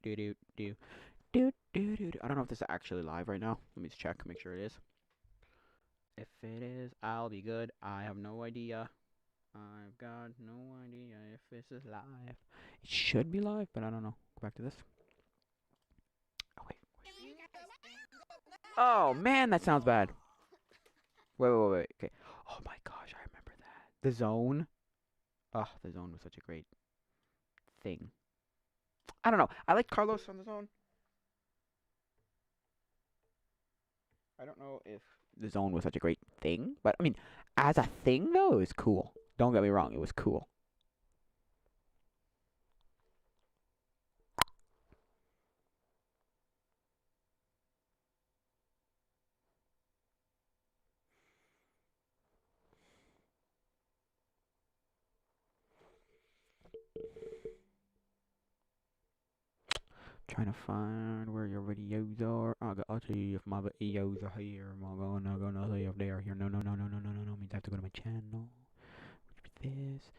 do do do do do do. I don't know if this is actually live right now. Let me just check, make sure it is. If it is, I'll be good. I have no idea. I've got no idea if this is live. It should be live, but I don't know. Go back to this. Oh wait. Oh man, that sounds bad. Wait. Okay. Oh my gosh, I remember that. The Zone. Oh, the Zone was such a great thing. I don't know. I like Carlos on the Zone. I don't know if the Zone was such a great thing, but I mean, as a thing though, it was cool. Don't get me wrong, it was cool. Trying to find where your videos are. I'll see if my videos are here. I'm gonna see if they are here. No. Means I have to go to my channel. This.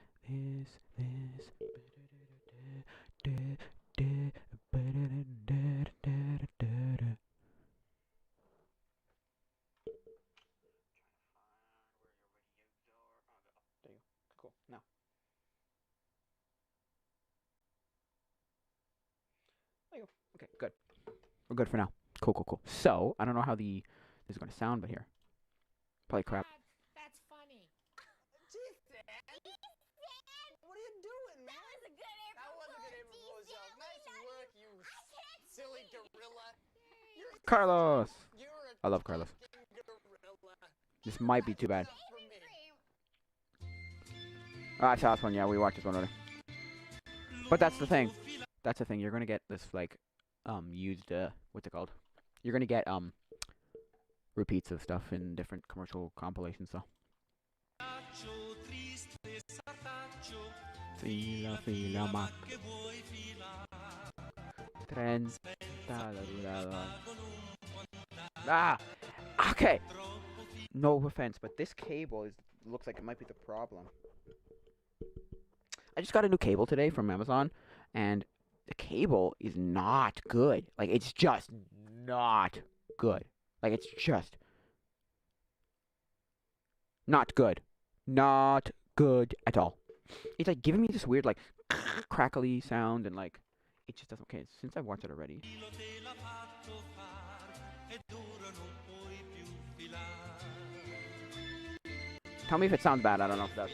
There you go. Cool. Now. There you go. Okay, good. We're good for now. Cool. So, I don't know how this is gonna sound, but here. Probably crap. That's funny. Jeez, Dad. What are you doing, man? That was a good April That was a good April Fool's joke. Nice work, you silly gorilla. Carlos! You're a I love Carlos. fucking gorilla. This might be too bad. Enough for me. Oh, I saw this one. Yeah, we watched this one already. But that's the thing. That's the thing. You're gonna get this like, used. What's it called? You're gonna get repeats of stuff in different commercial compilations. So. Fila Mac. Trends. Ah. Okay. No offense, but this cable looks like it might be the problem. I just got a new cable today from Amazon, and the cable is not good. Like, it's just not good. Like, it's just not good. Not good at all. It's like giving me this weird, like, crackly sound, and like, it just doesn't. Okay, since I've watched it already. Tell me if it sounds bad. I don't know if that's.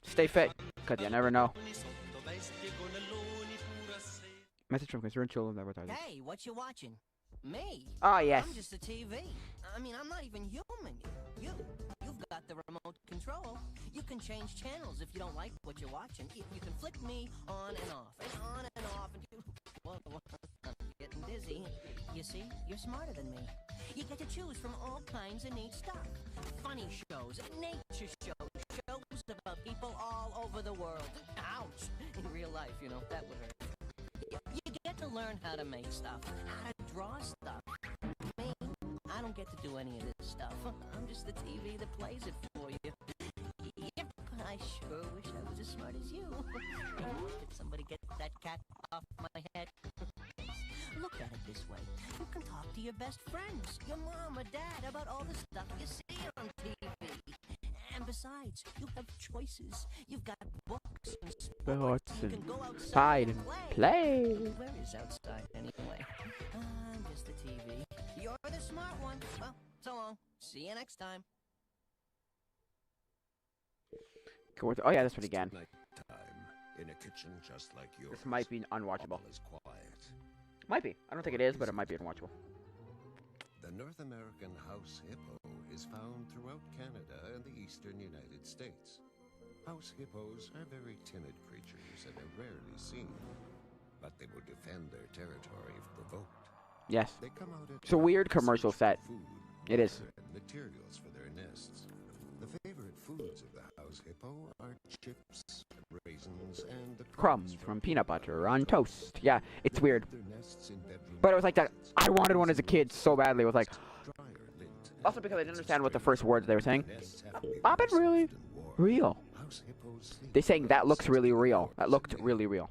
Stay fit, because you never know. Message from concerned children's advertising. Hey, what you watching? Me? Ah, yes. I'm just a TV. I mean, I'm not even human. You've got the remote control. You can change channels if you don't like what you're watching. You can flick me on and off, and on and off, and whoa, I'm getting dizzy. You see, you're smarter than me. You get to choose from all kinds of neat stuff. Funny shows, nature shows, shows about people all over the world. Ouch! In real life, you know, that would hurt. You get to learn how to make stuff, how to draw stuff. Me, I don't get to do any of this stuff. I'm just the TV that plays it for you. Yep, I sure wish I was as smart as you. Did somebody get that cat off my head? Look at it this way. You can talk to your best friends, your mom or dad, about all the stuff you see on TV. And besides, you have choices. You've got books and sports. You can go outside and play. Where is outside anyway? I'm just the TV. You're the smart one. Well, so long. See you next time. Oh yeah, this one again. In a kitchen just like yours. This might be unwatchable. All is quiet. Might be. I don't think it is, but it might be unwatchable. The North American house hippo is found throughout Canada and the eastern United States. House hippos are very timid creatures and are rarely seen, but they will defend their territory if provoked. Yes. They come out at It's a weird night to commercial search for set. food, It is. water, and materials for their nests. The favorite foods of the house hippo are chips, raisins, and the Crumbs from peanut butter on toast. Yeah, it's They weird. build their nests in bedrooms But it was like that. with I wanted one as a kid so badly. It was like, dryer lint also because I didn't understand what the first words they were saying. Nests have to be Bob, it really soft and warm. real. House hippos sleep They're saying that looks really outside real. hours That looked a day. really real.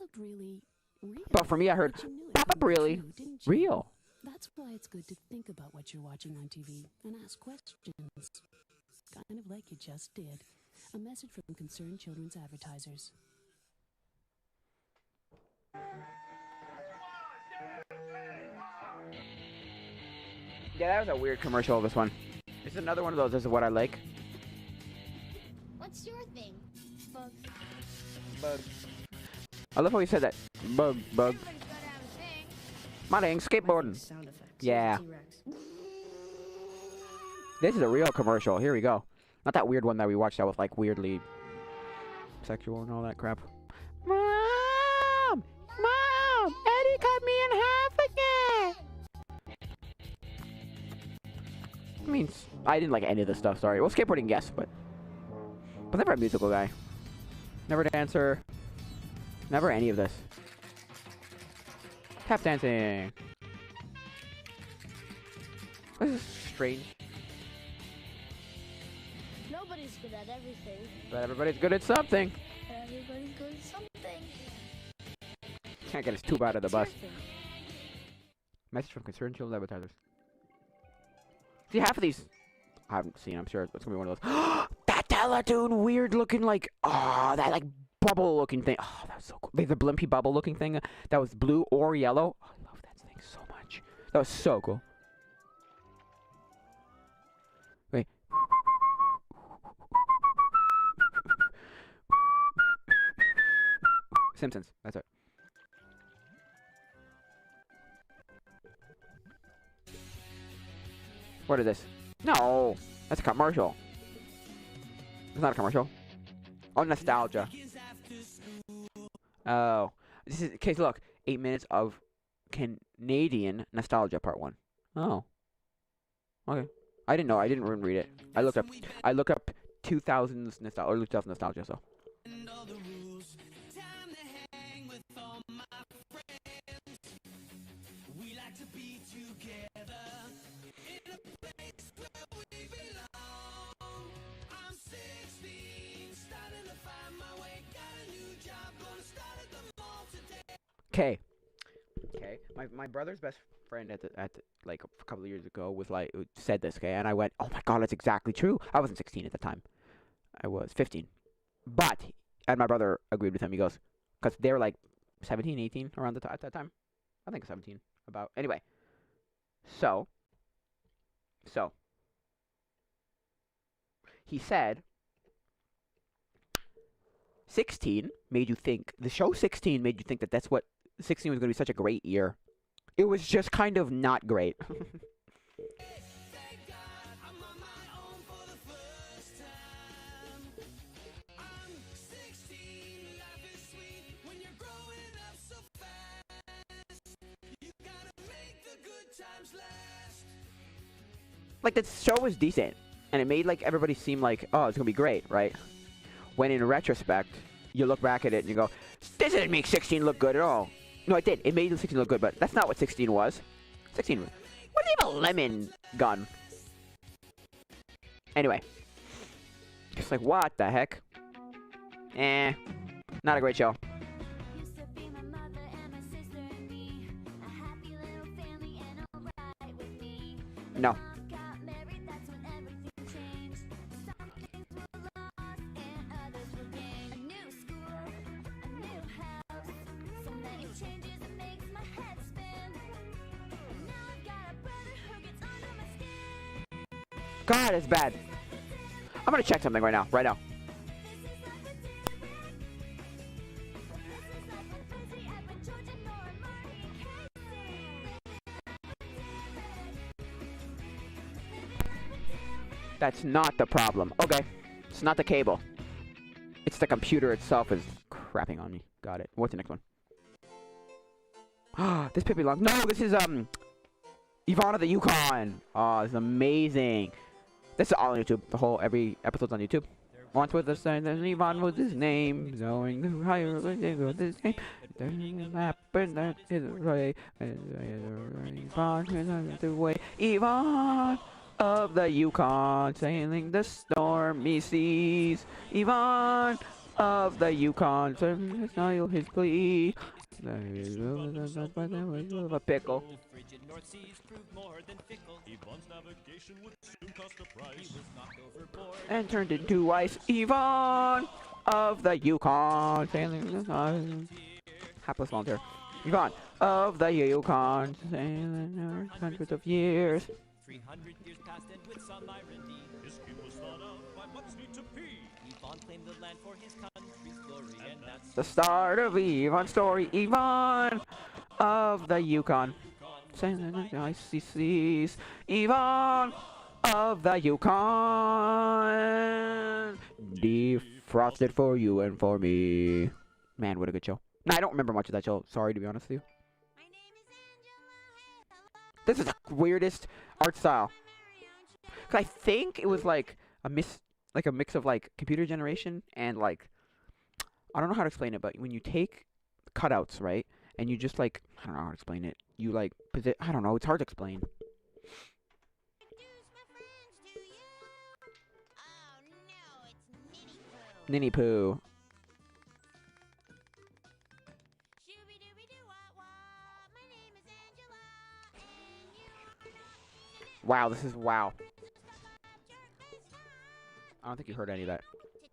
looked really real. But for me, I heard, But you knew it pop up couldn't be really true, didn't you? real. That's why it's good to think about what you're watching on TV and ask questions. Kind of like you just did. A message from Concerned Children's Advertisers. Yeah, that was a weird commercial, this one. This is another one of those, this is what I like. What's your thing? Bug. Bug. I love how he said that. Bug, bug. Everybody's gotta have a thing. My thing, skateboarding. Sound effects. Yeah. T-Rex. This is a real commercial. Here we go. Not that weird one that we watched that was like weirdly sexual and all that crap. Mom! Mom! Eddie cut me in half again! I mean, I didn't like any of this stuff, sorry. Well, skateboarding, yes, but never a musical guy. Never dancer. Never any of this. Tap dancing. This is strange. Nobody's good at everything. But everybody's good at something. Everybody's good at something. Can't get his tube out of the bus. What's your thing? Message from Concerned Children's Advertisers. See, half of these I haven't seen. I'm sure it's gonna be one of those. That Teletoon weird looking, like, that like bubble looking thing. Oh, that was so cool. The blimpy bubble looking thing that was blue or yellow. Oh, I love that thing so much. That was so cool. Wait. Simpsons. That's it. What is this? No, that's a commercial. It's not a commercial. Oh, nostalgia. Oh, this is okay. So look, 8 minutes of Canadian nostalgia, part 1. Oh, okay. I didn't know. I didn't even read it. I looked up 2000s nostalgia or 2000 nostalgia. So. Okay. My brother's best friend at like a couple of years ago was like said this, okay, and I went, oh my god, that's exactly true. I wasn't 16 at the time. I was 15. And my brother agreed with him. He goes, because they were like 17, 18 around at that time. I think 17. About anyway. So he said 16 made you think, the show 16 made you think that that's what 16 was going to be such a great year. It was just kind of not great. Like, the show was decent, and it made like everybody seem like, oh, it's going to be great, right? When in retrospect, you look back at it and you go, this didn't make 16 look good at all. No, it did. It made 16 look good, but that's not what 16 was. 16 wasn't even a lemon gun. Anyway. Just like, what the heck? Not a great show. No. God, it's bad. I'm gonna check something right now. That's not the problem. Okay. It's not the cable. It's the computer itself is crapping on me. Got it. What's the next one? This Pippi Long. No, this is, Yvonne of the Yukon. Oh, this is amazing. This is all on YouTube. Every episode's on YouTube. Once with the sign, there's Yvonne with his name. Going to higher with his name. Turning the map, and that is right. Yvonne is the way. Yvonne of the Yukon, sailing the stormy seas. Yvonne of the Yukon. Smile his plea. A pickle. Frigid North Seas proved more than fickle. Yvonne's navigation would soon cost a price. He was knocked overboard And turned into ice. Yvonne of the Yukon. Sailing the island. Hapless volunteer. Yvonne of the Yukon. Sailing hundreds of years. 300 years passed and with some irony, his skin was thawed out by much need to pee. Yvonne claimed the land for his country's glory, and that's The start of Yvonne's story. Yvonne of the Yukon. Sailing in the icy seas. Yvonne of the Yukon. Defrosted for you and for me. Man, what a good show. Nah, I don't remember much of that show. Sorry, to be honest with you. My name is Angela. This is the weirdest art style. 'Cause I think it was like a mix of like computer generation and like, I don't know how to explain it, but when you take cutouts, right, and you just like, I don't know how to explain it. You like, I don't know, it's hard to explain. Introduce my friends to you. Oh no, it's Minnie Pooh. Ninny Poo. Shooby-dooby-doo-wah-wah. My name is Angela. And you are not Wow, this is wow. your quiz time. I don't think you heard any of that. To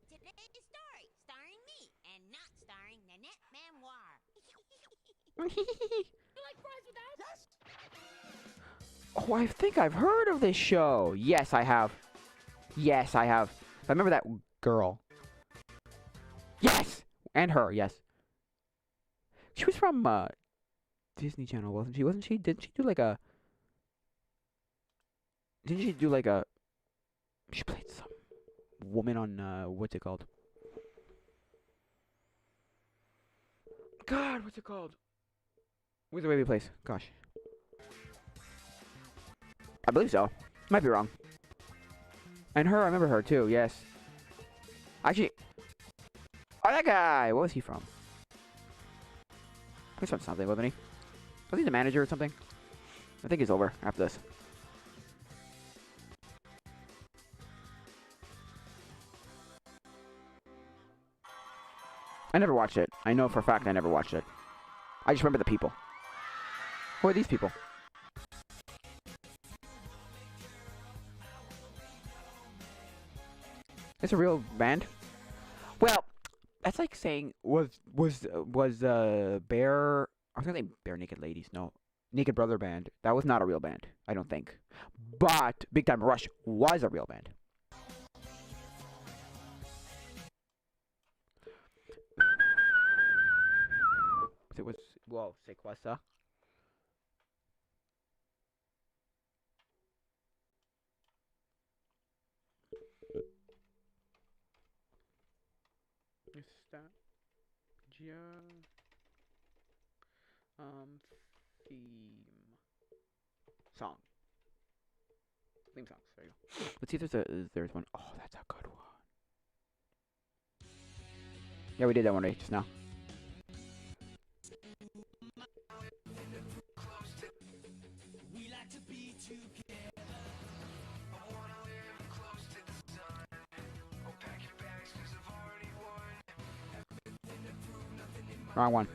today's story, starring me and not starring Nanette Memoir. You like fries with that? Yes. Oh, I think I've heard of this show. Yes, I have. Yes, I have. I remember that girl. Yes! And her, yes. She was from Disney Channel, wasn't she? Wasn't she? Didn't she do like a... Didn't she do like a... She played some woman on, what's it called? God, what's it called? Where's the baby place? Gosh. I believe so. Might be wrong. And her, I remember her too, yes. Actually... Oh, that guy! What was he from? He's from something, wasn't he? Was he the manager or something? I think he's over after this. I never watched it. I know for a fact I never watched it. I just remember the people. Who are these people? It's a real band? Well, that's like saying was Bare, I was gonna say Bare Naked Ladies, no. Naked Brother Band. That was not a real band, I don't think. But Big Time Rush was a real band. It was, whoa, Sequesta. Nostalgia. Theme song. Theme songs. There you go. Let's see if there's one. Oh, that's a good one. Yeah, we did that one right just now. Wrong one.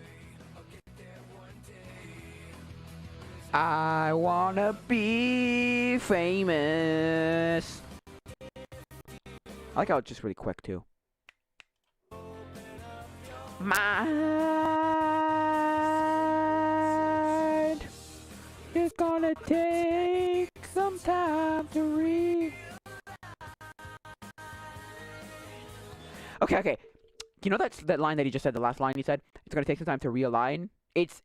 I wanna be famous. I like how it's just really quick too. Mind is gonna take some time to read. Okay. You know that line that he just said, the last line he said? It's gonna take some time to realign. It's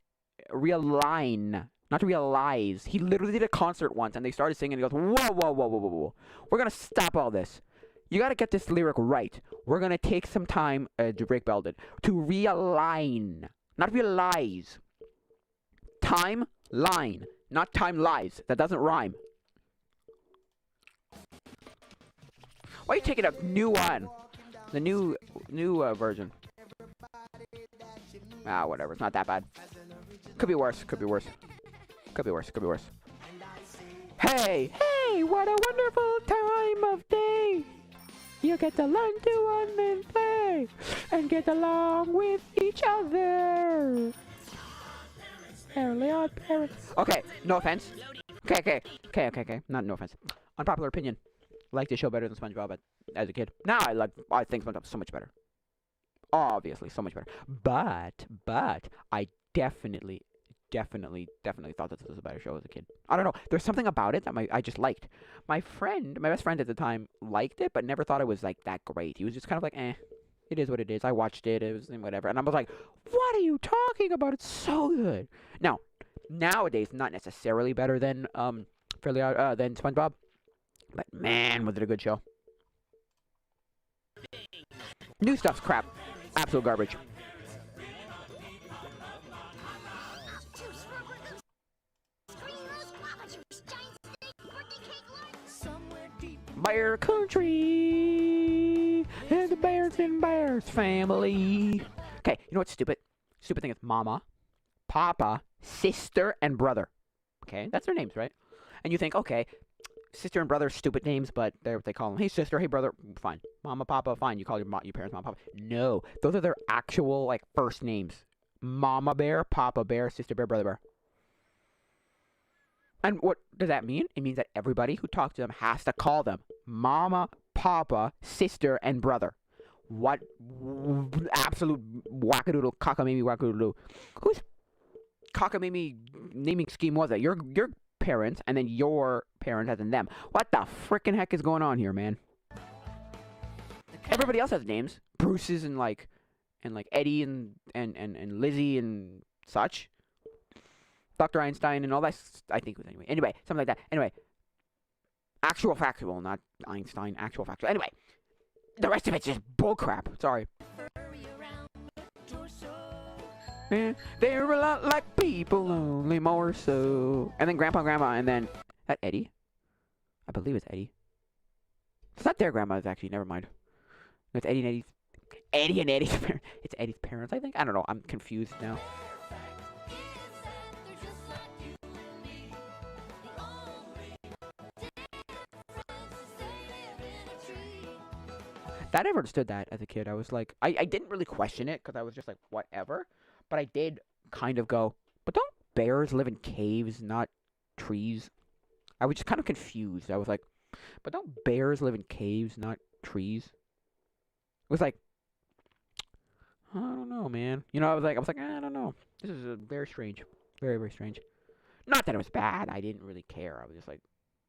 realign, not realize. He literally did a concert once, and they started singing, and he goes, whoa. We're gonna stop all this. You gotta get this lyric right. We're gonna take some time, Drake Bell did, to realign, not realize. Time line, not time lies. That doesn't rhyme. Why are you taking a new one? The new version. Ah, whatever. It's not that bad. Could be worse. Hey, what a wonderful time of day. You get to learn to unplay. play and get along with each other. Fairly Odd Parents. Okay, no offense. Okay. Not no offense. Unpopular opinion. Liked the show better than SpongeBob as a kid. Now I think SpongeBob's so much better. Obviously, so much better. But I definitely thought that this was a better show as a kid. I don't know. There's something about it that I just liked. My best friend at the time liked it, but never thought it was like that great. He was just kind of like, it is what it is. I watched it. It was whatever. And I was like, what are you talking about? It's so good. Now, nowadays, not necessarily better than than SpongeBob, but man, was it a good show. New stuff's crap. Absolute garbage. Bear Country and the Bears and Bears family. Okay, you know what's stupid? Stupid thing is Mama, Papa, Sister, and Brother. Okay, that's their names, right? And you think, okay, Sister and Brother, stupid names, but they're what they call them. Hey, Sister, hey, Brother, fine. Mama, Papa, fine. You call your parents Mama, Papa. No, those are their actual, like, first names. Mama Bear, Papa Bear, Sister Bear, Brother Bear. And what does that mean? It means that everybody who talks to them has to call them Mama, Papa, Sister, and Brother. What absolute wackadoodle cockamamie wackadoodle. Whose cockamamie naming scheme was that? Your parents and then your parents as in them. What the frickin' heck is going on here, man? Everybody else has names. Bruce's and like Eddie and Lizzie and such. Dr. Einstein and all that, I think it was anyway. Anyway, something like that. Anyway, actual factual, not Einstein, actual factual. Anyway, the rest of it's just bullcrap. Sorry. Yeah, they're a lot like people, only more so. And then Grandpa and Grandma, and then that Eddie. I believe it's Eddie. It's not their grandma's actually. Never mind. No, it's Eddie and Eddie's. Eddie and Eddie's parents. It's Eddie's parents, I think. I don't know. I'm confused now. I never understood that as a kid. I was like, I didn't really question it because I was just like, whatever. But I did kind of go, but don't bears live in caves, not trees? I was just kind of confused. I was like, but don't bears live in caves, not trees? It was like, I don't know, man. You know, I was like, I don't know. This is very strange. Very, very strange. Not that it was bad. I didn't really care. I was just like,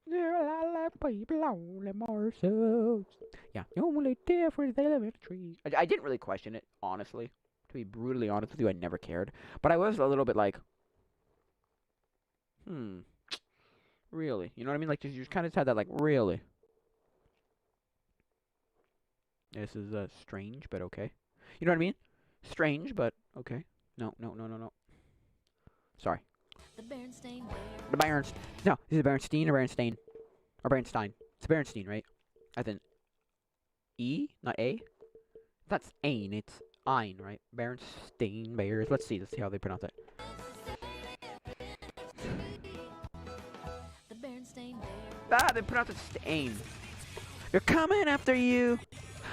there are a lot of people only more so. Yeah, the only difference they live in a tree. I didn't really question it, honestly. To be brutally honest with you, I never cared. But I was a little bit like, really? You know what I mean? Like, you just kind of had that, like, really? This is strange, but okay. You know what I mean? Strange, but okay. No. Sorry. The Berenstain Bears. The Berenstain. No, is it Berenstein or Berenstein? Or Berenstein? It's Berenstein, right? As in E, not A? That's Ain, it's Ein, right? Berenstain Bears. Let's see how they pronounce it. The Berenstain Bears. Ah, they pronounce it Stain. They're coming after you.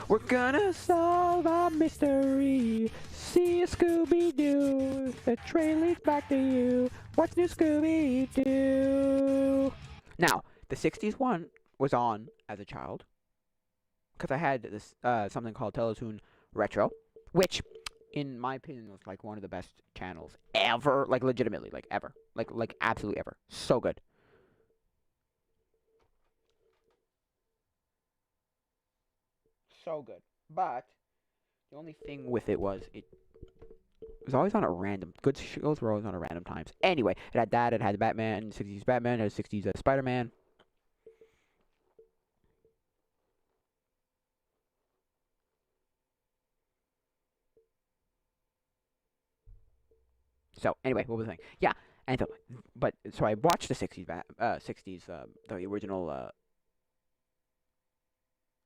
We're gonna solve a mystery. See a Scooby-Doo. The train leads back to you. What's new, Scooby-Doo? Now, the 60s one was on as a child. Because I had this something called Teletoon Retro. Which, in my opinion, was like one of the best channels ever. Like, legitimately. Like, ever. Like absolutely ever. So good. So good. But the only thing with it was it was always on a random. Good shows were always on a random times. Anyway, it had that. It had Batman, 60s Batman. It had 60s Spider-Man. So anyway, what was I saying? Yeah, and so I watched the 60s the original.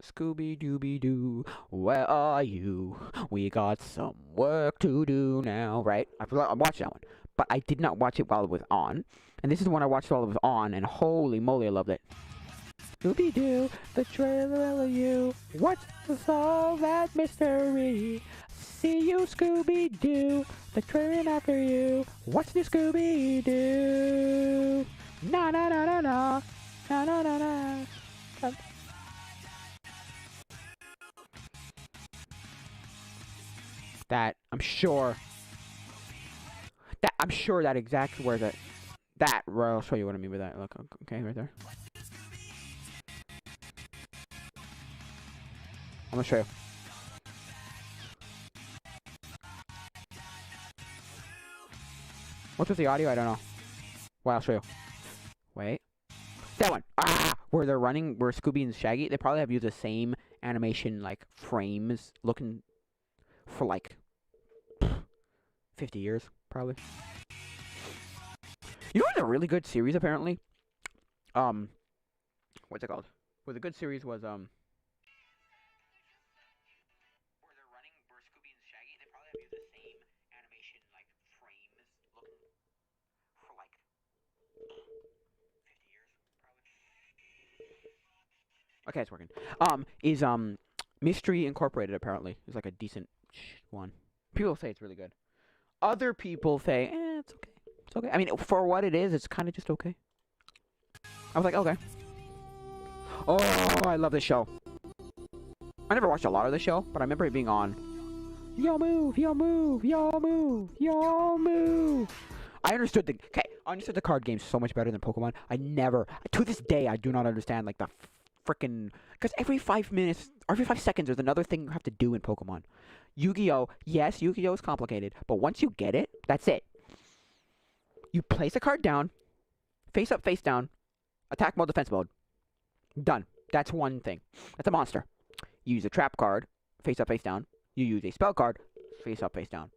Scooby-Dooby-Doo, where are you? We got some work to do now, right? I watched that one, but I did not watch it while it was on. And this is the one I watched while it was on, and holy moly, I loved it. Scooby-Doo, the trail of you. What's to solve that mystery? See you, Scooby-Doo, the train after you. What's new, Scooby-Doo? Na na na na na, na na na na. That I'm sure that exact where that I'll show you what I mean by that. Look, okay, right there. I'm gonna show you. What's with the audio? I don't know. Well, I'll show you. Wait. That one. Ah! Where they're running, where Scooby and Shaggy, they probably have used the same animation, like, frames, looking for, like, 50 years, probably. You know what's a really good series, apparently? What's it called? Where the good series was, where they're running, where Scooby and Shaggy, they probably have used the same animation, like, frames, looking for, like, 50 years, probably. Okay, it's working. Is, Mystery Incorporated, apparently. It's like a decent one. People say it's really good. Other people say, it's okay. It's okay. I mean, for what it is, it's kind of just okay. I was like, okay. Oh, I love this show. I never watched a lot of the show, but I remember it being on. Y'all move, y'all move, y'all move, y'all move. I understood the card game so much better than Pokemon. To this day, I do not understand, like, the frickin', because every 5 minutes, every 5 seconds, there's another thing you have to do in Pokemon. Yu-Gi-Oh! Yes, Yu-Gi-Oh! Is complicated, but once you get it, that's it. You place a card down, face up, face down, attack mode, defense mode. Done. That's one thing. That's a monster. You use a trap card, face up, face down. You use a spell card, face up, face down.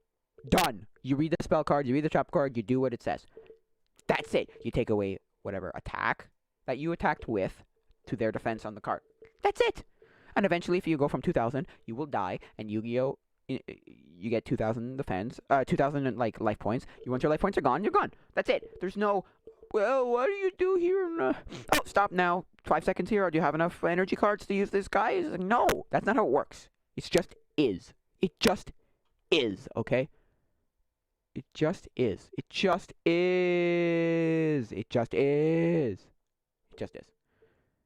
Done. You read the spell card, you read the trap card, you do what it says. That's it. You take away whatever attack that you attacked with to their defense on the card. That's it. And eventually, if you go from 2,000, you will die, and Yu-Gi-Oh! You get 2,000 defense, 2,000 like life points. Once your life points are gone, you're gone. That's it. There's no, well, what do you do here? Oh, stop now. 5 seconds here. Do you have enough energy cards to use this guy? It's like, no, that's not how it works. It just is. It just is, okay? It just is. It just is. It just is. It just is.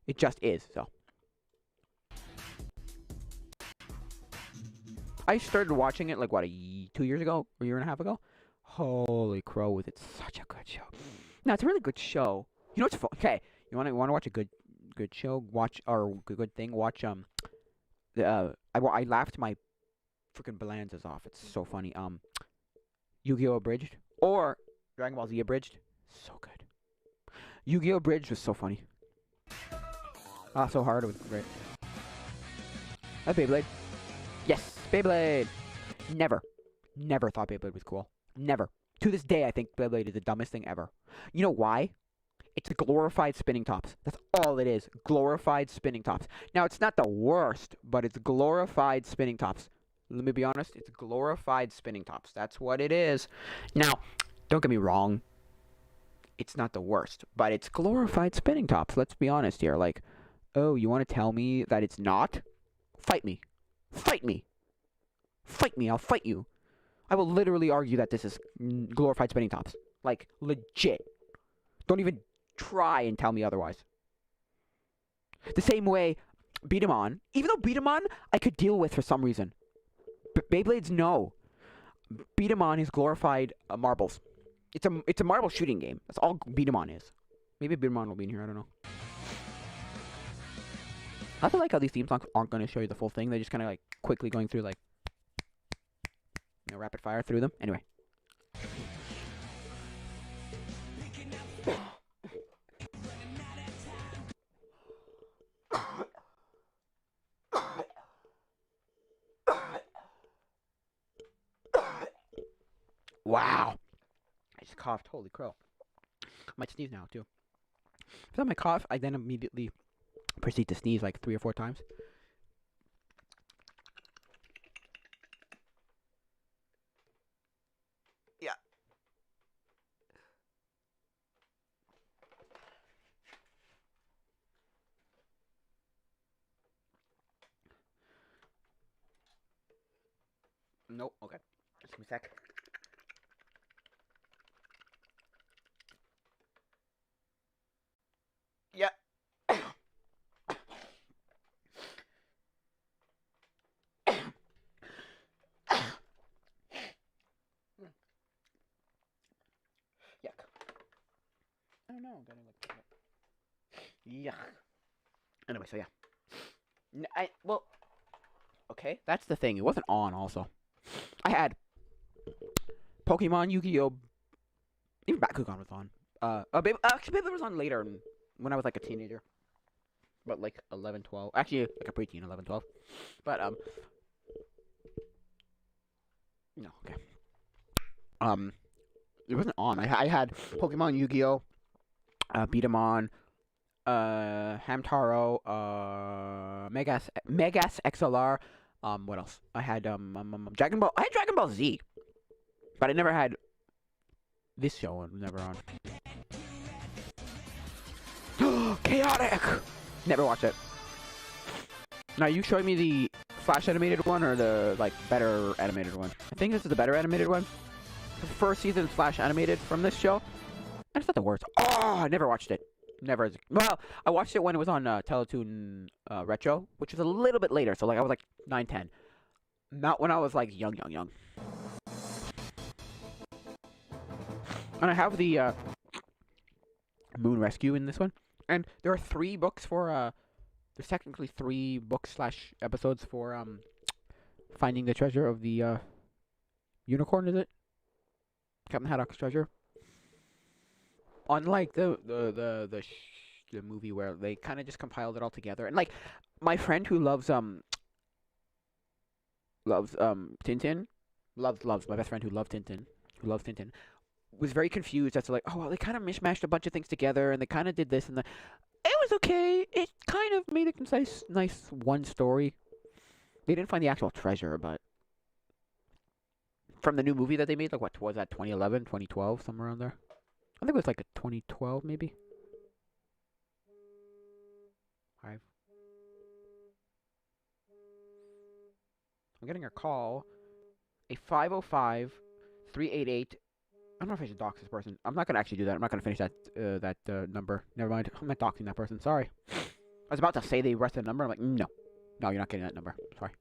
It just is, so. I started watching it, like, what, 2 years ago? Or a year and a half ago? Holy crow, was it such a good show. No, it's a really good show. You know what's fun? Okay, you want to watch a good show? Watch, or good thing? Watch, I laughed my freaking Balanzas off. It's so funny. Yu-Gi-Oh! Abridged. Or Dragon Ball Z Abridged. So good. Yu-Gi-Oh! Abridged was so funny. So hard, it was great. Beyblade. Yes, Beyblade! Never thought Beyblade was cool. Never. To this day, I think Beyblade is the dumbest thing ever. You know why? It's glorified spinning tops. That's all it is. Glorified spinning tops. Now, it's not the worst, but it's glorified spinning tops. Let me be honest. It's glorified spinning tops. That's what it is. Now, don't get me wrong. It's not the worst, but it's glorified spinning tops. Let's be honest here. Like, oh, you want to tell me that it's not? Fight me. Fight me. Fight me. I'll fight you. I will literally argue that this is glorified spinning tops. Like, legit. Don't even try and tell me otherwise. The same way, Beat 'em On. Even though Beat 'em On, I could deal with for some reason. Beyblades, no. Beat 'em On is glorified marbles. It's a marble shooting game. That's all Beat 'em On is. Maybe Beat 'em On will be in here. I don't know. I feel like how these theme songs aren't going to show you the full thing. They're just kind of like quickly going through, like, you know, rapid fire through them. Anyway. Wow. I just coughed. Holy crow. I might sneeze now, too. Every time I cough, I then immediately proceed to sneeze like 3 or 4 times. Yeah. Nope. Okay. Just give me a sec. Yeah. Yuck. I don't know. I'm getting like. Yuck. Anyway, so yeah. Well. Okay, that's the thing. It wasn't on. Also, I had Pokemon, Yu-Gi-Oh. Even Bakugan was on. Actually, Beyblade was on later when I was like a teenager. But like 11, 12. Actually, like a preteen, 11, 12. But no, okay. It wasn't on. I had Pokemon, Yu-Gi-Oh, Beatamon, Hamtaro, Megas XLR. What else? I had Dragon Ball. I had Dragon Ball Z, but I never had this show. One never on. Chaotic. Never watched it. Now, you showing me the Flash animated one or the like better animated one? I think this is the better animated one. The first season Flash animated from this show. And it's not the worst. Oh, I never watched it. Never. Well, I watched it when it was on Teletoon Retro, which was a little bit later. So like I was like 9, 10. Not when I was like young. And I have the Moon Rescue in this one. And there are 3 books for there's technically 3 books / episodes for finding the treasure of the unicorn, is it? Captain Haddock's treasure. Unlike the movie where they kind of just compiled it all together, and like my friend who loves Tintin, loves my best friend who loves Tintin, was very confused as to like, oh well, they kind of mishmashed a bunch of things together, and they kind of did this and that. It was okay. It kind of made a concise, nice one story. They didn't find the actual treasure, but from the new movie that they made, like what was that, 2011, 2012, somewhere around there. I think it was like a 2012 maybe. I'm getting a call. A 505-388. I don't know if I should dox this person. I'm not gonna actually do that. I'm not gonna finish that number. Never mind. I'm not doxing that person. Sorry. I was about to say the rest of the number. I'm like, no, you're not getting that number. Sorry.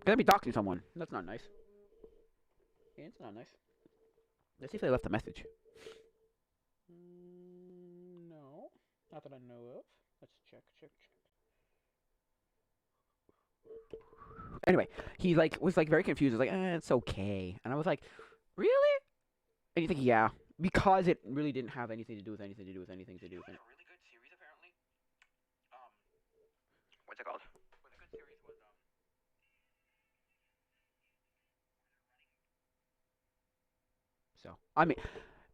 Gonna be doxing someone. That's not nice. Yeah, it's not nice. Let's see if they left a message. No, not that I know of. Let's check. Anyway, he like was like very confused. He was like, it's okay. And I was like, really? And you think, yeah, because it really didn't have anything to do with anything. It was a really good series, apparently. What's it called? Well, the good series was So I mean,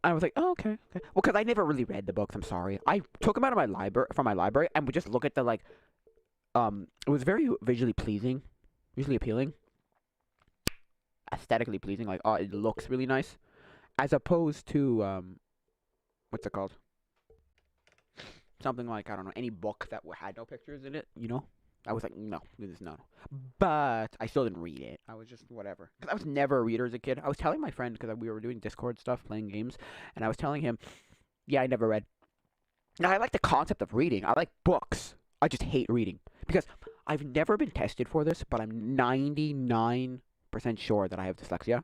I was like, oh, okay. Well, because I never really read the books. I'm sorry. I took them out of my library, and would just look at the like. It was very visually appealing, aesthetically pleasing. Like, oh, it looks really nice, as opposed to what's it called? Something like, I don't know, any book that had no pictures in it. You know, I was like, no, this is not. But I still didn't read it. I was just whatever. Because I was never a reader as a kid. I was telling my friend, because we were doing Discord stuff, playing games, and I was telling him, yeah, I never read. Now, I like the concept of reading. I like books. I just hate reading. Because I've never been tested for this, but I'm 99% sure that I have dyslexia.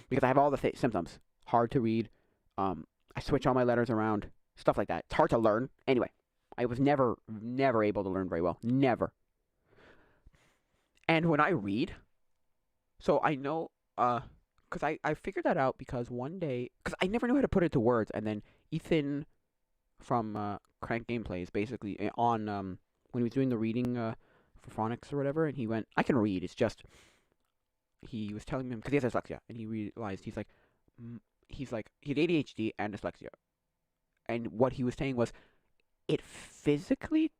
Because I have all the symptoms. Hard to read. I switch all my letters around. Stuff like that. It's hard to learn. Anyway, I was never able to learn very well. Never. And when I read, so I know, because I figured that out because one day, because I never knew how to put it to words, and then Ethan from Crank Gameplays, basically, on, when he was doing the reading for phonics or whatever, and he went, I can read, it's just, he was telling him, because he has dyslexia, and he realized, he had ADHD and dyslexia, and what he was saying was, it's physically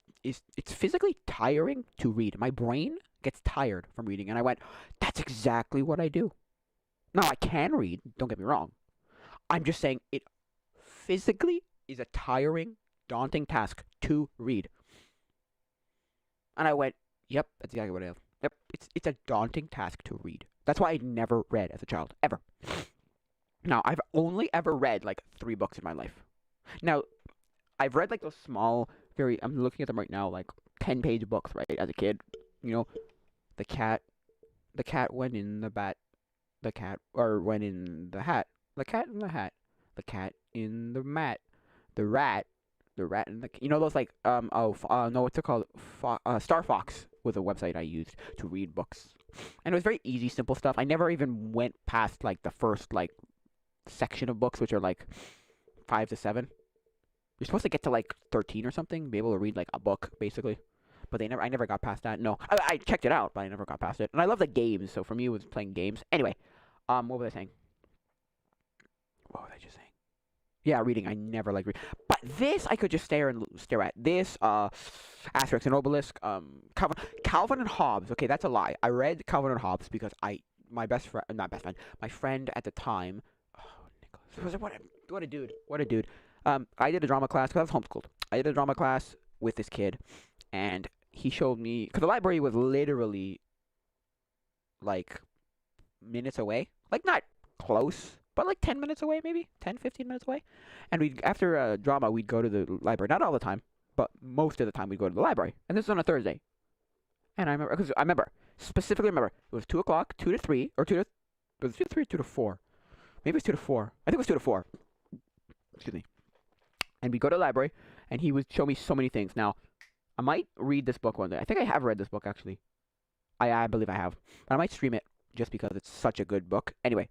tiring to read. My brain gets tired from reading, and I went, that's exactly what I do. Now, I can read, don't get me wrong. I'm just saying it physically is a tiring, daunting task to read. And I went, yep, that's exactly what I have. Yep, it's a daunting task to read. That's why I never read as a child, ever. Now, I've only ever read like 3 books in my life. Now, I've read like those small, I'm looking at them right now, like 10-page books, right, as a kid. You know, the cat went in the bat, went in the hat, the cat in the hat, the cat in the mat, the rat in the, you know, those like, no, what's it called? Star Fox was a website I used to read books. And it was very easy, simple stuff. I never even went past like the first like section of books, which are like 5 to 7. You're supposed to get to like 13 or something, be able to read like a book basically. But I never got past that. No, I checked it out, but I never got past it. And I love the games, so for me it was playing games. Anyway, what was I saying? What was I just saying? Yeah, reading. I never liked reading. But this I could just stare at. This, Asterix and Obelix, Calvin and Hobbes. Okay, that's a lie. I read Calvin and Hobbes because my friend at the time, Nicholas, what a dude. I did a drama class because I was homeschooled. I did a drama class with this kid, and he showed me, because the library was literally like minutes away, like not close, but like 10 minutes away, maybe 10-15 minutes away. And after drama, we'd go to the library. Not all the time, but most of the time we'd go to the library. And this was on a Thursday. And I specifically remember, it was 2 o'clock, 2 to 3, or was it 2 to 3 or 2 to 4? Maybe it was 2 to 4. I think it was 2 to 4. Excuse me. And we'd go to the library, and he would show me so many things. Now, I might read this book one day. I think I have read this book, actually. I believe I have. But I might stream it just because it's such a good book. Anyway,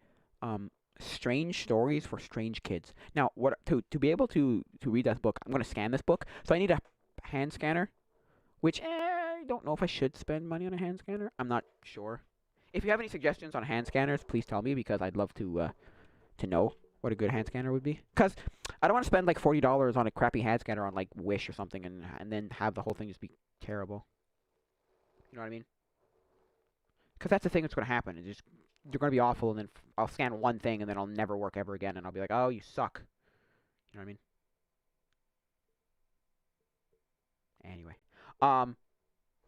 Strange Stories for Strange Kids. Now, to be able to read that book, I'm going to scan this book. So I need a hand scanner, which I don't know if I should spend money on a hand scanner. I'm not sure. If you have any suggestions on hand scanners, please tell me, because I'd love to know what a good hand scanner would be. Because I don't want to spend like $40 on a crappy hand scanner on like Wish or something and then have the whole thing just be terrible. You know what I mean? Because that's the thing that's going to happen. They're going to be awful, and then I'll scan one thing, and then I'll never work ever again, and I'll be like, oh, you suck. You know what I mean? Anyway.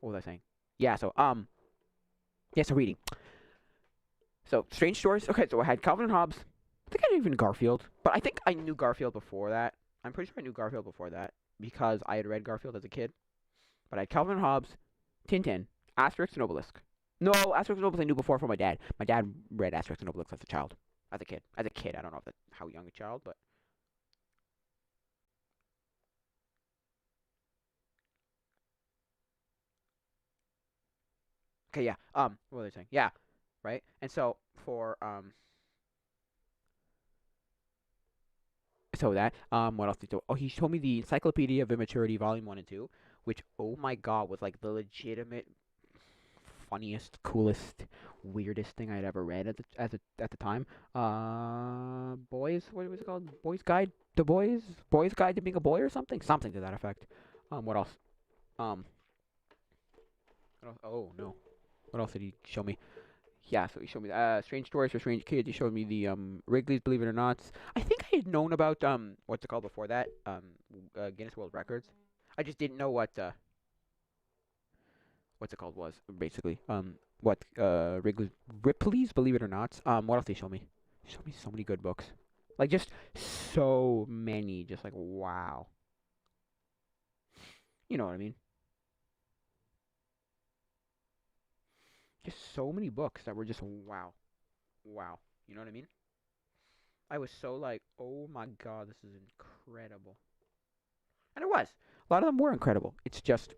What was I saying? Yeah, so reading. So, Strange Stories. Okay, so I had Calvin and Hobbes. I think I knew even Garfield. But I think I knew Garfield before that. I'm pretty sure I knew Garfield before that, because I had read Garfield as a kid. But I had Calvin and Hobbes, Tintin, Asterix and Obelix. No, Asterix and Obelix I knew before from my dad. My dad read Asterix and Obelix as a child. As a kid. I don't know if how young a child, but... Okay, yeah. What was I saying? Yeah, right? And so, what else did he do? Oh, he showed me the Encyclopedia of Immaturity, Volume 1 and 2, which, oh my god, was like the legitimate funniest, coolest, weirdest thing I'd ever read at the time. What was it called? Boys Guide to Being a Boy or something? Something to that effect. What else? Oh no. What else did he show me? Yeah, so he showed me Strange Stories for Strange Kids. He showed me the Wrigley's Believe It or Not. I think I had known about what's it called before that? Guinness World Records. I just didn't know what what's it called was basically. Ripley's Believe It or Not. What else did he show me? He showed me so many good books. Like just so many. Just like wow. You know what I mean? Just so many books that were just wow. Wow. You know what I mean? I was so like, oh my god, this is incredible. And it was. A lot of them were incredible. It's just...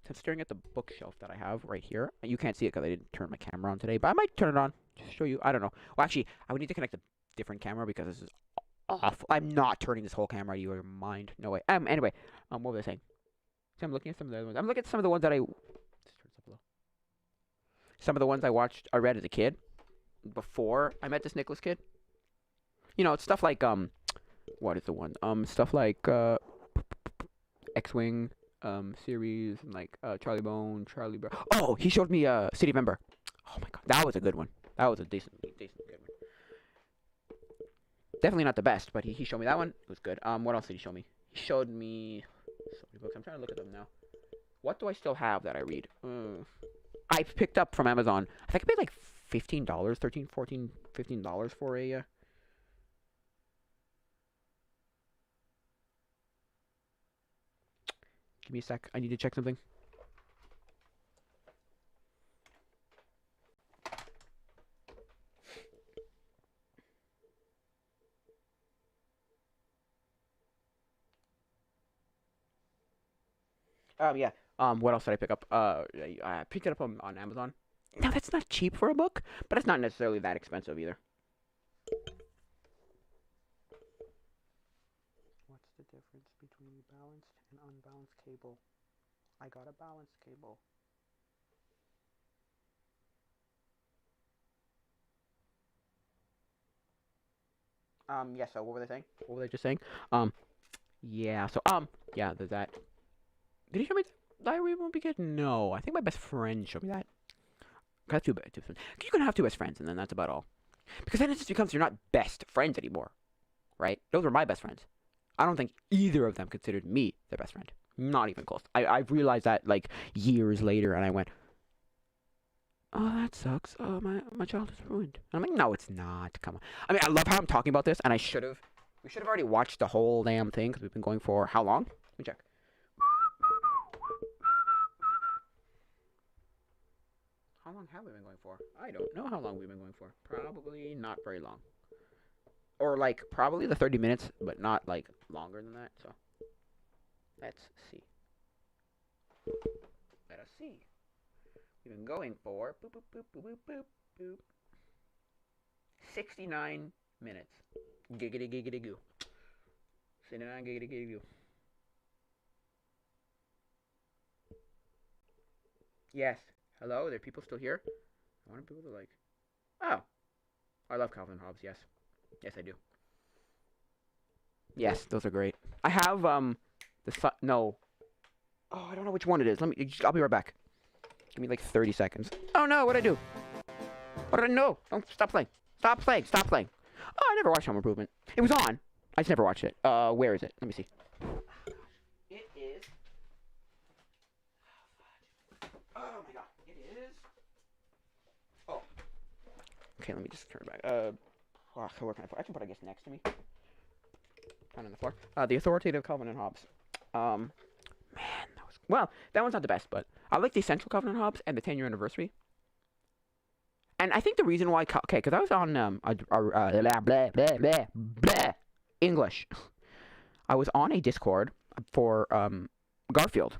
I'm staring at the bookshelf that I have right here. You can't see it because I didn't turn my camera on today, but I might turn it on just to show you. I don't know. Well, actually, I would need to connect a different camera because this is awful. I'm not turning this whole camera. You are mind. No way. Anyway, what was I saying? So I'm looking at some of the other ones. I'm looking at some of the ones that some of the ones I read as a kid before I met this Nicholas kid. You know, it's stuff like what is the one? Stuff like X-Wing series and like Charlie Bone, Charlie Brown. Oh, he showed me City of Ember. Oh my god, that was a good one. That was a decent good one. Definitely not the best, but he showed me that one. It was good. What else did he show me? He showed me so many books. I'm trying to look at them now. What do I still have that I read? I picked up from Amazon. I think I paid like $15, $13, $14, $15 for a. Give me a sec. I need to check something. Yeah. What else did I pick up? I picked it up on Amazon. Now that's not cheap for a book, but it's not necessarily that expensive either. What's the difference between balanced and unbalanced cable? I got a balanced cable. Yeah, so what were they saying? What were they just saying? Yeah, so, yeah, there's that. Did he show me Diary of a Wimpy Kid? No, I think my best friend showed me that. I have two best friends. You can have two best friends, and then that's about all. Because then it just becomes you're not best friends anymore, right? Those were my best friends. I don't think either of them considered me their best friend. Not even close. I've realized that, like, years later, and I went, oh, that sucks. Oh, my childhood's ruined. And I'm like, no, it's not. Come on. I mean, I love how I'm talking about this, and we should have already watched the whole damn thing, because we've been going for how long? Let me check. How long have we been going for? I don't know how long we've been going for. Probably not very long. Or, like, probably the 30 minutes, but not, like, longer than that, so. Let's see. Let us see. We've been going for boop, boop, boop, boop, boop, boop. 69 minutes. Giggity, giggity, goo. 69, giggity, giggity, goo. Yes. Hello, are there people still here? I want people to like... Oh. I love Calvin and Hobbes, yes. Yes, I do. Yes, those are great. I have, no. Oh, I don't know which one it is. I'll be right back. Give me like 30 seconds. Oh no, what'd I do? What did I know? Don't stop playing. Stop playing. Stop playing. Oh, I never watched Home Improvement. It was on. I just never watched it. Where is it? Let me see. It is... Oh my god. It is... Oh. Okay, let me just turn it back. Where can I put it? I can put it, I guess, next to me. Down on the floor. The Authoritative Calvin and Hobbes. Man, that was... Well, that one's not the best, but I like the Essential Calvin and Hobbes and the 10-year anniversary. And I think the reason why... Okay, because I was on... English. I was on a Discord for Garfield.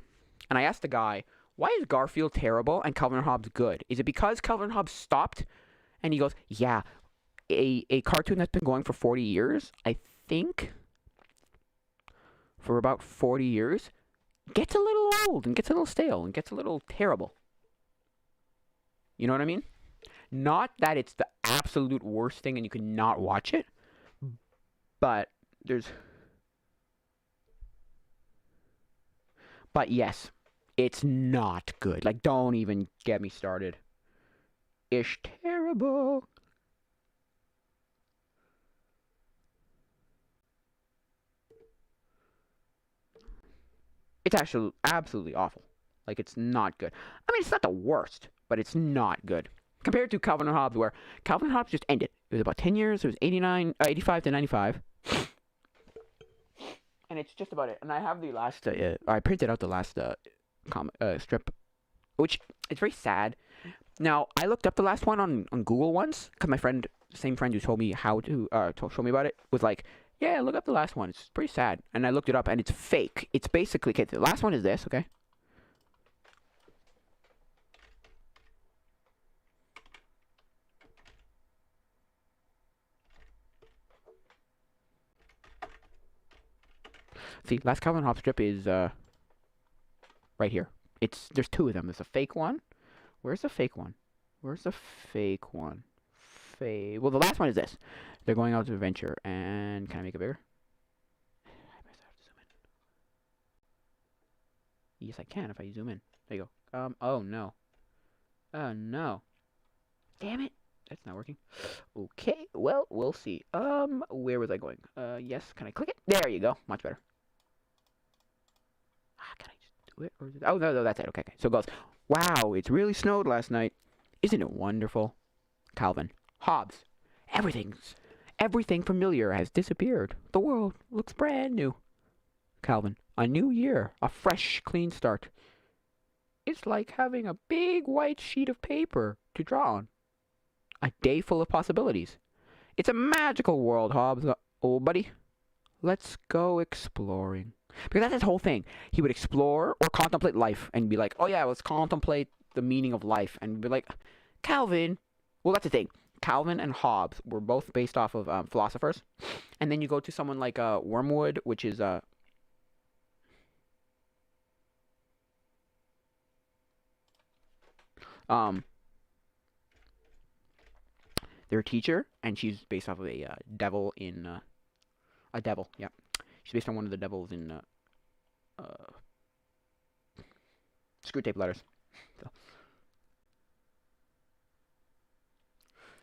And I asked the guy, why is Garfield terrible and Calvin and Hobbes good? Is it because Calvin and Hobbes stopped? And he goes, yeah, a cartoon that's been going for 40 years, I think, for about 40 years, gets a little old and gets a little stale and gets a little terrible. You know what I mean? Not that it's the absolute worst thing and you can not watch it, but But yes, it's not good. Like, don't even get me started. It's terrible. It's actually absolutely awful. Like, it's not good. I mean, it's not the worst, but it's not good. Compared to Calvin and Hobbes, where Calvin and Hobbes just ended. It was about 10 years. It was 85 to 95. And it's just about it. And I have the last... I printed out the last strip, which is very sad. Now, I looked up the last one on Google once, because my friend, the same friend who told me how to show me about it, was like, yeah, look up the last one. It's pretty sad. And I looked it up, and it's fake. It's basically... Okay, the last one is this, okay? See, last Calvin Hobbes strip is right here. There's two of them. There's a fake one. Where's the fake one? Where's the fake one? Well, the last one is this. They're going out to adventure, and can I make it bigger? I guess I have to zoom in. Yes, I can if I zoom in. There you go. Oh no. Oh no. Damn it. That's not working. Okay, well, we'll see. Where was I going? Yes, can I click it? There you go. Much better. Can I just do it? Or is it... Oh, no, that's it. Okay. So it goes Wow, it's really snowed last night. Isn't it wonderful? Calvin. Hobbes. Everything familiar has disappeared. The world looks brand new. Calvin. A new year. A fresh, clean start. It's like having a big white sheet of paper to draw on. A day full of possibilities. It's a magical world, Hobbes, old buddy. Let's go exploring. Because that's his whole thing. He would explore or contemplate life and be like, oh yeah, let's contemplate the meaning of life. And be like, Calvin. Well, that's the thing. Calvin and Hobbes were both based off of philosophers. And then you go to someone like Wormwood, which is their teacher, and she's based off of a devil in a devil. Yeah, she's based on one of the devils in Screw Tape Letters.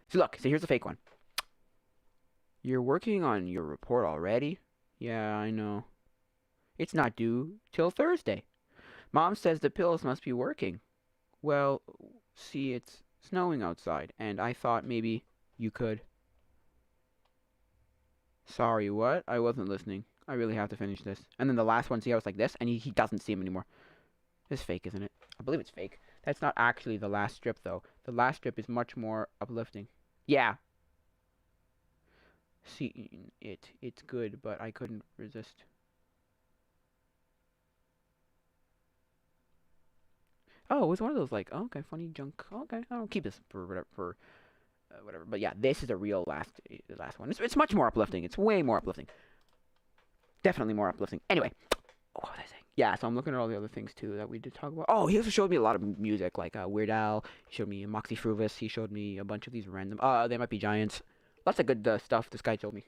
So look, so here's the fake one. You're working on your report already? Yeah, I know. It's not due till Thursday. Mom says the pills must be working. Well, see, it's snowing outside, and I thought maybe you could. Sorry, what? I wasn't listening. I really have to finish this. And then the last one, see how it's like this? And he doesn't see him anymore. This is fake, isn't it? I believe it's fake. That's not actually the last strip, though. The last strip is much more uplifting. Yeah. See, it's good, but I couldn't resist. Oh, it was one of those like, oh, okay, funny junk. Okay, I'll keep this for whatever. But yeah, this is a real last one. It's much more uplifting. It's way more uplifting. Definitely more uplifting. Anyway, what was I saying? Yeah, so I'm looking at all the other things too that we did talk about. Oh, he also showed me a lot of music, like Weird Al. He showed me Moxie Fruvis. He showed me a bunch of these random. They Might Be Giants. Lots of good stuff this guy showed me.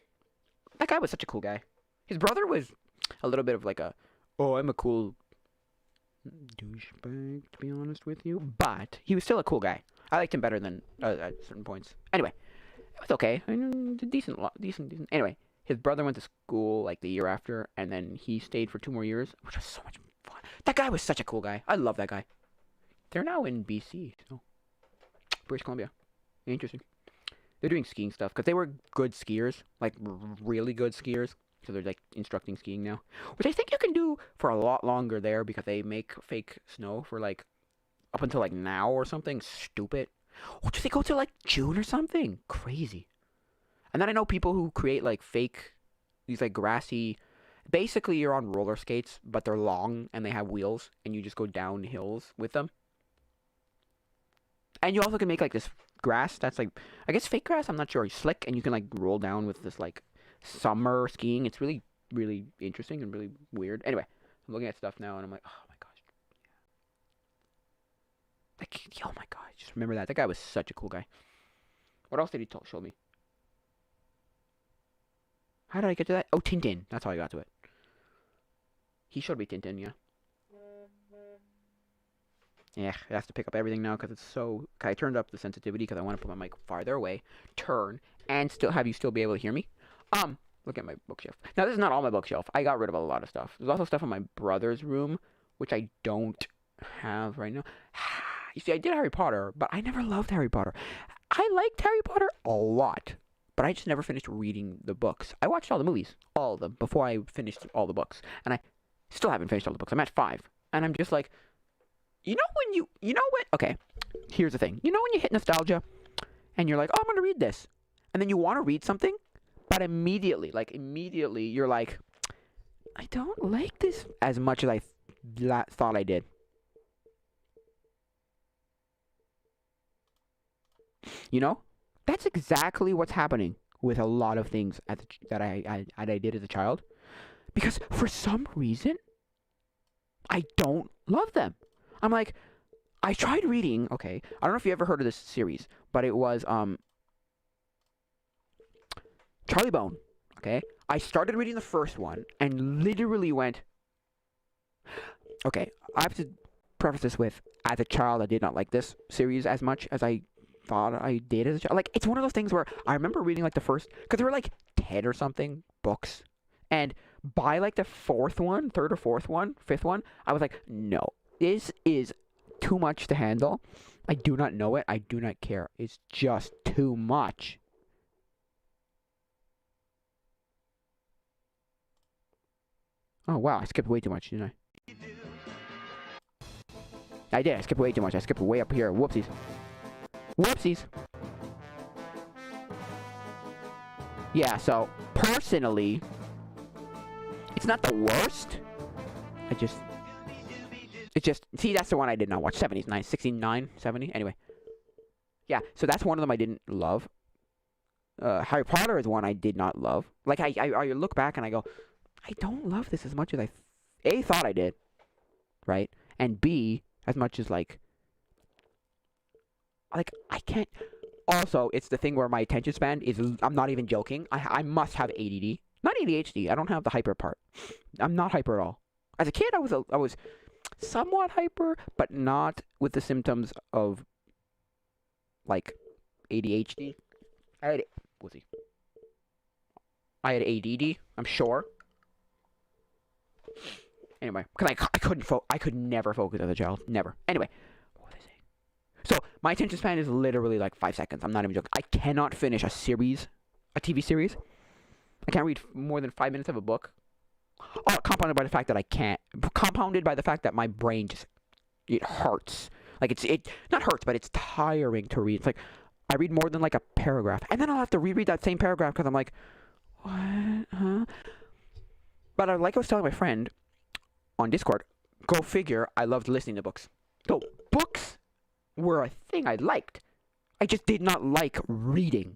That guy was such a cool guy. His brother was a little bit of like I'm a cool douchebag, to be honest with you. But he was still a cool guy. I liked him better than at certain points. Anyway, it was okay. I mean, decent. Anyway, his brother went to school like the year after, and then he stayed for 2 more years, which was so much fun. That guy was such a cool guy. I love that guy. They're now in BC, so British Columbia. Interesting. They're doing skiing stuff because they were good skiers, like really good skiers. So they're like instructing skiing now, which I think you can do for a lot longer there because they make fake snow for like up until like now or something stupid. Or do they go to like June or something? Crazy. And then I know people who create like fake, these like grassy, basically you're on roller skates, but they're long and they have wheels and you just go down hills with them. And you also can make like this grass that's like, I guess fake grass, I'm not sure, slick, and you can like roll down with this like summer skiing. It's really, really interesting and really weird. Anyway, I'm looking at stuff now and I'm like, oh my gosh. Like, oh my god, just remember that. That guy was such a cool guy. What else did he show me? How did I get to that? Oh, Tintin. That's how I got to it. He showed me Tintin, yeah. Yeah, I have to pick up everything now because it's so... I turned up the sensitivity because I want to put my mic farther away, turn, and still have you still be able to hear me. Look at my bookshelf. Now, this is not all my bookshelf. I got rid of a lot of stuff. There's also stuff in my brother's room, which I don't have right now. You see, I did Harry Potter, but I never loved Harry Potter. I liked Harry Potter a lot, but I just never finished reading the books. I watched all the movies, all of them, before I finished all the books. And I still haven't finished all the books. I'm at 5. And I'm just like... You know what? Okay, here's the thing. You know when you hit nostalgia and you're like, oh, I'm going to read this. And then you want to read something, but immediately, you're like, I don't like this as much as I thought I did. You know? That's exactly what's happening with a lot of things that I did as a child. Because for some reason, I don't love them. I'm like, I tried reading, okay, I don't know if you ever heard of this series, but it was, Charlie Bone, okay? I started reading the first one, and literally went, okay, I have to preface this with, as a child, I did not like this series as much as I thought I did as a child. Like, it's one of those things where I remember reading, like, the first, because there were, like, 10 or something books, and by, like, the 4th one, 3rd or 4th one, 5th one, I was like, no. This is too much to handle. I do not know it. I do not care. It's just too much. Oh, wow. I skipped way too much, didn't I? I did. I skipped way too much. I skipped way up here. Whoopsies. Whoopsies. Yeah, so, personally, it's not the worst. See, that's the one I did not watch. 70s, 9, 69, 70. Anyway. Yeah, so that's one of them I didn't love. Harry Potter is one I did not love. Like, I look back and I go, I don't love this as much as I, A, thought I did. Right? And B, as much as, like, I can't. Also, it's the thing where my attention span is, I'm not even joking. I must have ADD. Not ADHD. I don't have the hyper part. I'm not hyper at all. As a kid, I was somewhat hyper, but not with the symptoms of, like, ADHD. I had ADD, I'm sure. Anyway, because I could never focus as a child. Never. Anyway, what was I saying? So, my attention span is literally like 5 seconds. I'm not even joking. I cannot finish a TV series. I can't read more than 5 minutes of a book. Oh, compounded by the fact that I can't. Compounded by the fact that my brain just, it hurts. Like, it not hurts, but it's tiring to read. It's like, I read more than like a paragraph. And then I'll have to reread that same paragraph because I'm like, what? Huh? But like I was telling my friend on Discord, go figure, I loved listening to books. So, books were a thing I liked. I just did not like reading.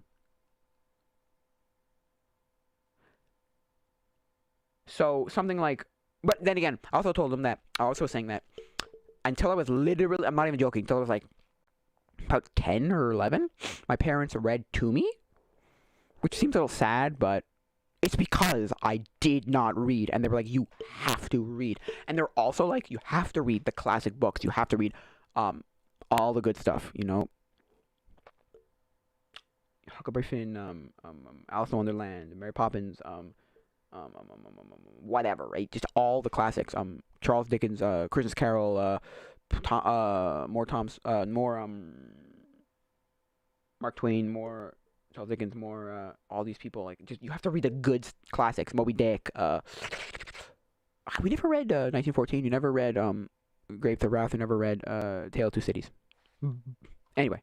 So, something like, but then again, I also told him that, I also was saying that, until I was literally, I'm not even joking, until I was like, about 10 or 11, my parents read to me, which seems a little sad, but it's because I did not read, and they were like, you have to read, and they're also like, you have to read the classic books, you have to read, all the good stuff, you know, Huckleberry Finn, Alice in Wonderland, Mary Poppins, whatever, right? Just all the classics. Charles Dickens, Christmas Carol, Mark Twain, more Charles Dickens, more all these people. Like, just you have to read the good classics. Moby Dick. We never read 1914. You never read Grave of Wrath. You never read Tale of Two Cities. Anyway.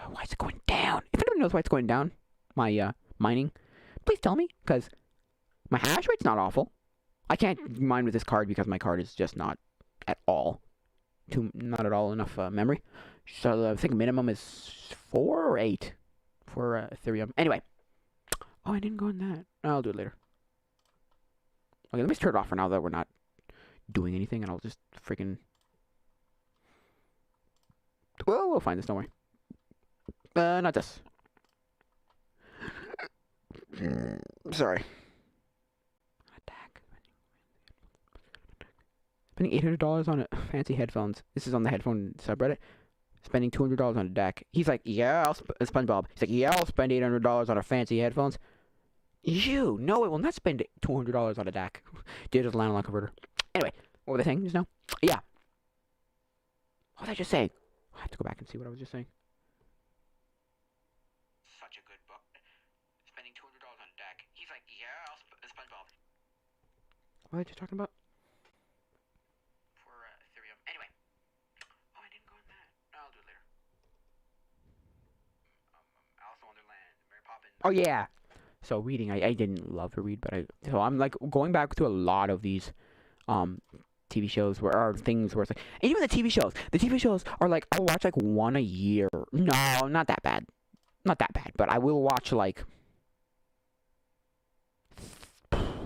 Why is it going down? If anybody knows why it's going down, my mining, please tell me, because my hash rate's not awful. I can't mine with this card because my card is just not at all enough memory. So I think minimum is 4 or 8 for Ethereum. Anyway. Oh, I didn't go in that. I'll do it later. Okay, let me turn it off for now that we're not doing anything, and I'll just freaking... Well, we'll find this, don't worry. Not this. Sorry. Attack. Spending $800 on fancy headphones. This is on the headphone subreddit. Spending $200 on a DAC. He's like, yeah, SpongeBob. He's like, yeah, I'll spend $800 on a fancy headphones. No, I will not spend $200 on a DAC. Digital analog converter. Anyway, what were they saying just now? Yeah. What was I just saying? I have to go back and see what I was just saying. Such a good book. Spending $200 on a DAC. He's like, yeah, I'll SpongeBob. What was I just talking about? For Ethereum. Anyway. Oh, I didn't go in that. I'll do it later. Alice in Wonderland, Mary Poppins. Oh, yeah. So reading, I didn't love to read, but so I'm like going back to a lot of these TV shows or things where it's like, and even the TV shows are like, I'll watch like one a year. No, not that bad, but I will watch like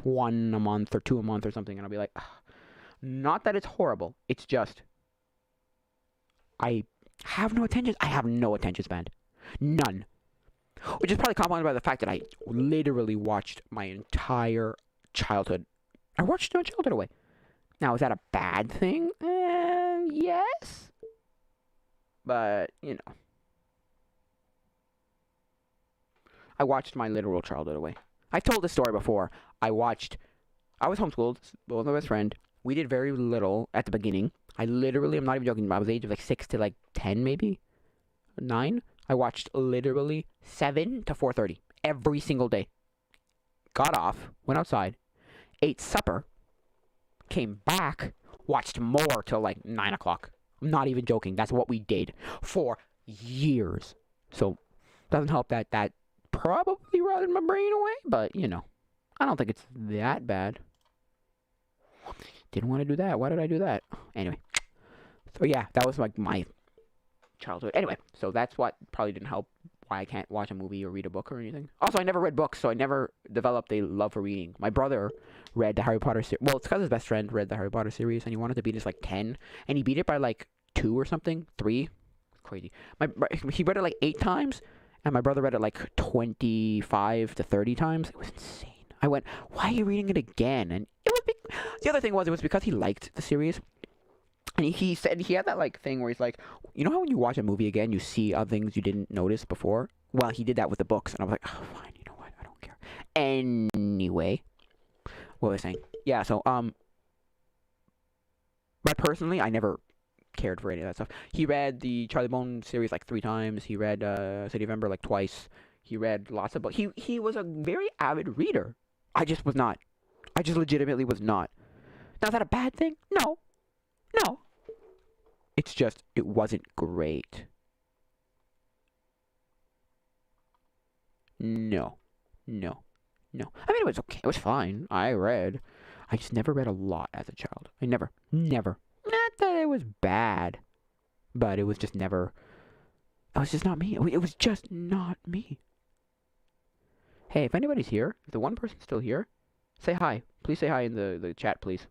1 a month or 2 a month or something, and I'll be like, ugh. Not that it's horrible, it's just I have no attention span, none. Which is probably compounded by the fact that I literally watched my entire childhood. I watched my childhood away. Now, is that a bad thing? Yes. But, you know. I watched my literal childhood away. I've told this story before. I was homeschooled with my best friend We did very little at the beginning. I literally, I'm not even joking, I was age of like 6 to like 10 maybe, 9. I watched literally 7 to 4:30 every single day. Got off, went outside, ate supper, came back, watched more till like 9 o'clock. I'm not even joking. That's what we did for years. So, doesn't help that that probably rotted my brain away, but you know, I don't think it's that bad. Didn't want to do that. Why did I do that? Anyway. So yeah, that was like my childhood. Anyway, so that's what probably didn't help why I can't watch a movie or read a book or anything. Also, I never read books, so I never developed a love for reading. My brother read the Harry Potter series. Well, it's because his best friend read the Harry Potter series, and he wanted to beat us like 10, and he beat it by like 2 or something, 3. Crazy. He read it like 8 times, and my brother read it like 25 to 30 times. It was insane. I went, why are you reading it again? And it was the other thing was, it was because he liked the series. And he said he had that like thing where he's like, you know how when you watch a movie again, you see other things you didn't notice before? Well, he did that with the books, and I was like, oh, fine, you know what? I don't care. Anyway, what was I saying? Yeah, so but personally, I never cared for any of that stuff. He read the Charlie Bone series like 3 times. He read City of Ember like twice. He read lots of books. He was a very avid reader. I just was not. I just legitimately was not. Now, is that a bad thing? No. No. It's just, it wasn't great. No. No. No. I mean, it was okay. It was fine. I read. I just never read a lot as a child. I never. Not that it was bad, but it was just never. It was just not me. It was just not me. Hey, if anybody's here, if the one person's still here, say hi. Please say hi in the chat, please.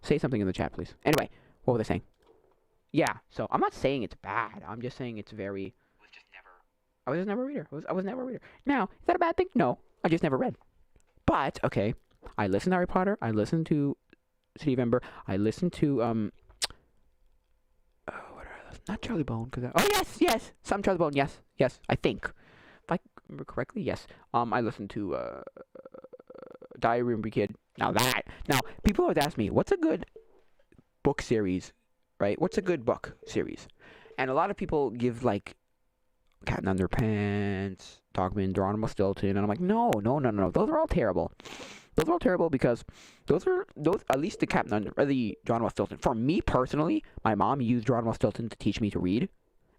Say something in the chat, please. Anyway, what were they saying? Yeah, so I'm not saying it's bad. I'm just saying it's very. I was just never a reader. I was never a reader. Now, is that a bad thing? No, I just never read. But okay, I listened to Harry Potter. I listened to City of Ember. I listened to what are those? Not Charlie Bone, because yes, some Charlie Bone. Yes, I think, if I remember correctly, yes. I listened to Diary of a Wimpy Kid. Now people always ask me, what's a good book series, right? What's a good book series? And a lot of people give like Cat in Underpants, Dogman, Geronimo Stilton, and I'm like, no. Those are all terrible. Those are all terrible because those at least the Cat in Under, or the Geronimo Stilton. For me personally, my mom used Geronimo Stilton to teach me to read,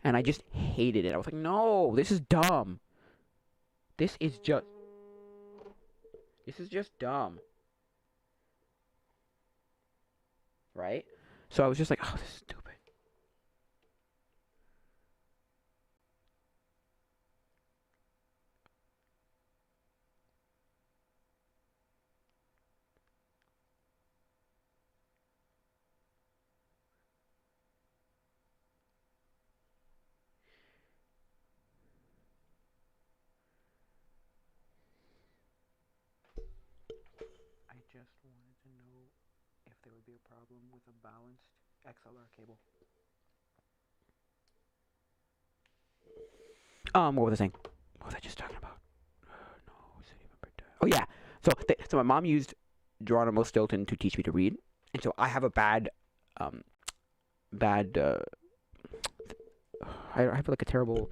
and I just hated it. I was like, no, this is dumb. This is just dumb. Right? So I was just like, oh, this is stupid. I just wanted to know if there would be a problem with a balanced XLR cable. What was I saying? What was I just talking about? No, City of Ember. Oh yeah. So my mom used Geronimo Stilton to teach me to read, and so I have a bad. I have like a terrible,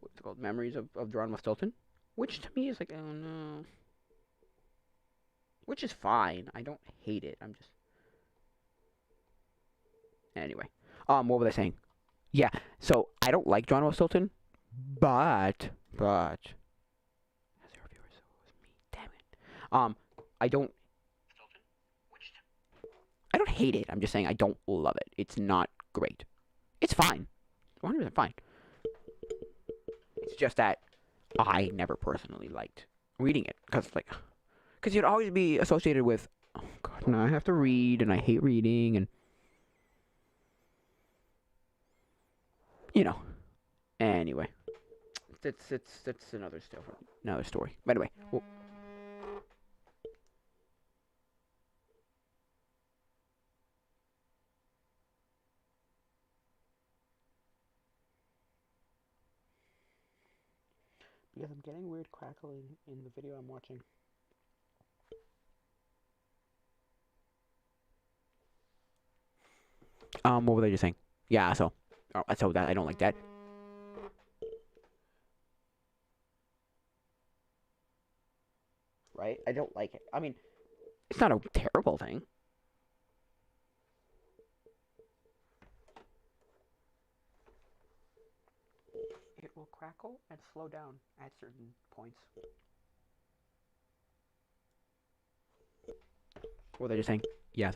what's it called, memories of Geronimo Stilton, which to me is like, oh no. Which is fine. I don't hate it. I'm just. Anyway. What was I saying? Yeah. So I don't like Geronimo Stilton, but. Has zero viewers, so it was me. Damn it. I don't. I don't hate it. I'm just saying I don't love it. It's not great. It's fine. 100% fine. It's just that I never personally liked reading it because you'd always be associated with, oh god, now I have to read and I hate reading and you know. Anyway, it's another story. By the way, because I'm getting weird crackling in the video I'm watching. What were they just saying? Yeah, so that I don't like that. Right? I don't like it. I mean, it's not a terrible thing. It will crackle and slow down at certain points. What were they just saying? Yeah,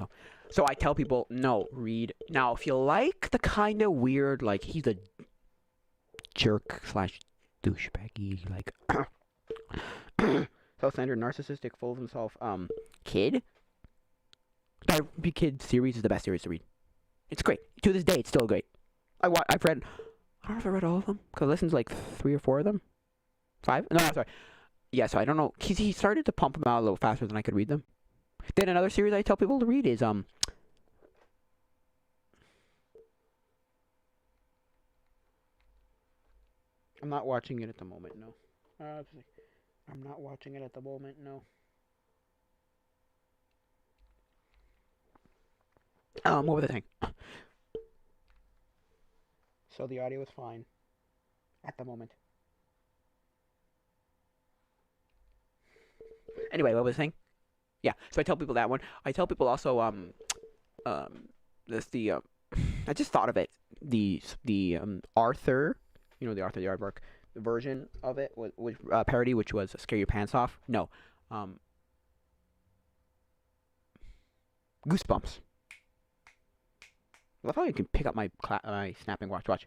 so I tell people, no, read. Now, if you like the kind of weird, like, he's a jerk slash douchebaggy, like, self-centered, narcissistic, full of himself, kid. That Kid series is the best series to read. It's great. To this day, it's still great. I've read, I don't know if I read all of them, because I listened to like 3 or 4 of them. 5? No, I'm sorry. Yeah, so I don't know. He started to pump them out a little faster than I could read them. Then another series I tell people to read is, I'm not watching it at the moment, no. I'm not watching it at the moment, no. What was the thing? So the audio is fine. At the moment. Anyway, what was the thing? Yeah, so I tell people that one. I tell people also, I just thought of it. The Arthur, the Arthur the Aardvark version of it was parody, which was Scare Your Pants Off. No, Goosebumps. I love how you can pick up my snapping watch. Watch.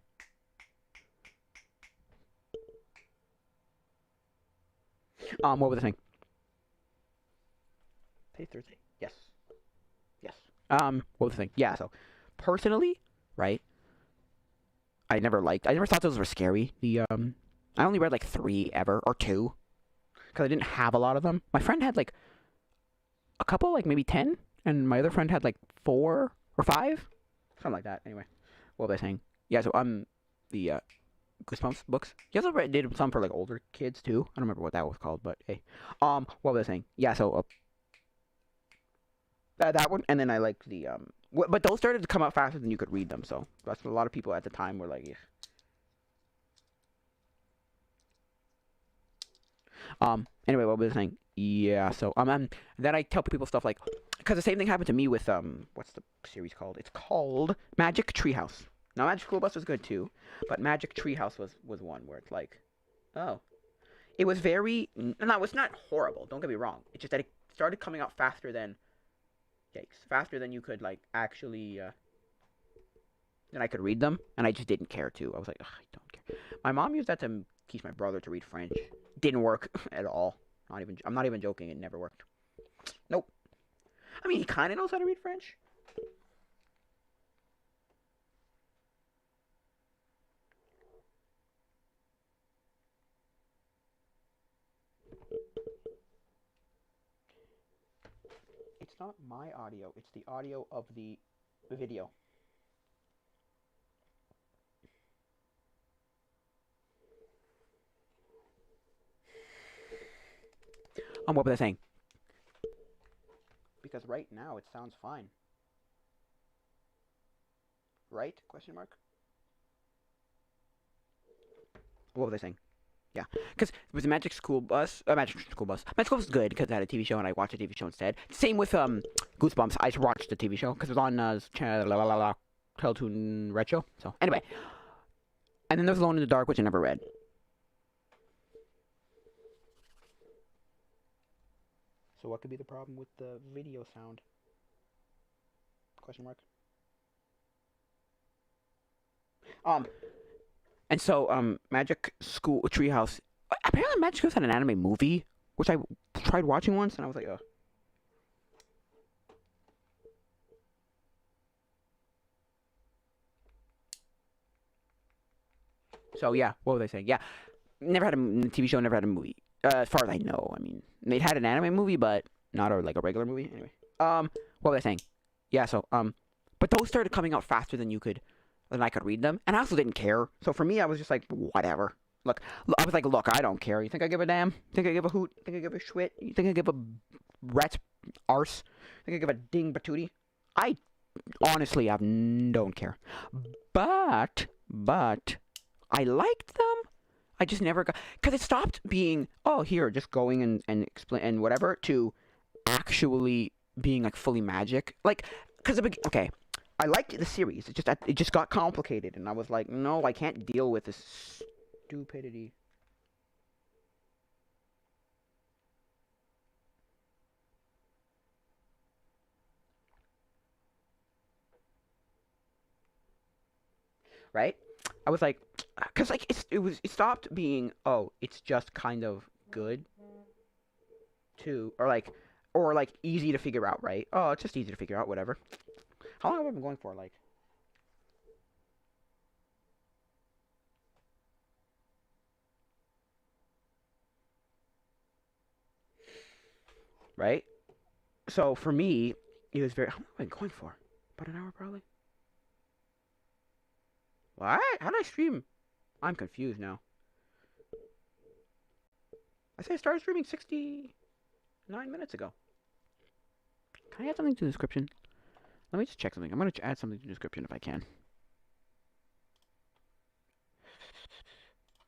What was the thing? Today's Thursday. Yes. What was the thing? Yeah. So, personally, right? I never thought those were scary. I only read like 3 ever, or 2, because I didn't have a lot of them. My friend had like a couple, like maybe 10, and my other friend had like 4 or 5, something like that. Anyway, what was I saying? Yeah. So the Goosebumps books. He also did some for like older kids too. I don't remember what that was called, but hey. What was I saying? Yeah. So that one, and then I like the but those started to come out faster than you could read them. So that's a lot of people at the time were like, Anyway, what was I saying? Yeah. So then I tell people stuff like, because the same thing happened to me with what's the series called? It's called Magic Treehouse. Now, Magic School Bus was good too, but Magic Treehouse was one where it's like, oh, it was very no, it's not horrible. Don't get me wrong. It's just that it started coming out faster than. Yikes! Faster than you could like actually. Then I could read them, and I just didn't care to. I was like, I don't care. My mom used that to teach my brother to read French. Didn't work at all. I'm not even joking. It never worked. Nope. I mean, he kind of knows how to read French. It's not my audio. It's the audio of the video. What was I saying? Because right now it sounds fine. Right? Question mark. What was I saying? Yeah, because it was a Magic School Bus. Magic School Bus was good because it had a TV show and I watched a TV show instead. Same with Goosebumps. I watched the TV show because it was on Teletoon Red Show. So anyway, and then there's Alone in the Dark, which I never read. So what could be the problem with the video sound? Question mark. And so, Magic School Treehouse. Apparently, Magic School had an anime movie, which I tried watching once, and I was like, ugh. So yeah, what was I saying? Yeah, never had a TV show, never had a movie. As far as I know, I mean, they had an anime movie, but not a regular movie. Anyway, what was I saying? Yeah, so but those started coming out faster than I could read them, and I also didn't care. So for me, I was just like, whatever. Look, I was like, look, I don't care. You think I give a damn? You think I give a hoot? You think I give a schwit? You think I give a rat's arse? You think I give a ding patootie? I honestly, don't care. But I liked them. I just never got, because it stopped being, oh, here, just going and explain and whatever, to actually being like fully magic. Like, because okay, I liked the series. It just got complicated, and I was like, no, I can't deal with this stupidity. Right? I was like, because like it stopped being, oh, it's just kind of good to, or like easy to figure out, right? Oh, it's just easy to figure out, whatever. How long have I been going for? Like, right? So for me, it was very. How long have I been going for? About an hour, probably. What? How did I stream? I'm confused now. I say I started streaming 69 minutes ago. Can I add something to the description? Let me just check something. I'm going to add something to the description if I can.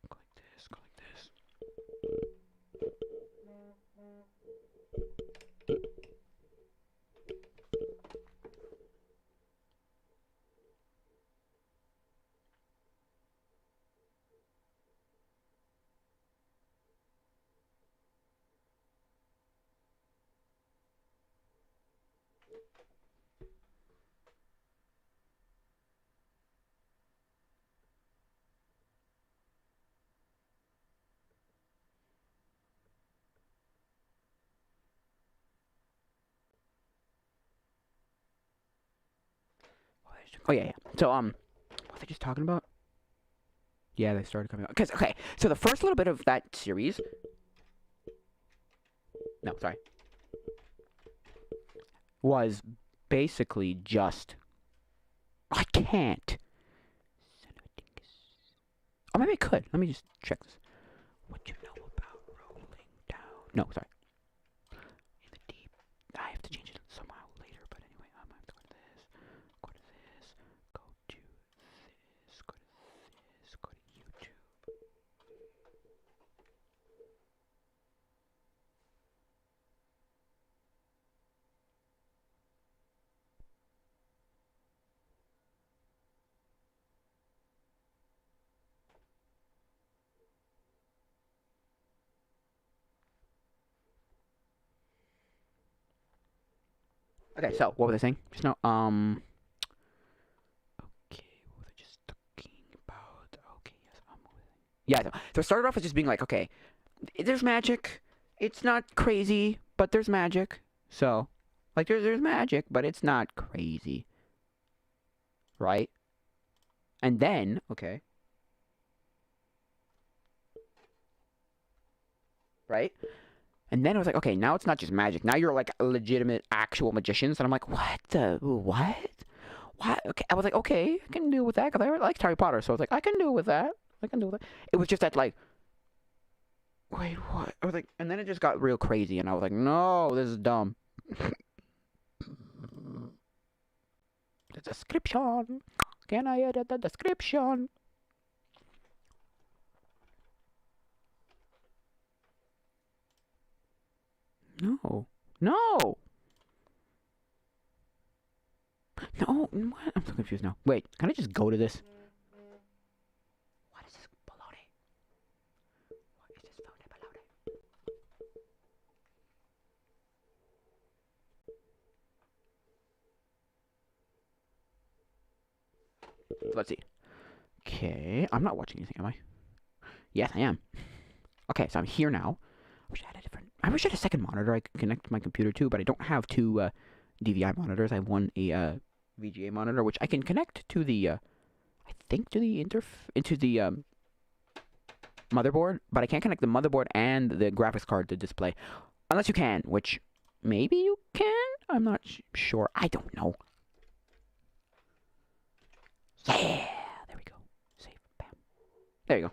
Go like this, go like this. Oh yeah, yeah. So what was I just talking about? Yeah, they started coming out. Cause okay, so the first little bit of that series. No, sorry. Was basically just. I can't. Oh, maybe I could. Let me just check this. What you know about rolling down? No, sorry. In the deep. I have to change it somehow later, but anyway, I'm going to go to this. Go to this. Go to this. Go to this. Go to YouTube. Okay, so what was I saying? Just now, okay, what was I just talking about? Okay, yes, yeah, so it started off with just being like, okay, there's magic. It's not crazy, but there's magic. So, like, there's magic, but it's not crazy. Right? And then, okay. Right? And then it was like, okay, now it's not just magic. Now you're like legitimate, actual magicians. And I'm like, what? What? Okay. I was like, okay, I can deal with that because I like Harry Potter. So I was like, I can deal with that. I can deal with that. It was just that, like, wait, what? I was like, and then it just got real crazy. And I was like, no, this is dumb. The description. Can I edit the description? No. No! No, what? I'm so confused now. Wait, can I just go to this? What is this baloney? What is this baloney? Let's see. Okay, I'm not watching anything, am I? Yes, I am. Okay, so I'm here now. I wish I had a second monitor I could connect to my computer to, but I don't have two DVI monitors. I have one VGA monitor, which I can connect to the, I think to the motherboard, but I can't connect the motherboard and the graphics card to display, unless you can, which maybe you can. I'm not sure. I don't know. Yeah, there we go. Save. Bam. There you go.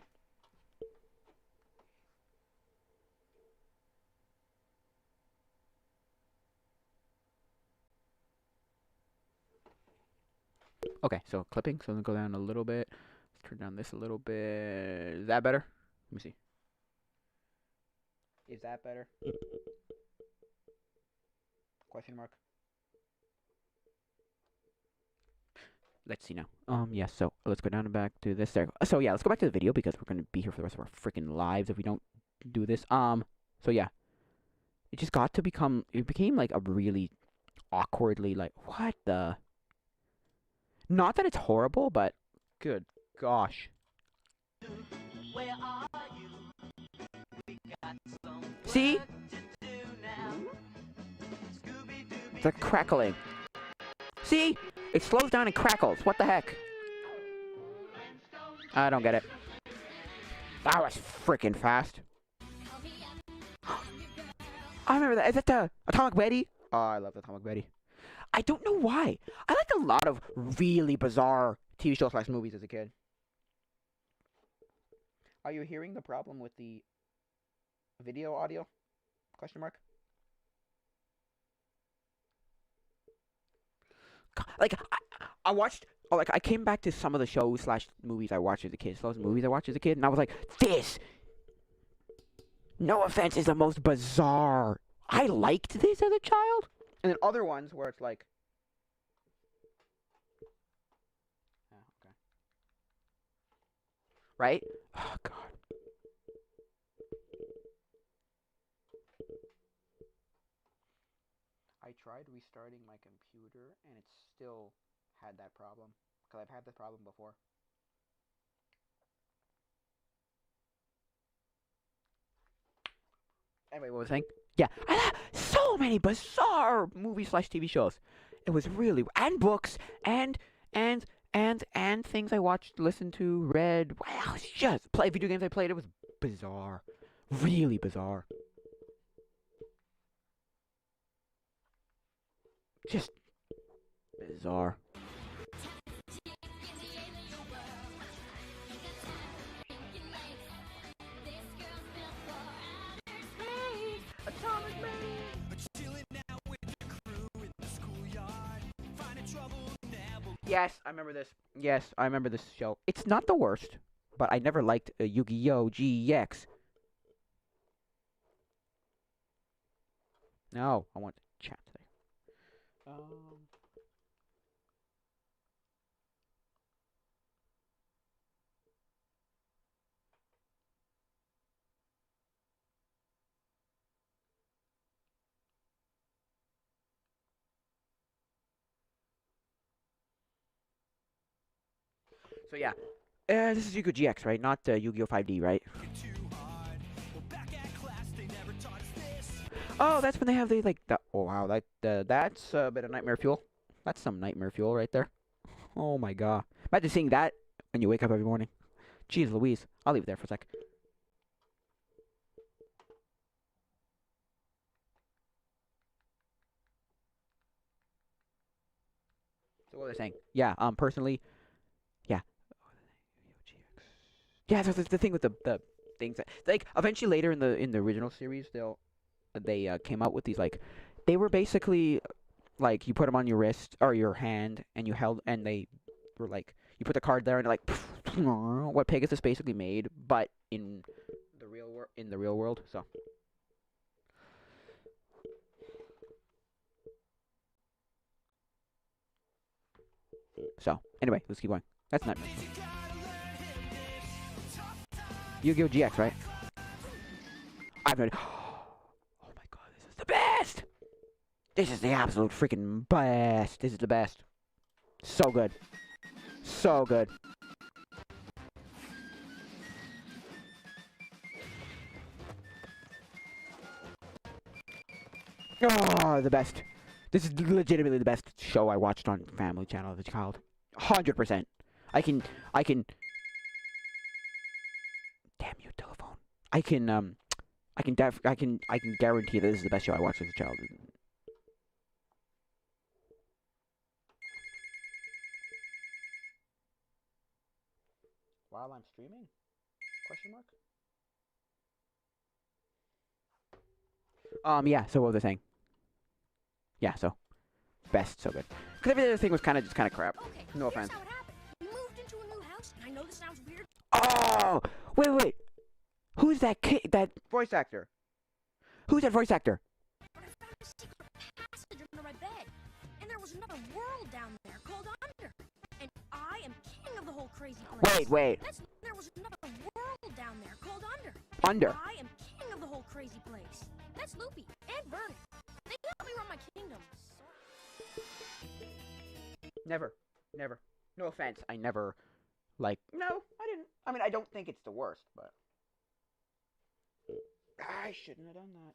Okay, so clipping. So I'm gonna go down a little bit. Let's turn down this a little bit. Is that better? Let me see. Is that better? Question mark. Let's see now. Yes. So let's go down and back to this there. So yeah, let's go back to the video because we're gonna be here for the rest of our freaking lives if we don't do this. So yeah, it just got to become. It became like a really awkwardly like what the. Not that it's horrible, but good gosh. See? The crackling. See? It slows down and crackles. What the heck? I don't get it. That was freaking fast. I remember that. Is that the Atomic Betty? Oh, I love Atomic Betty. I don't know why. I liked a lot of really bizarre TV shows / movies as a kid. Are you hearing the problem with the video audio? Question mark. Like I watched. Oh, like I came back to some of the shows / movies I watched as a kid. Those movies I watched as a kid, and I was like, this. No offense, is the most bizarre. I liked this as a child. And then other ones where it's like, oh, okay. Right? Oh, God. I tried restarting my computer, and it still had that problem. Because I've had this problem before. Anyway, what was I saying? Yeah, I had so many bizarre movies / TV shows. It was really, and books, and things I watched, listened to, read. Wow, it's just play video games I played. It was bizarre, really bizarre. Just bizarre. Yes, I remember this. Yes, I remember this show. It's not the worst, but I never liked Yu-Gi-Oh! GX. No, I want to chat today. So yeah, this is Yu-Gi-Oh! GX, right? Not Yu-Gi-Oh! 5D, right? Oh, that's when they have the. Oh wow, that's a bit of nightmare fuel. That's some nightmare fuel right there. Oh my god, imagine seeing that when you wake up every morning. Jeez Louise, I'll leave it there for a sec. So what was I saying? Yeah, personally, yeah. Yeah, that's the thing with the things that, like, eventually later in the original series they came out with these, like, they were basically like you put them on your wrist or your hand and you held, and they were like you put the card there and like what Pegasus basically made, but in the real world. So anyway, let's keep going. That's not Yu-Gi-Oh! GX, right? I've heard. Oh my god, this is the best! This is the absolute freaking best. This is the best. So good. So good. Oh, the best. This is legitimately the best show I watched on Family Channel as a child. 100%. I can. Damn you, telephone. I can guarantee that this is the best show I watched as a child. While I'm streaming? Question mark? Yeah, so what was I saying? Yeah, so best, so good. Because every other thing was kind of crap. Okay, No here's offense. how it happened. We moved into a new house, and I know this sounds weird, Oh, wait. Who's that kid? That voice actor? Who's that voice actor? but I found a secret passage under my bed. And there was another world down there called Under. And I am king of the whole crazy place. Wait. There was another world down there called Under. Under. I am king of the whole crazy place. That's Loopy and Vernon. They help me run my kingdom. Never. No offense. I never, like, no, I didn't. I mean, I don't think it's the worst, but I shouldn't have done that.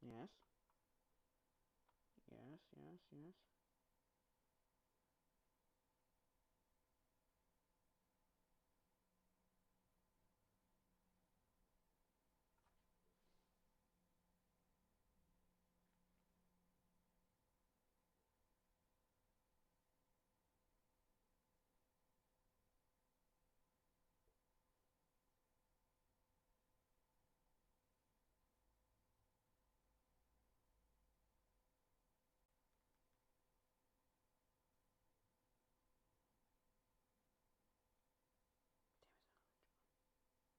Yes.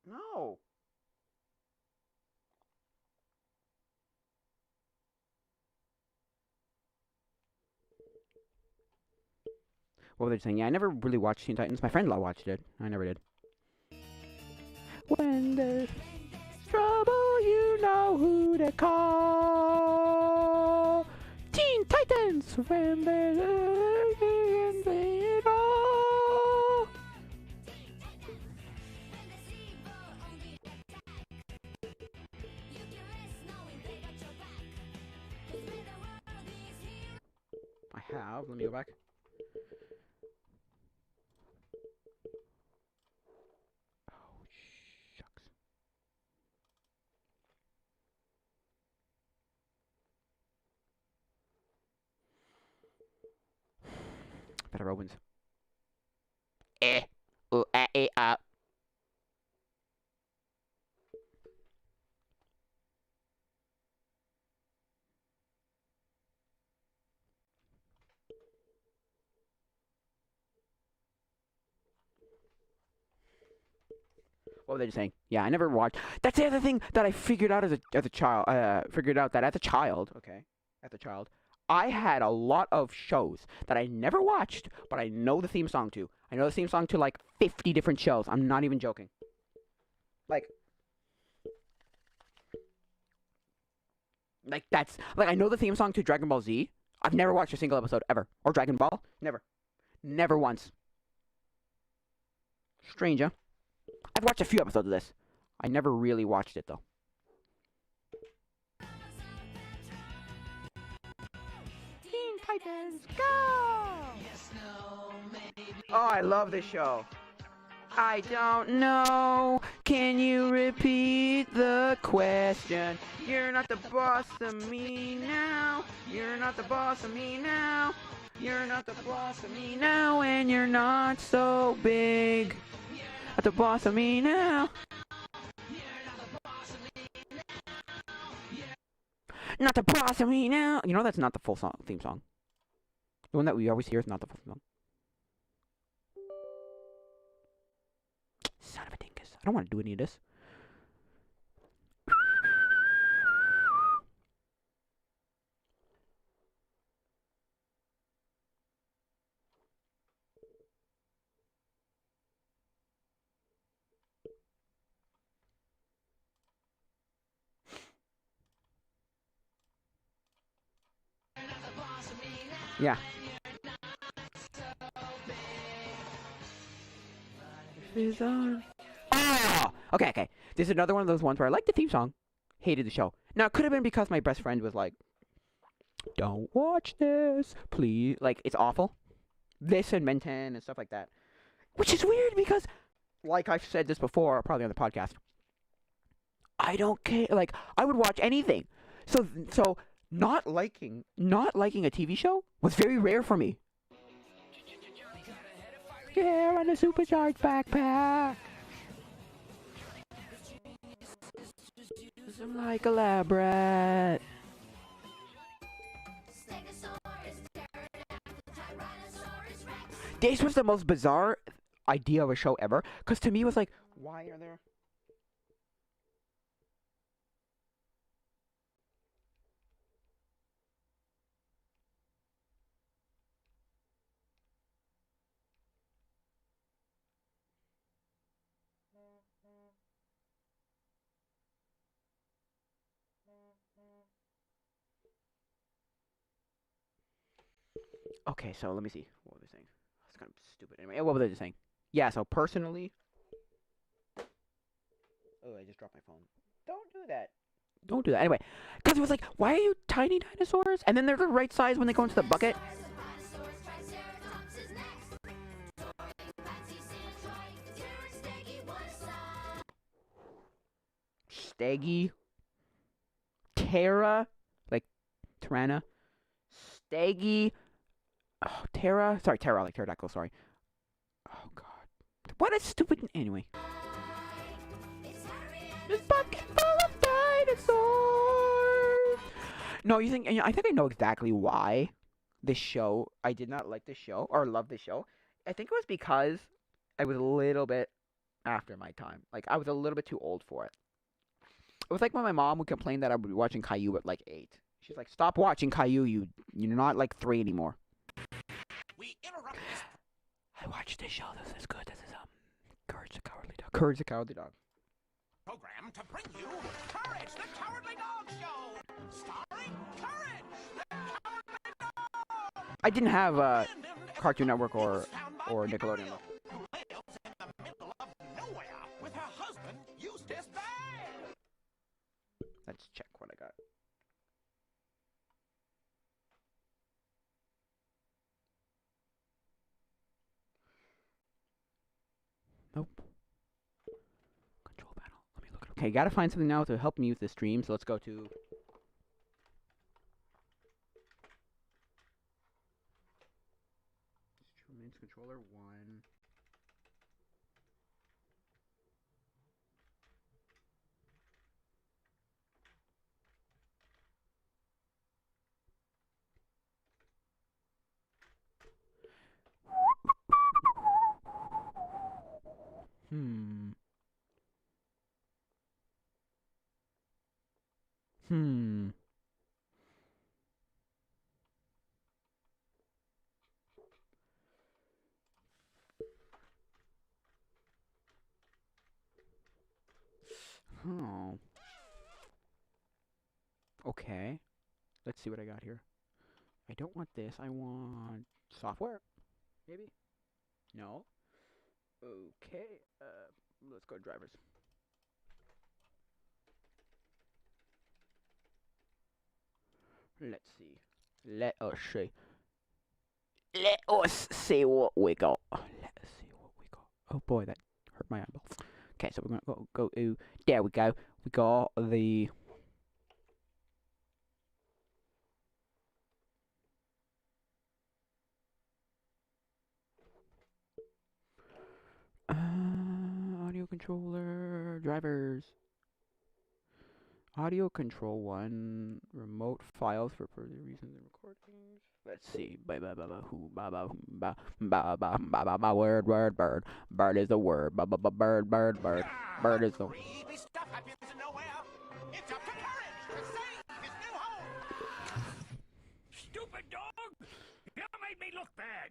No. What were they saying? Yeah, I never really watched Teen Titans. My friend watched it. I never did. When there's trouble, you know who to call. Teen Titans. When there's it all. I have. Let me go back. Oh, shucks. Better opens. What were they just saying? Yeah, I never watched. That's the other thing that I figured out as a child. Figured out that as a child, I had a lot of shows that I never watched, but I know the theme song to. I know the theme song to like 50 different shows. I'm not even joking. Like that's like I know the theme song to Dragon Ball Z. I've never watched a single episode ever, or Dragon Ball. Never once. Strange, huh? I've watched a few episodes of this. I never really watched it, though. Teen Titans, go! Oh, I love this show. I don't know. Can you repeat the question? You're not the boss of me now. You're not the boss of me now. You're not the boss of me now, and you're not so big. Not the boss of me now. Not the boss of me now. You know that's not the full song, theme song. The one that we always hear is not the full song. Son of a dingus. I don't want to do any of this. Yeah. Oh! Okay. This is another one of those ones where I liked the theme song, hated the show. Now, it could have been because my best friend was like, don't watch this, please. Like, it's awful. This and Ben 10 and stuff like that. Which is weird because, like I've said this before, probably on the podcast, I don't care. Like, I would watch anything. So not liking a TV show was very rare for me. Yeah, on a supercharged backpack. Like a lab rat. This was the most bizarre idea of a show ever. Because to me, it was like, why are there... Okay, so let me see. What were they saying? That's kind of stupid. Anyway, what were they saying? Yeah, so personally... Oh, I just dropped my phone. Don't do that. Don't do that. Anyway, because it was like, why are you tiny dinosaurs? And then they're the right size when they go into the bucket. Steggy. Terra. Like, Tirana. Steggy. Oh, Terra. Sorry, Terra, like pterodactyl, sorry. Oh, God. What a stupid... Anyway. This bucket full of dinosaurs! No, you think... I think I know exactly why this show... I did not like this show, or love this show. I think it was because I was a little bit after my time. Like, I was a little bit too old for it. It was like when my mom would complain that I would be watching Caillou at, like, 8. She's like, stop watching Caillou, you're not, like, 3 anymore. I watched this show. This is good. This is Courage the Cowardly Dog. Courage the Cowardly Dog. Program to bring you Courage the Cowardly Dog Show, starring Courage the Cowardly Dog. I didn't have Cartoon Network or Nickelodeon. Who lives in the middle of nowhere with her husband Eustace Bear. Let's check what I got. Nope. Control panel. Let me look at it. Okay, gotta find something now to help me with the stream, so let's go to... Instruments, controller, 1. Oh. Okay. Let's see what I got here. I don't want this. I want software. Maybe? No. Okay. Let's go to drivers. Let's see. Let us see. Let us see what we got. Let us see what we got. Oh boy, that hurt my eyeball. Okay, so we're gonna go to... There we go. We got the... audio controller... Drivers... Audio control 1, remote files for further reasons and recordings. Let's see. Word. Bird is the word. Bird. Bird is the word. Stuff happens nowhere. It's up to Courage to save his new home. Stupid dog! You made me look bad.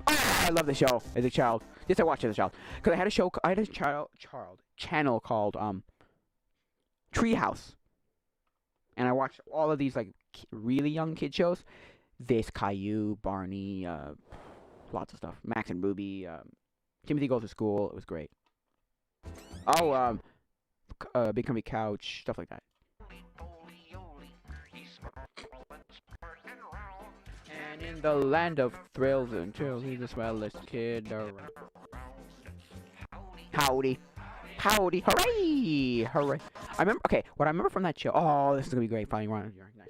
I love the show as a child. Yes, I watched it as a child. Because I had a show, channel called Treehouse. And I watched all of these, like, really young kid shows. This, Caillou, Barney, lots of stuff. Max and Ruby, Timothy Goes to School. It was great. Oh, Big Comfy Couch, stuff like that. And in the land of thrills and chills, he's the swellest kid around. Howdy. Howdy. Hooray! Hooray. I remember, okay, what I remember from that show, oh, this is gonna be great, finding around here. Nice.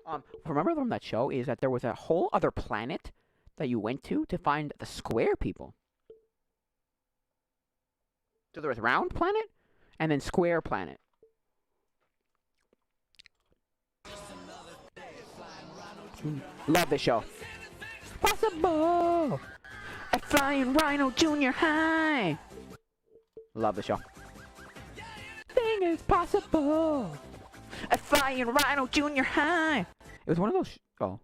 What I remember from that show is that there was a whole other planet that you went to find the square people. So there was Round Planet, and then Square Planet. Love this show. Possible! At Flying Rhino Junior High! Love the show. Thing is possible! At Flying Rhino Junior High! It was one of those. Oh.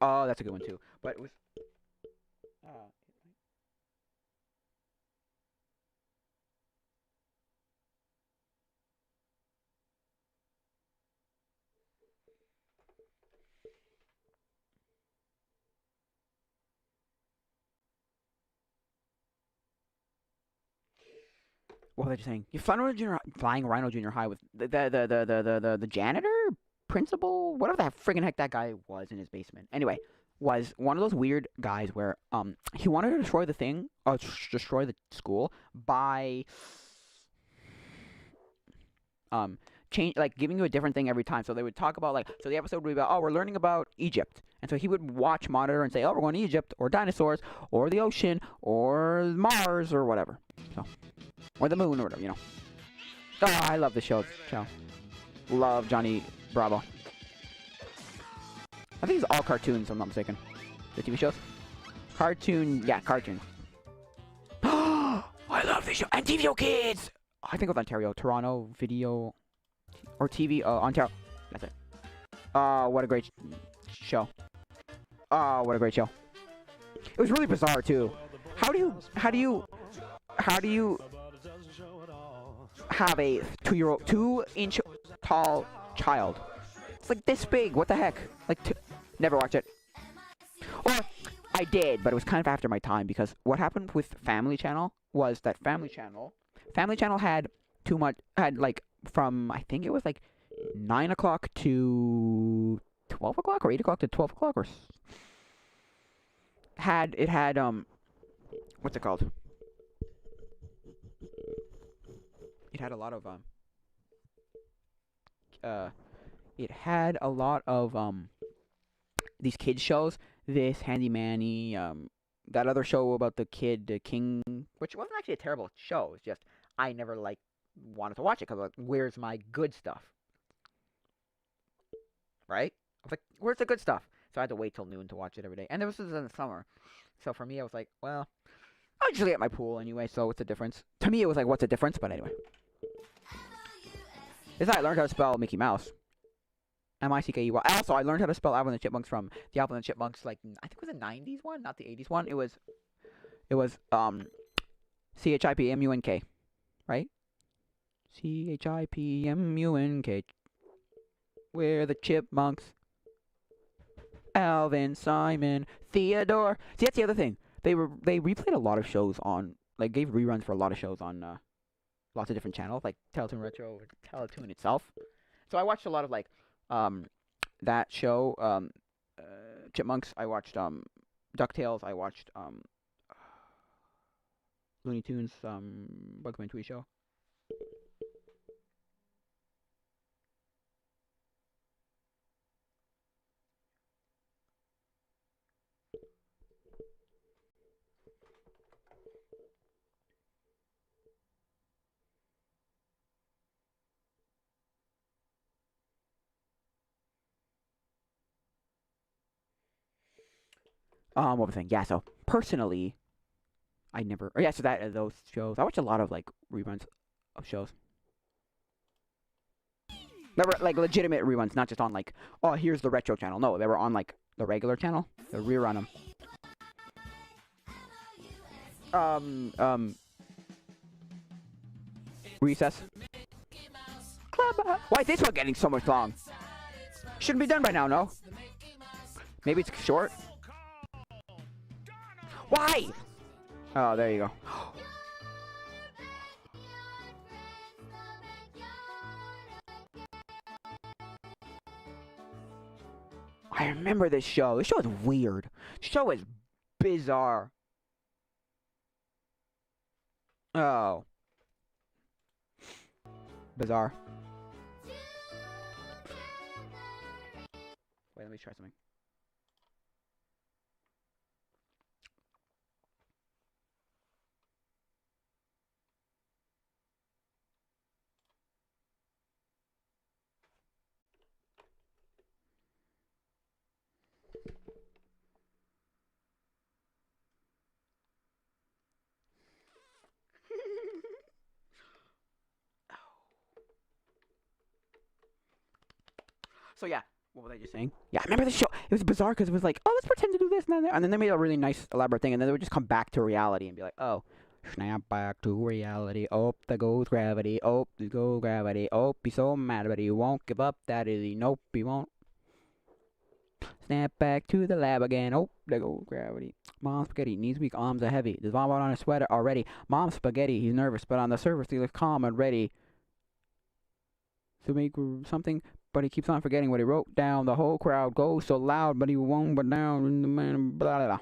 Oh, that's a good one too. But it was. What was I just saying? You Flying Rhino Junior High with the janitor, principal, whatever the friggin' heck that guy was in his basement. Anyway, was one of those weird guys where he wanted to destroy the thing, destroy the school by giving you a different thing every time. So they would talk about so the episode would be about, oh, we're learning about Egypt. And so he would watch Monitor and say, oh, we're going to Egypt, or dinosaurs, or the ocean, or Mars, or whatever. So, or the moon, or whatever, you know. Oh, I love the show. Love Johnny Bravo. I think it's all cartoons, if I'm not mistaken. The TV shows? Cartoon. I love this show. And TVO Kids! I think of Ontario. Toronto Video. Or TV. Ontario. That's it. What a great show. What a great show. It was really bizarre, too. How do you have a 2-inch tall child? It's like this big. What the heck? Never watched it. Or I did, but it was kind of after my time, because what happened with Family Channel was that Family Channel had from, I think it was 9 o'clock to 12 o'clock, or 8 o'clock to 12 o'clock, or it had what's it called? It had a lot of these kids shows. This Handy Manny, that other show about the kid, the king, which wasn't actually a terrible show. It's just I never wanted to watch it because where's my good stuff? Right? I was like, where's the good stuff? So I had to wait till noon to watch it every day. And this was in the summer. So for me, I was like, well, I usually at my pool anyway, so what's the difference? To me, it was like, what's the difference? But anyway. This is how I learned how to spell Mickey Mouse. M-I-C-K-E-Y. Also, I learned how to spell Alvin and the Chipmunks from the Alvin and the Chipmunks, I think it was a 90s one, not the 80s one. It was C-H-I-P-M-U-N-K, right? C-H-I-P-M-U-N-K. We're the Chipmunks. Alvin, Simon, Theodore. See, that's the other thing. They replayed a lot of shows on, gave reruns for a lot of shows on lots of different channels, like Teletoon Retro, Teletoon itself. So I watched a lot of that show, Chipmunks. I watched DuckTales. I watched Looney Tunes, Bugs Bunny show. What was I saying? Yeah, so personally, I never. So those shows. I watch a lot of reruns of shows. They were legitimate reruns, not just on oh, here's the retro channel. No, they were on the regular channel. They rerun them. Recess. Club. Why is this one getting so much long? Shouldn't be done by now, no? Maybe it's short. Why? Oh, there you go. I remember this show. This show is weird. This show is bizarre. Oh. Bizarre. Wait, let me try something. So yeah, what was I just saying? Yeah, I remember the show. It was bizarre because it was like, oh, let's pretend to do this and then they made a really nice elaborate thing, and then they would just come back to reality and be like, oh, snap back to reality. Oh, there goes gravity. Oh, there goes gravity. Oh, he's so mad, but he won't give up. That is he. Nope, he won't. Snap back to the lab again. Oh, there goes gravity. Mom spaghetti, knees weak, arms are heavy. There's vomit on his sweater already. Mom spaghetti, he's nervous, but on the surface he looks calm and ready to make something, but he keeps on forgetting what he wrote down. The whole crowd goes so loud, but he won't but down in the man, blah, blah, blah.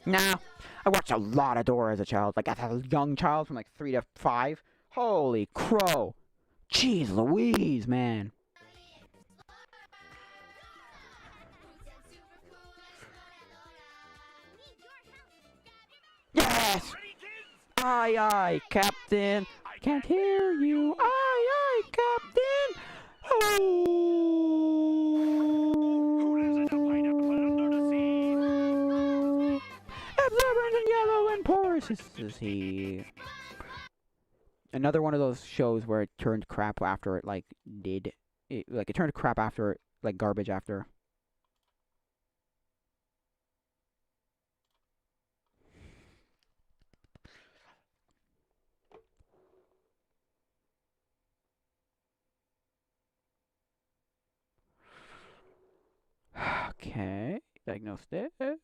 Now, I watched a lot of Dora as a child, like as a young child from like 3 to 5. Holy crow. Jeez Louise, man. Yes! Aye, aye, Captain. Can't hear you. Aye, aye, Captain. Absorbent and yellow and porous is he. Another one of those shows where it turned crap after it, like, it turned crap after, like, garbage after. Okay, diagnostics. Okay.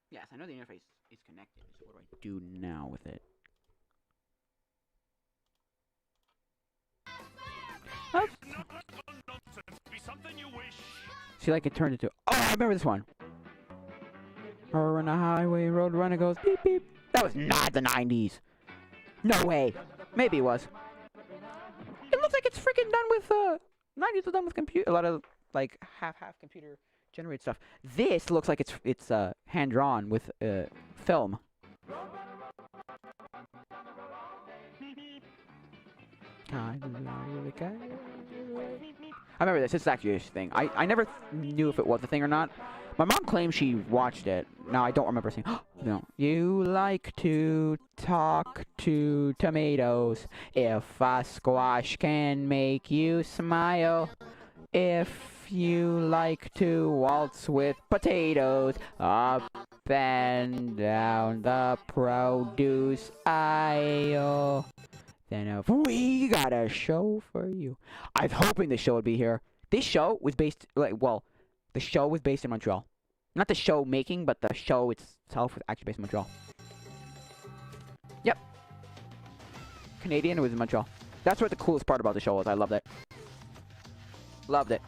Yes, I know the interface is connected. So what do I do now with it? Oh. See, like it turned into. Oh, I remember this one. Or on a highway, road runner goes beep beep. That was not the 90s. No way. Maybe it was. It looks like it's freaking done with 90s was done with computer. A lot of like half computer generated stuff. This looks like it's hand drawn with film. I remember this. This is actually a thing. I never knew if it was a thing or not. My mom claims she watched it. Now I don't remember saying. No. You like to talk to tomatoes. If a squash can make you smile. If you like to waltz with potatoes. Up and down the produce aisle. Then if we got a show for you. I was hoping the show would be here. This show was based, the show was based in Montreal. Not the show making, but the show itself was actually based in Montreal. Yep. Canadian, it was in Montreal. That's what the coolest part about the show was. I loved it. Loved it.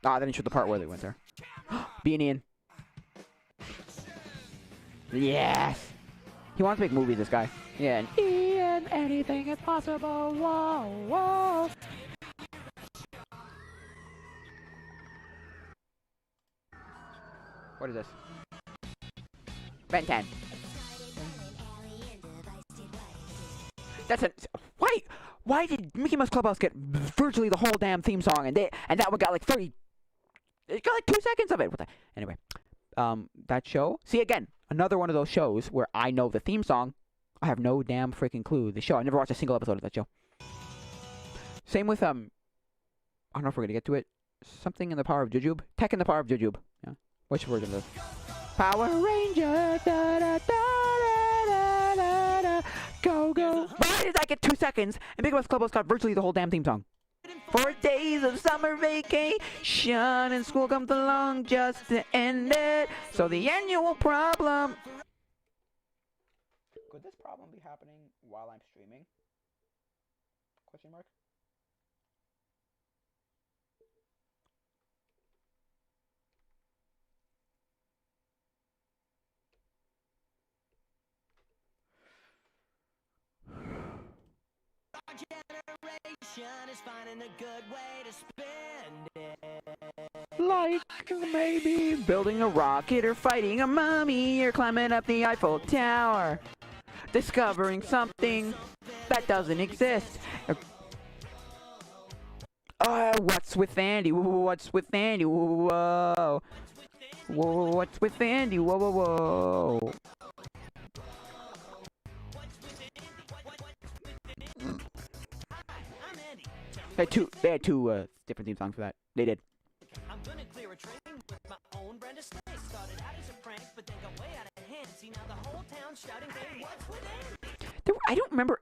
Ah, they didn't show the part where they went there. Being Ian. Yes! He wants to make movies, this guy. Yeah, and Ian, anything is possible. Whoa, whoa. What is this? Ben 10. That's a... Why did Mickey Mouse Clubhouse get virtually the whole damn theme song, and that one got like 30... It got like 2 seconds of it. What the... Anyway. That show... See, again, another one of those shows where I know the theme song. I have no damn freaking clue. The show. I never watched a single episode of that show. Same with, I don't know if we're gonna get to it. Something in the Power of Jujube. Tech in the Power of Jujube. Yeah. Which version of this? Power Ranger. Da, da, da, da, da, da, go, go. Why did I get 2 seconds? And Big West Clubhouse got virtually the whole damn theme song. 4 days of summer vacation and school comes along just to end it. So the annual problem. Could this problem be happening while I'm streaming? Question mark. Our generation is finding a good way to spend it. Like maybe building a rocket or fighting a mummy or climbing up the Eiffel Tower. Discovering something that doesn't exist. What's with Andy? What's with Andy? Whoa. Whoa, what's with Andy? Whoa, whoa, whoa. They had two different theme songs for that. They did. I'm gonna clear a train with my own brand of snakes. Started out as a prank, but then got way out of hand. See now the whole town shouting, "Hey, what's with Andy?" I don't remember.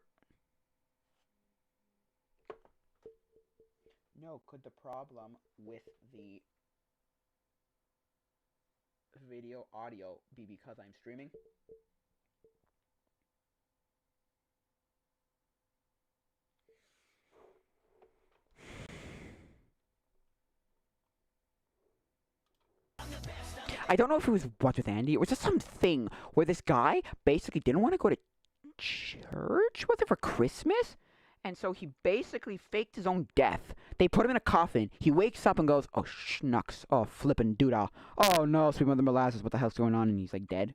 No, could the problem with the video audio be because I'm streaming? I don't know if it was What's with Andy. It was just something where this guy basically didn't want to go to church, was it, for Christmas? And so he basically faked his own death. They put him in a coffin. He wakes up and goes, "Oh, schnucks. Oh, flippin' doodah. Oh, no, sweet mother molasses. What the hell's going on?" And he's, like, dead.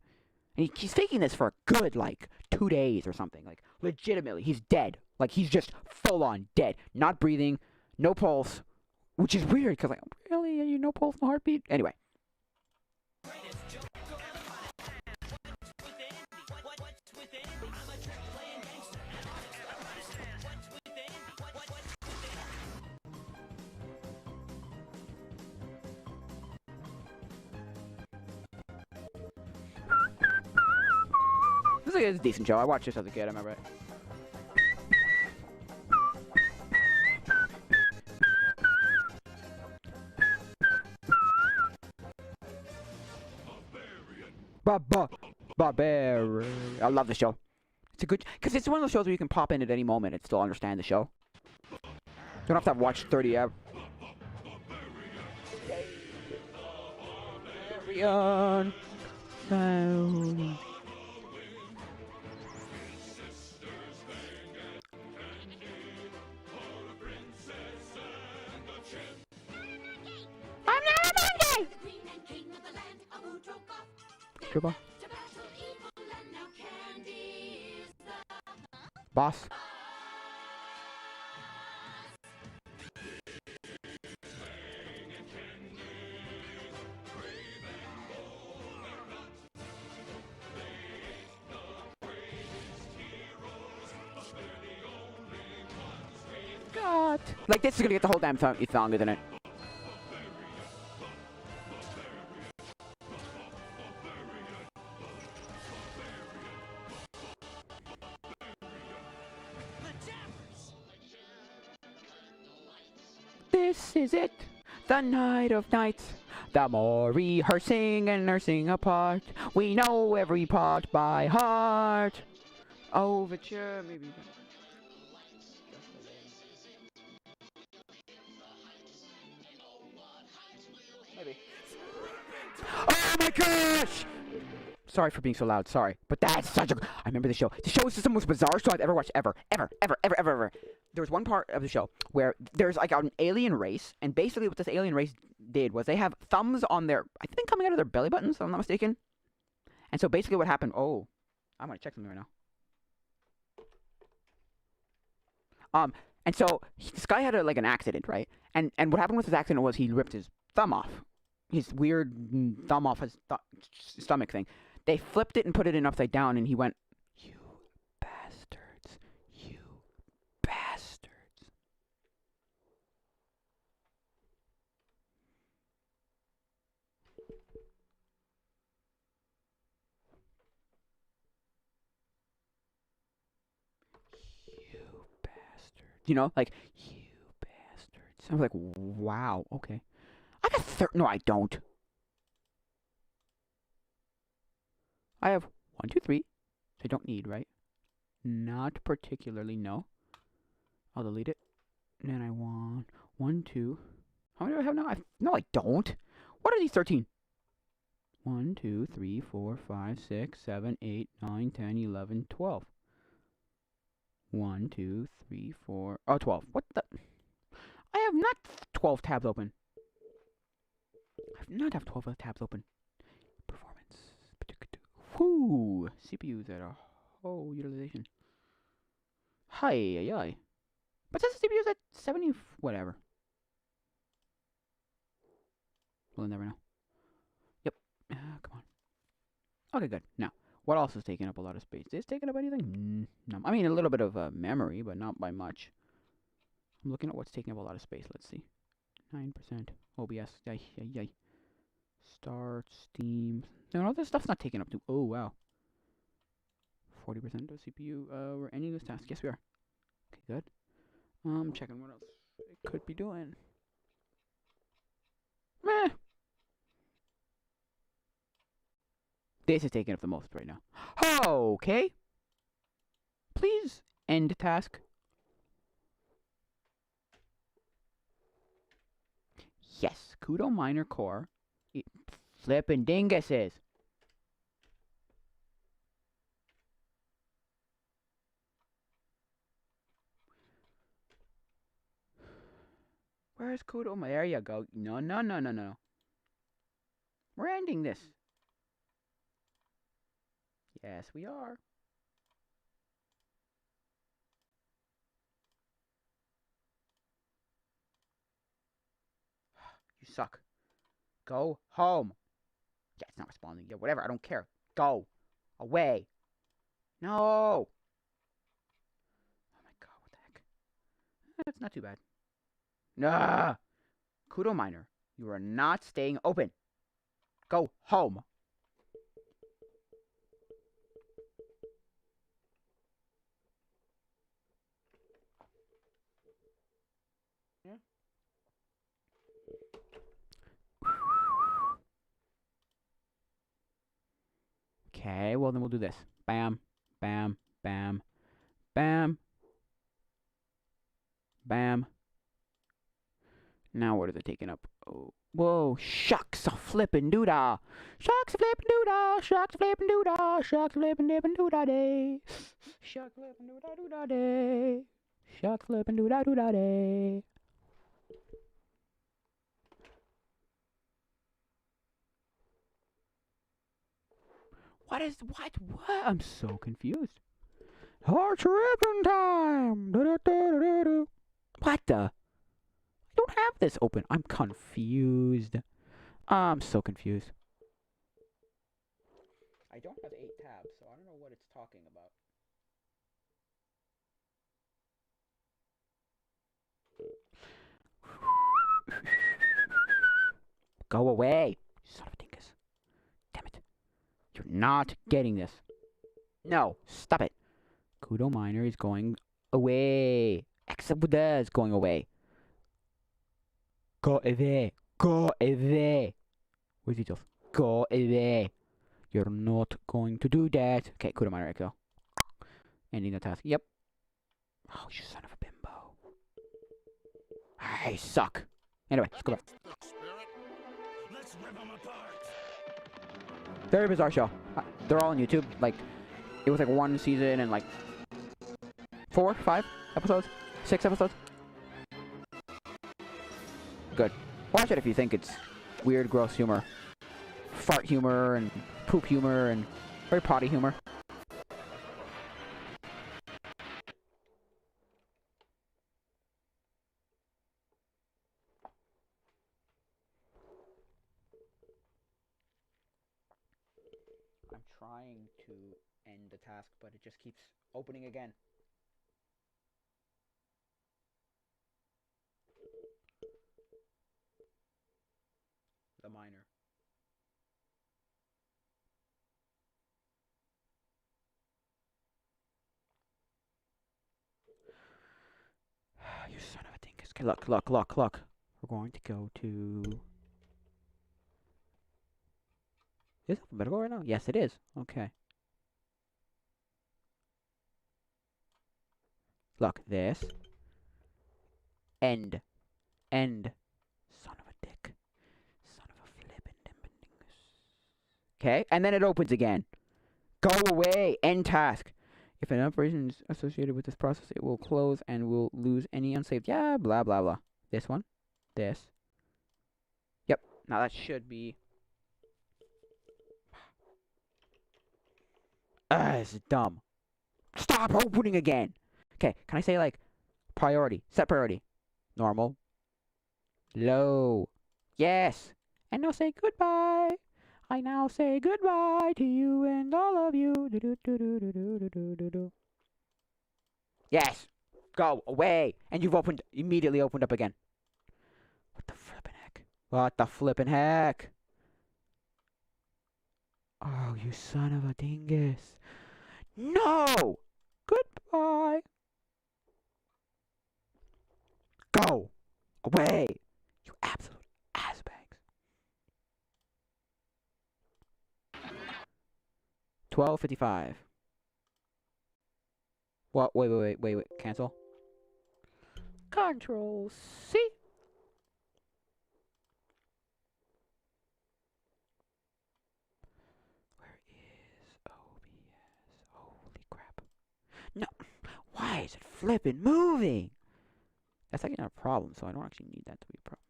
And he's faking this for a good, like, 2 days or something. Like, legitimately, he's dead. Like, he's just full-on dead. Not breathing. No pulse. Which is weird, because, like, really? Are you no pulse, no heartbeat? Anyway. This is a decent show. I watched this as a kid, I remember it. Barbarian. I love the show. It's a good, because it's one of those shows where you can pop in at any moment and still understand the show. You don't have to have watched 30 hours. Barbarian. I'm not a monkey! Goodbye. Boss. God. Like, this is gonna get the whole damn song, isn't it? This is it, the night of nights. The more rehearsing and nursing apart, we know every part by heart. Overture, maybe. Maybe. Oh my gosh! Sorry for being so loud, sorry. But that's such a... I remember the show. The show is just the most bizarre show I've ever watched, ever. There was one part of the show where there's like an alien race, and basically what this alien race did was they have thumbs on their... I think coming out of their belly buttons, if I'm not mistaken. And so basically what happened... Oh, I'm gonna check something right now. And so this guy had like an accident, right? And what happened with his accident was he ripped his thumb off. His weird thumb off his stomach thing. They flipped it and put it in upside down, and he went, "You bastards. You bastards." You bastards. You know, like, you bastards. I was like, wow, okay. I got no, I don't. I have 1, 2, 3. So I don't need, right? Not particularly, no. I'll delete it. And then I want 1, 2. How many do I have now? No, I don't. What are these 13? 1, 2, 3, 4, 5, 6, 7, 8, 9, 10, 11, 12. 1, 2, 3, 4. Oh, 12. What the? I have not 12 tabs open. I have not have 12 tabs open. Performance. Whoo! CPU's at a whole utilization. Hi. But since the CPU's at 70, whatever. We'll never know. Yep. Come on. Okay, good. Now, what else is taking up a lot of space? Is it taking up anything? No. I mean, a little bit of memory, but not by much. I'm looking at what's taking up a lot of space. Let's see. 9%. OBS. Yay. Start. Steam. No, this stuff's not taking up too. Oh, wow. 40% of CPU. We're ending this task. Yes, we are. Okay, good. Checking what else it could be doing. Meh. This is taking up the most right now. Okay. Please end task. Yes, Kudo Minor Core. Flippin' dinguses. Where's Kudo? There you go. No. We're ending this. Yes, we are. You suck. Go home. Yeah, it's not responding. Yeah, whatever. I don't care. Go. Away. No. Oh my god, what the heck? That's not too bad. Nah. Kudo Minor, you are not staying open. Go home. Yeah. Okay, well then we'll do this. Bam, bam, bam, bam, bam. Now what are they taking up? Oh, whoa, shucks a flippin' doodah. Shucks a flippin' doodah. Shucks a flippin' doodah. Shucks a flippin' dippin' doodah day. Shucks flippin' doodah doodah day. Shucks flippin' doodah doodah day. What? I'm so confused. Hard tripping time. What the? I don't have this open. I'm confused. I'm so confused. I don't have 8 tabs, so I don't know what it's talking about. Go away, son of a dingus. Damn it. You're not getting this. No, stop it. Kudo Minor is going away. Exabuda is going away. Go away. Go away. Where's Beatles? Go away. You're not going to do that. Okay, Kudo Minor, Echo. Ending the task. Yep. Oh, you son of a bimbo. I suck. Anyway, let's go back. Very bizarre show. They're all on YouTube. Like, it was like 1 season and like 4, 5 episodes, 6 episodes. Good. Watch it if you think it's weird, gross humor, fart humor, and poop humor, and very potty humor. I'm trying to end the task, but it just keeps opening again. The minor. You son of a dingus. Okay, look. We're going to go to... Is it alphabetical right now? Yes, it is. Okay. Look, this. End. Son of a dick. Son of a flippin' dimbendingus. Okay, and then it opens again. Go away. End task. If an operation is associated with this process, it will close and will lose any unsaved. Yeah, blah, blah, blah. This one. This. Yep. Now that should be... this is dumb. Stop opening again! Okay, can I say, like, priority? Set priority. Normal. Low. Yes! And now say goodbye! I now say goodbye to you and all of you. Yes! Go away! And you've immediately opened up again. What the flippin' heck? What the flippin' heck? Oh, you son of a dingus. No! Goodbye! Go! Away! You absolute assbags. 12:55. What? Wait. Cancel. Control C. Where is OBS? Holy crap. No. Why is it flipping moving? That's actually not a problem, so I don't actually need that to be a problem.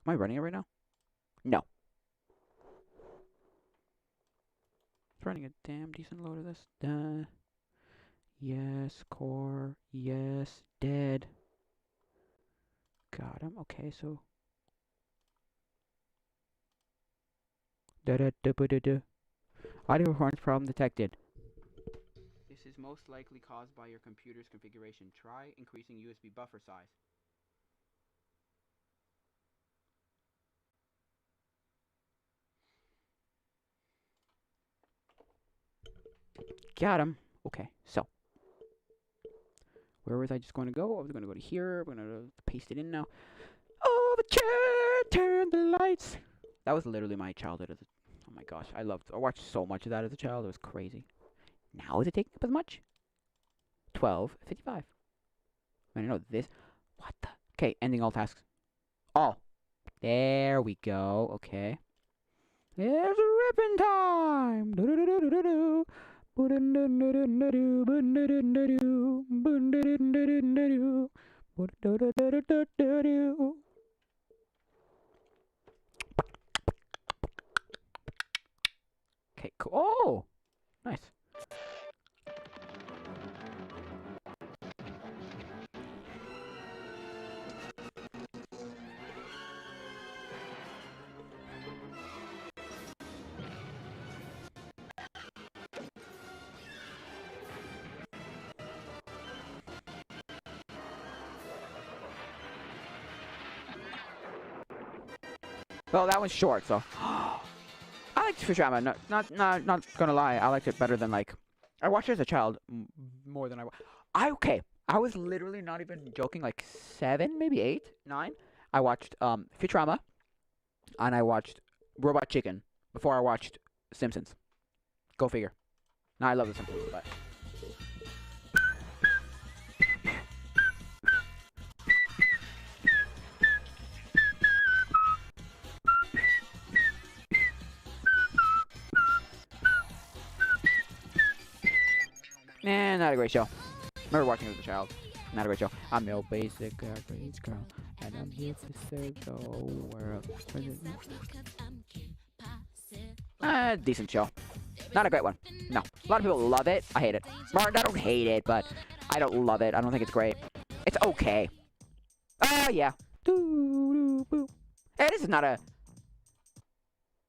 Am I running it right now? No. It's running a damn decent load of this. Yes, core. Yes, dead. Got him. Okay, so. Audio performance problem detected. This is most likely caused by your computer's configuration. Try increasing USB buffer size. Got him. Okay, so. Where was I just going to go? I was going to go to here. I'm going to paste it in now. Oh, the chair! Turn the lights! That was literally my childhood. Oh my gosh, I watched so much of that as a child. It was crazy. Now is it taking up as much? 12:55. I know this. What the? Okay, ending all tasks. All. There we go. Okay. There's a ribbon time. Okay, cool. Oh, nice. Well, that was short, so. I liked Futurama. Not gonna lie. I liked it better than, like, I watched it as a child more than okay. I was literally not even joking. Like 7, maybe 8, 9. I watched Futurama, and I watched Robot Chicken before I watched Simpsons. Go figure. Now I love the Simpsons, but. Nah, not a great show. Remember watching it as a child. Not a great show. I'm your basic average girl, and I'm here to save the whole world. Decent show. Not a great one. No. A lot of people love it. I hate it. Or, I don't hate it, but I don't love it. I don't think it's great. It's okay. Yeah. Hey, this is not a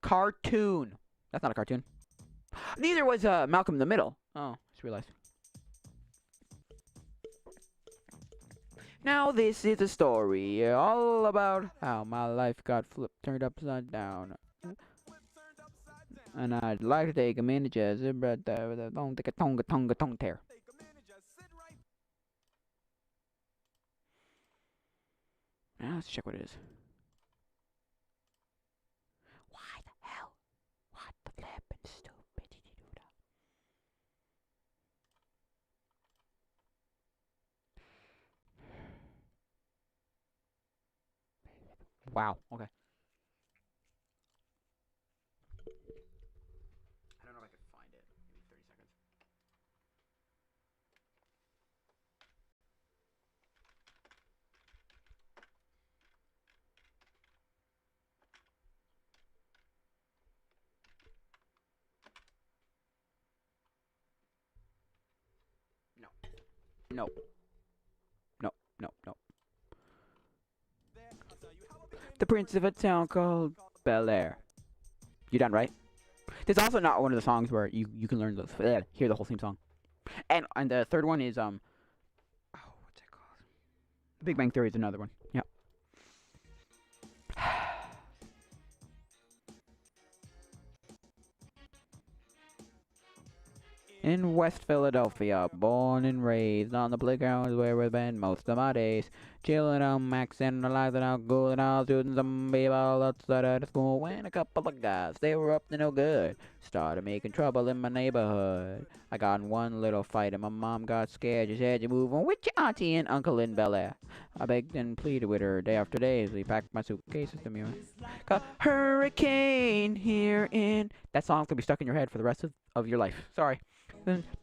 cartoon. That's not a cartoon. Neither was Malcolm in the Middle. Oh, just realized. Now this is a story all about how my life got turned upside down. And I'd like to take a minute just but don't take a tongue tear. Now let's check what it is. Why the hell? What the flippin' stupid did you do that? Wow, okay. I No. No, no, no. The prince of a town called Bel Air. You done, right? There's also not one of the songs where you can learn hear the whole theme song. And the third one is oh, what's it called? Big Bang Theory is another one. Yeah. In West Philadelphia, born and raised on the playground is where I've been most of my days. Chilling out, maxing, relaxing out, going out, shooting some b-ball outside of the school. When a couple of guys, they were up to no good, started making trouble in my neighborhood. I got in one little fight and my mom got scared. She said, "You move on with your auntie and uncle in Bel Air." I begged and pleaded with her day after day as we packed my suitcases to me. Got hurricane here in... That song's gonna be stuck in your head for the rest of your life. Sorry.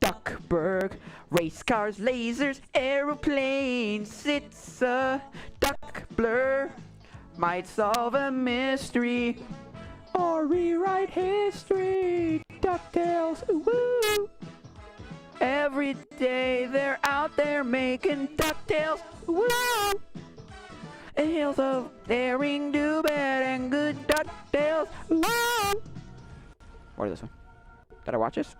Duckburg, race cars, lasers, aeroplanes. It's a duck blur. Might solve a mystery or rewrite history. DuckTales, woo! Every day they're out there making DuckTales, woo! Tales of daring, do bad, and good DuckTales, woo! What is this one? Did I watch this?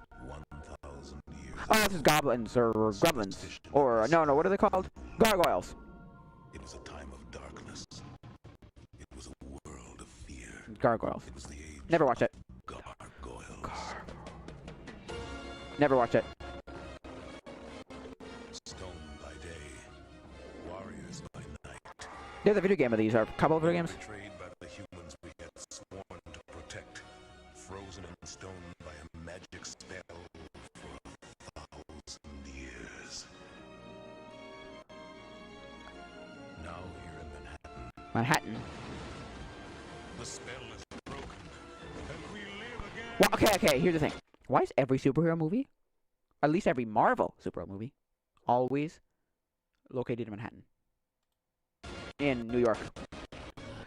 Oh, this is goblins, or gremlins. Or, no, what are they called? Gargoyles. It was a time of darkness. It was a world of fear. Gargoyles. It was the age Never watched it. Gargoyles. Never watched it. Stone by day, warriors by night. There's a video game of these, or a couple of video games. Betrayed by the humans we had sworn to protect. Frozen in stone by a magic spell. Now here in Manhattan. the spell is broken, and we live again. Well, okay, here's the thing. Why is every superhero movie, at least every Marvel superhero movie, always located in Manhattan? In New York.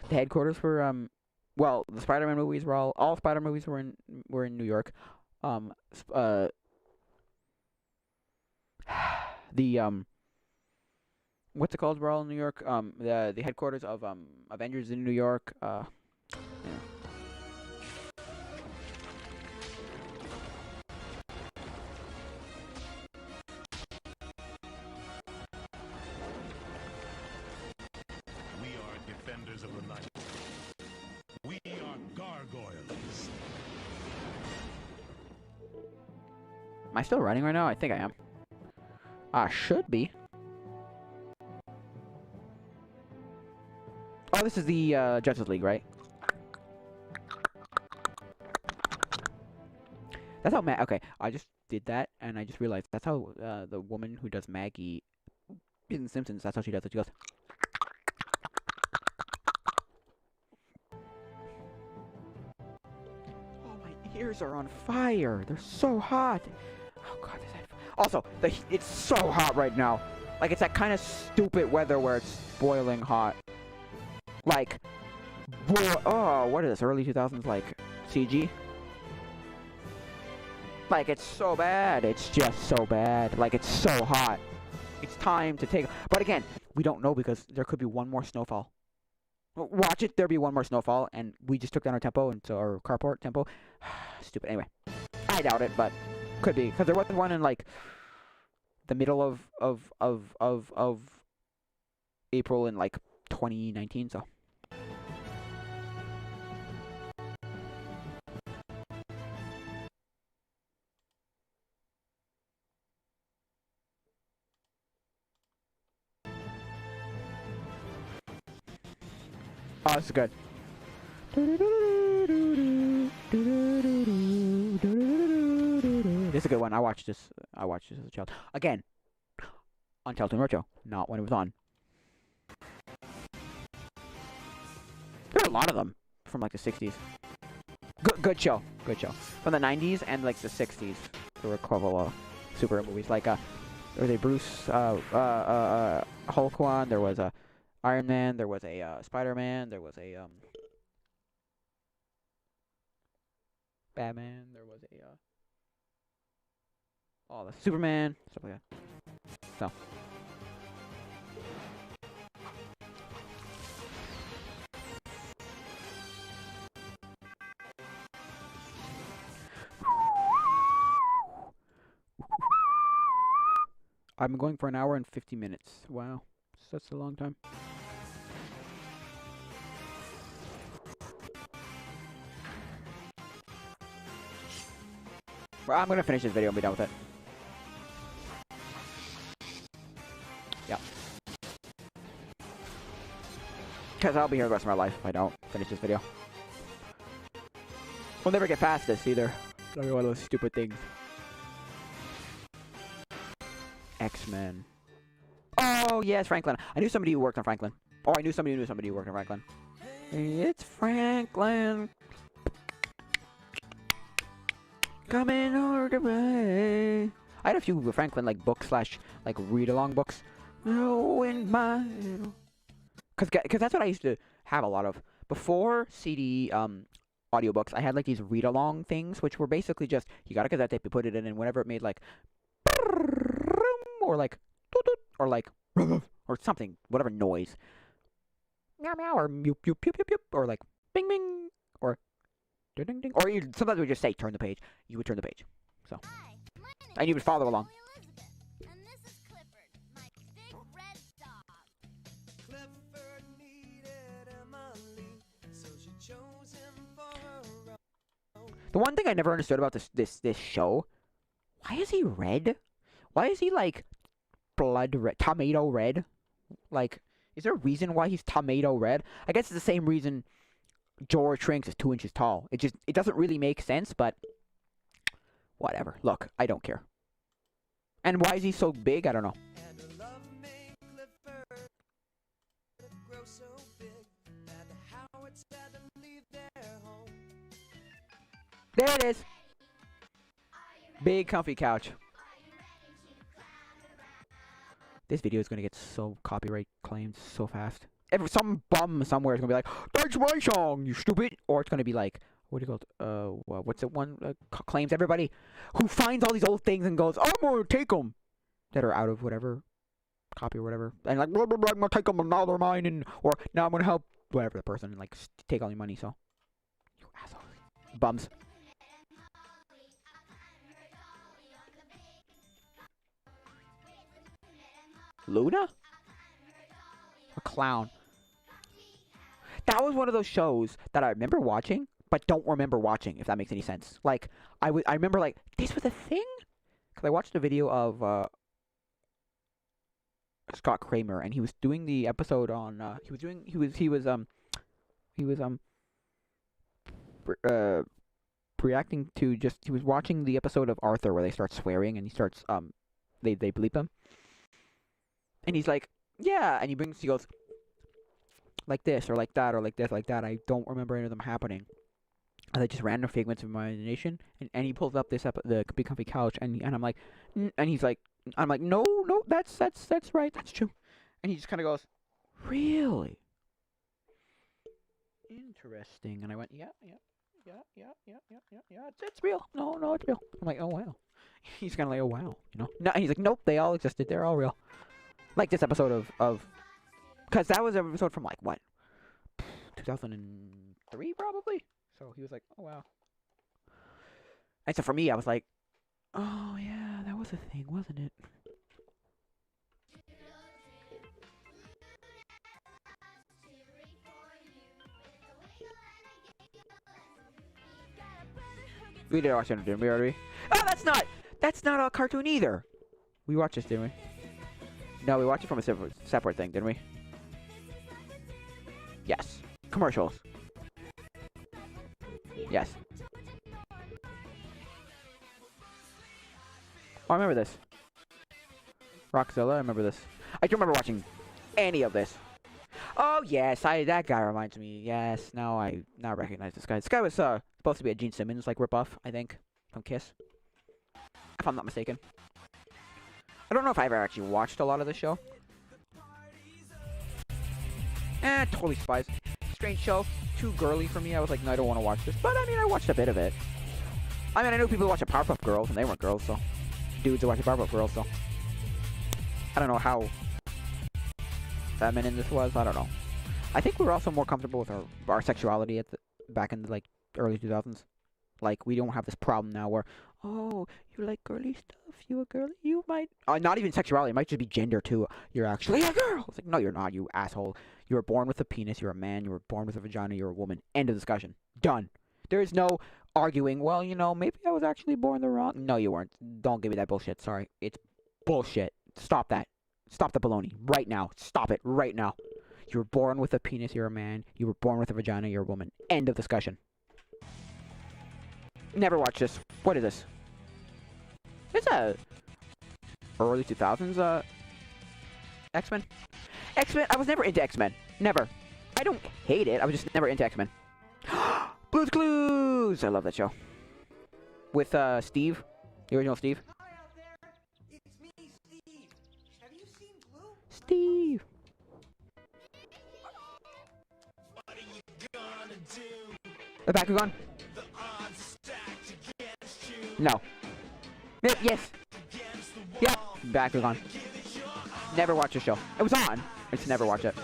The headquarters for, well, the Spider-Man movies were all Spider movies were in New York. What's it called? We're all in New York. The headquarters of Avengers in New York. Yeah. We are defenders of the night. We are gargoyles. Am I still running right now? I think I am. I should be. Oh, this is the Justice League, right? That's how okay, I just did that, and I just realized that's how the woman who does Maggie in The Simpsons, that's how she does it. She goes... Oh, my ears are on fire. They're so hot. Oh, God. Also, it's so hot right now. Like, it's that kind of stupid weather where it's boiling hot. Like, oh, what is this? Early 2000s, like, CG? Like, it's so bad. It's just so bad. Like, it's so hot. It's time to take... But again, we don't know because there could be one more snowfall. Watch it, there be one more snowfall, and we just took down our tempo, and so our carport tempo. Stupid. Anyway, I doubt it, but could be. Because there was one in, like, the middle of April in, like, 2019, so... Oh, this is good. This is a good one. I watched this as a child. Again, on Teletoon Roadshow, not when it was on. There are a lot of them from like the 60s. Good show. Good show. From the 90s and like the 60s. There were a couple of superhero movies. Like, there was a Bruce, Hulk one. There was a Iron Man, there was a Spider-Man, there was a Batman, there was a all the Superman stuff like that. So. I'm going for an hour and 50 minutes. Wow, that's a long time. Well, I'm gonna finish this video and be done with it. Yeah. Because I'll be here the rest of my life if I don't finish this video. We'll never get past this either. That'll be one of those stupid things. X-Men. Oh, yes, Franklin. I knew somebody who worked on Franklin. Or I knew somebody who knew somebody who worked on Franklin. It's Franklin. Coming over the way. I had a few Franklin like books slash like read-along books. Oh, in my because that's what I used to have a lot of before CD audiobooks. I had like these read-along things, which were basically just you got a cassette tape, you put it in, and whenever it made like or like or like or something, whatever noise, meow meow or mew pew pew pew pew or like bing bing or ding ding ding, or you sometimes we would just say turn the page. You would turn the page, so and you would follow along. And this is Clifford, my big red dog. Clifford needed Emily, so she chose him for her own. The one thing I never understood about this show, why is he red? Why is he like blood red, tomato red? Like, is there a reason why he's tomato red? I guess it's the same reason George Trinks is 2 inches tall. It doesn't really make sense, but whatever. Look, I don't care. And why is he so big? I don't know. And her love made Clifford grow so big that the Howards had to leave their home. There it is. Big comfy couch. This video is gonna get so copyright claimed so fast. Some bum somewhere is gonna be like, "That's my song, you stupid," or it's gonna be like, what do you call it? What's it one claims everybody who finds all these old things and goes, "I'm gonna take them," that are out of whatever copy or whatever, and like, blah, blah, blah, "I'm gonna take them and now they're mine," and or now I'm gonna help whatever the person and like take all your money. So, you assholes, bums. Luna? A clown. That was one of those shows that I remember watching, but don't remember watching, if that makes any sense. Like, I remember, like, this was a thing? Because I watched a video of Scott Kramer, and he was doing the episode on, reacting to he was watching the episode of Arthur where they start swearing, and he starts, they bleep him. And he's like, yeah, and he goes, like this, or like that, or like this, like that. I don't remember any of them happening. And they just random figments of my imagination. And he pulls up the Big Comfy Couch, and I'm like, and he's like, I'm like, no, that's right, that's true. And he just kind of goes, really? Interesting. And I went, yeah, it's real. No, it's real. I'm like, oh, wow. He's kind of like, oh, wow, you know? No, and he's like, nope, they all existed. They're all real. Like this episode of because that was an episode from like what 2003 probably. So he was like, oh wow. And so for me, I was like, oh yeah, that was a thing, wasn't it? We did watch it, didn't we already? Oh, that's not a cartoon either. We watched this, didn't we? No, we watched it from a separate thing, didn't we? Yes. Commercials. Yes. Oh, I remember this. Rockzilla, I remember this. I don't remember watching any of this. Oh, yes, that guy reminds me. Yes, now I recognize this guy. This guy was supposed to be a Gene Simmons, like, ripoff, I think, from Kiss. If I'm not mistaken. I don't know if I ever actually watched a lot of the show. Totally Spies. Strange show. Too girly for me. I was like, no, I don't want to watch this. But, I mean, I watched a bit of it. I mean, I know people watch Powerpuff Girls, and they weren't girls, so... dudes are watching Powerpuff Girls, so I don't know how feminine this was. I don't know. I think we were also more comfortable with our sexuality at back in the like early 2000s. Like we don't have this problem now where, oh, you like girly stuff, you a girl, you might not even sexuality, it might just be gender too. You're actually a girl. It's like, no, you're not, you asshole. You were born with a penis, you're a man. You were born with a vagina, you're a woman. End of discussion. Done. There is no arguing, well, you know, maybe I was actually born the wrong. No, you weren't. Don't give me that bullshit. Sorry. It's bullshit. Stop that. Stop the baloney. Right now. Stop it. Right now. You were born with a penis, you're a man. You were born with a vagina, you're a woman. End of discussion. Never watched this. What is this? It's a early 2000s X-Men. X-Men. I was never into X-Men. Never. I don't hate it. I was just never into X-Men. Blue's Clues. I love that show. With Steve, the original Steve. Hi out there. It's me, Steve. Have you seen Blue? Steve. What are you gonna do? The Bakugan. The odds are stacked against you. No. Yes. Yep. Bakugan. Never watched the show. It was on. I just never watched it.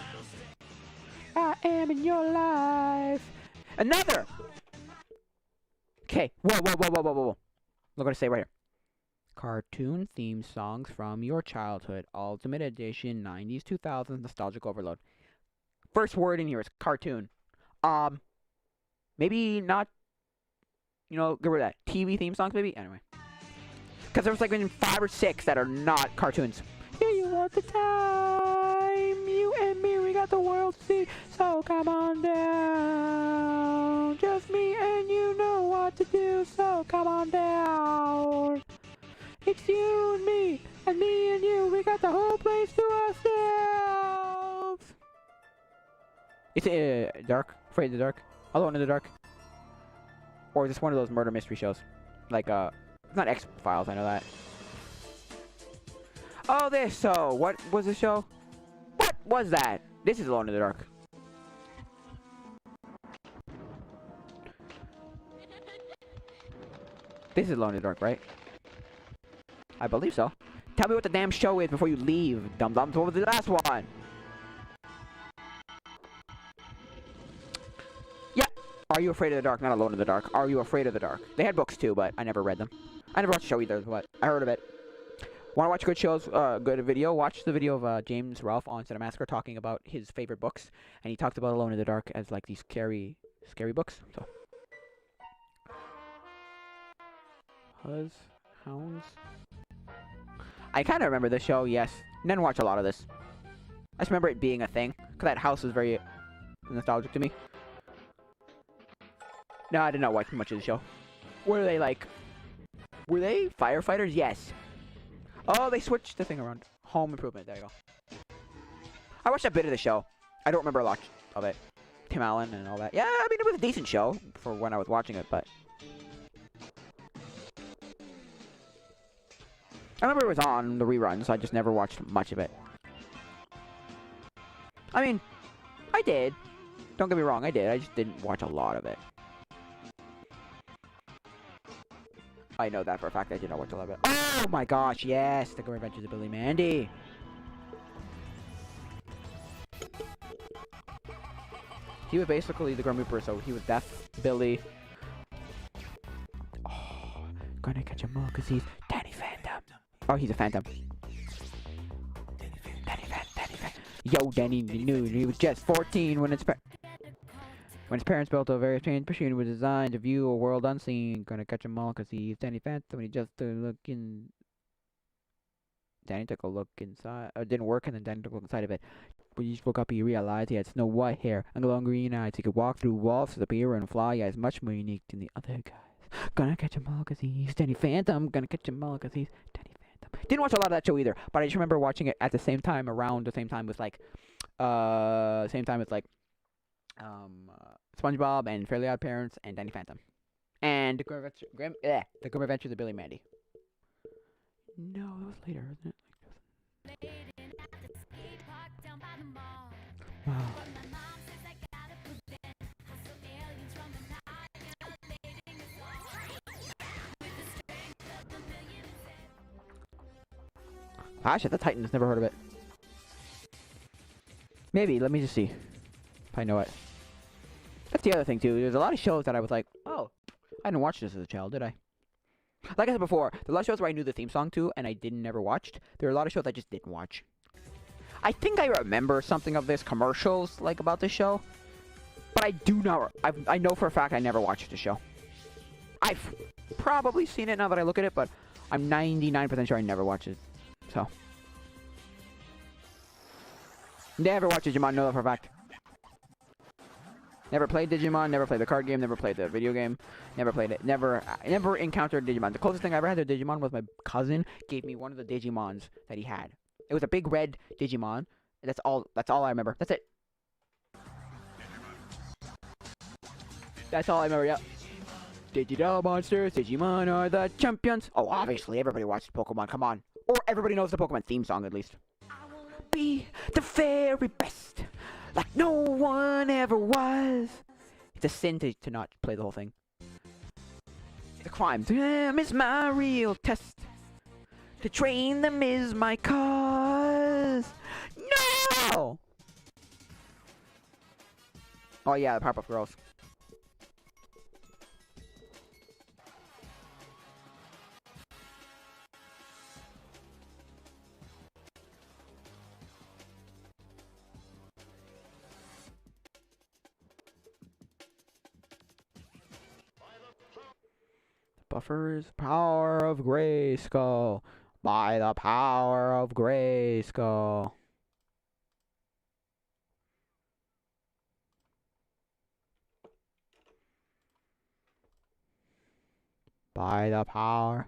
I am in your life. Another. Okay. Whoa. Look what I say right here. Cartoon theme songs from your childhood. Ultimate Edition 90s 2000s nostalgic overload. First word in here is cartoon. Maybe not, you know, get rid of that. TV theme songs, maybe? Anyway. Because there was like 5 or 6 that are not cartoons. Yeah, you want the time. You and me, we got the world to see. So come on down. Just me and you know what to do. So come on down. It's you and me and you. We got the whole place to ourselves. It's dark. Afraid of the dark. Alone in the Dark. Or is this one of those murder mystery shows? Like, it's not X-Files, I know that. Oh, this, so, what was the show? What was that? This is Alone in the Dark. This is Alone in the Dark, right? I believe so. Tell me what the damn show is before you leave, dum-dums. What was the last one? Are You Afraid of the Dark? Not Alone in the Dark. Are You Afraid of the Dark? They had books too, but I never read them. I never watched the show either, but I heard of it. Want to watch good shows, good video? Watch the video of James Ralph on Cinemassacre talking about his favorite books, and he talked about Alone in the Dark as like these scary books. So, Hounds. I kind of remember the show, yes. Didn't watch a lot of this. I just remember it being a thing, because that house was very nostalgic to me. No, I did not watch much of the show. Were they firefighters? Yes. Oh, they switched the thing around. Home Improvement, there you go. I watched a bit of the show. I don't remember a lot of it. Tim Allen and all that. Yeah, I mean, it was a decent show for when I was watching it, but... I remember it was on the reruns, so I just never watched much of it. I mean, I did. Don't get me wrong, I did. I just didn't watch a lot of it. I know that for a fact. I did not watch a lot of it. Oh my gosh, yes! The Grim Adventures of Billy Mandy. He was basically the Grim Reaper, so he was deaf. Billy. Oh, gonna catch him all because he's Danny Phantom. Oh, he's a Phantom. Danny Phantom. Yo, Danny knew he was just 14 when his parents built a very strange machine was designed to view a world unseen. Gonna catch 'em all 'cause he's Danny Phantom. He just looking. Danny took a look inside. It didn't work, and then Danny took a look inside of it. When he woke up, he realized he had snow white hair and long green eyes. He could walk through walls, disappear, and fly. He is much more unique than the other guys. Gonna catch 'em all 'cause he's Danny Phantom. Gonna catch 'em all 'cause he's Danny Phantom. Didn't watch a lot of that show either, but I just remember watching it at the same time, around the same time with SpongeBob and Fairly Odd Parents and Danny Phantom. And the Grim Adventures of Billy Mandy. No, that was later, isn't it? Wow. Clash of the Titans. Never heard of it. Maybe. Let me just see if I know it. That's the other thing too. There's a lot of shows that I was like, oh, I didn't watch this as a child, did I? Like I said before, there are a lot of shows where I knew the theme song to and I didn't never watched. There are a lot of shows I just didn't watch. I think I remember something of this commercials like about this show, but I do not. I know for a fact I never watched the show. I've probably seen it now that I look at it, but I'm 99% sure I never watched it. So never watched Digimon. Know that for a fact. Never played Digimon, never played the card game, never played the video game, never played it, never encountered Digimon. The closest thing I ever had to Digimon was my cousin gave me one of the Digimons that he had. It was a big red Digimon. That's all I remember. That's it. That's all I remember, yep. Digital monsters, Digimon are the champions. Oh, obviously, everybody watched Pokemon, come on. Or everybody knows the Pokemon theme song, at least. Be the very best. Like no one ever was. It's a sin to not play the whole thing. The crime. Them is my real test. To train them is my cause. No! Oh yeah, the Powerpuff Girls. Buffer's power of Grayskull. By the power of Grayskull. By the power.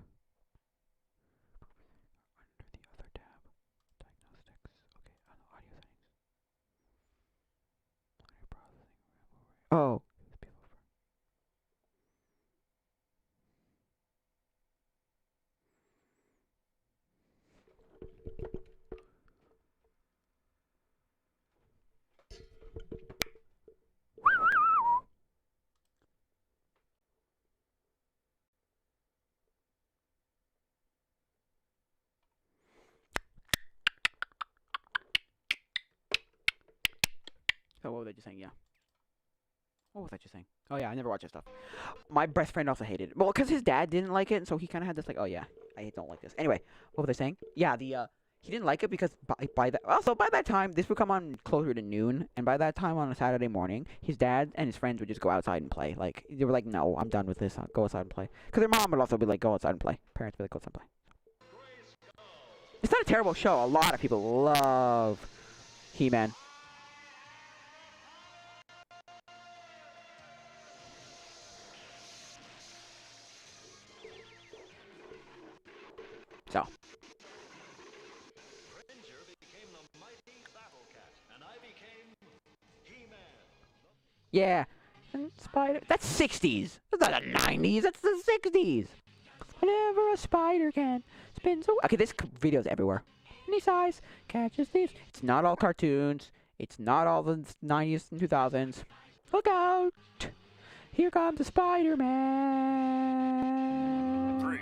Under the other tab. Diagnostics. Okay, on the audio settings. Audio processing. Oh. So what was I just saying? Yeah. What was I just saying? Oh yeah, I never watched that stuff. My best friend also hated it. Well, because his dad didn't like it, and so he kind of had this like, oh yeah, I don't like this. Anyway, what was I saying? Yeah, he didn't like it because by that time, this would come on closer to noon, and by that time on a Saturday morning, his dad and his friends would just go outside and play. Like, they were like, no, I'm done with this. I'll go outside and play. Because their mom would also be like, go outside and play. Parents would be like, go outside and play. It's not a terrible show. A lot of people love He-Man. So. Yeah. And Spider. That's 60s. That's not the 90s. That's the 60s. Whenever a spider can spin so. Okay, this video's everywhere. Any size catches thieves. It's not all cartoons. It's not all the 90s and 2000s. Look out! Here comes the Spider-Man. 3,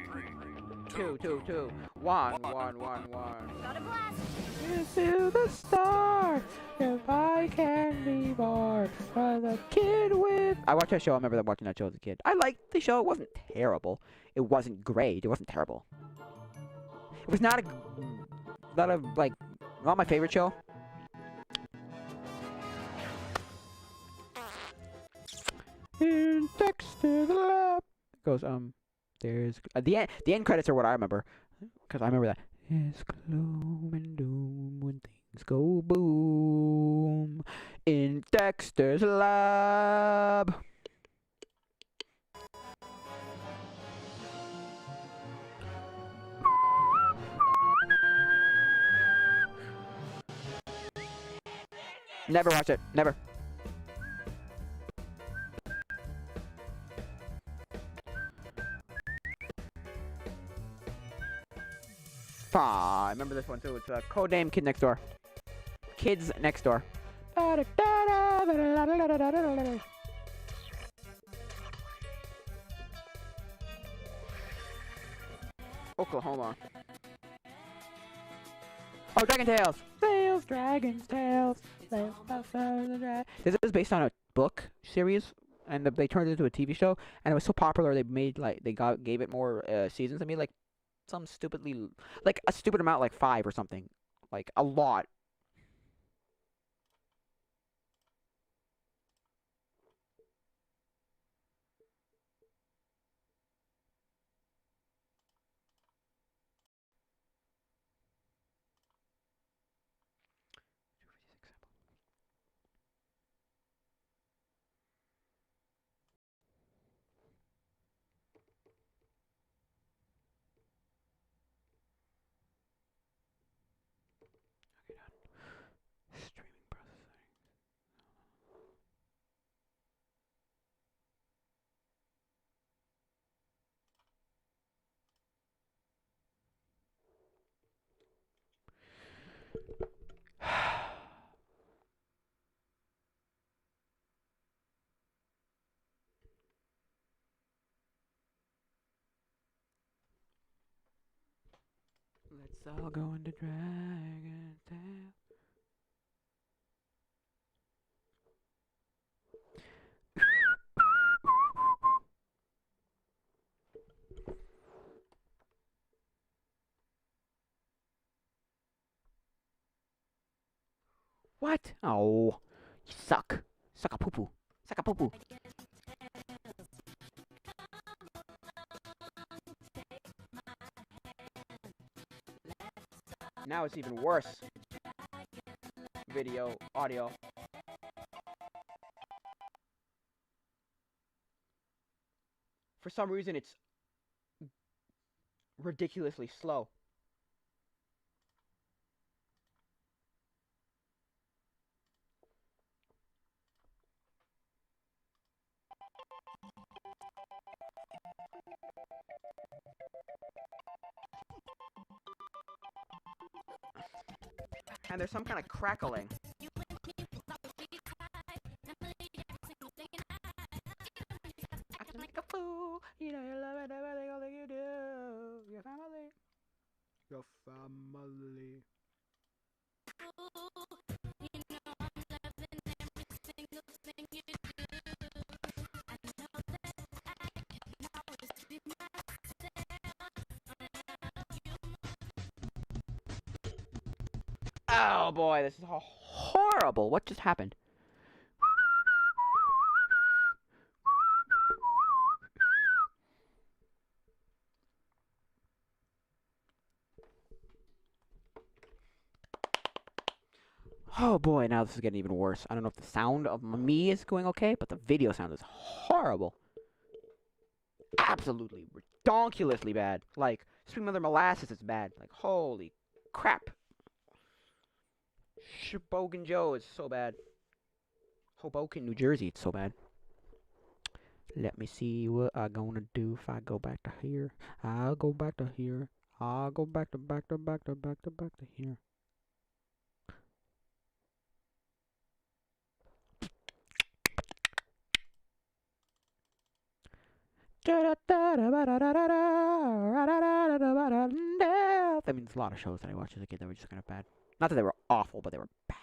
2, 1, 1, 1, 1. Got a blast. Into the star, if I can be more for the kid with. I watched that show. I remember watching that show as a kid. I liked the show. It wasn't terrible. It wasn't great. It wasn't terrible. It was not my favorite show. In Dexter's Lab. It goes, there's the end credits are what I remember, because I remember that. It's gloom and doom when things go boom in Dexter's Lab. Never watched it. Never. I remember this one too. It's Codename Kid Next Door. Kids Next Door. Oklahoma. Dragon Tales! Tales, Dragons, Tales. This is based on a book series, and they turned it into a TV show, and it was so popular they made gave it more seasons. I mean, like some stupidly, like a stupid amount, like 5 or something, like a lot. Streaming processing. Let's all go into Dragon Tales. What? Oh, you suck. Suck a poo poo. Suck a poo poo. Now it's even worse. Video, audio. For some reason, it's ridiculously slow. And there's some kind of crackling. Acting like a fool, you know you love it, everything, all that you do. Your family. Your family. Oh boy, this is horrible. What just happened? Oh boy, now this is getting even worse. I don't know if the sound of me is going okay, but the video sound is horrible. Absolutely redonkulously bad. Like, Sweet Mother Molasses is bad. Like, holy crap. Shebogan Joe is so bad. Hoboken, New Jersey, it's so bad. Let me see what I'm gonna do if I go back to here. I'll go back to here. I'll go back to here. That means a lot of shows that I watched as a kid that were just kind of bad. Not that they were awful, but they were bad.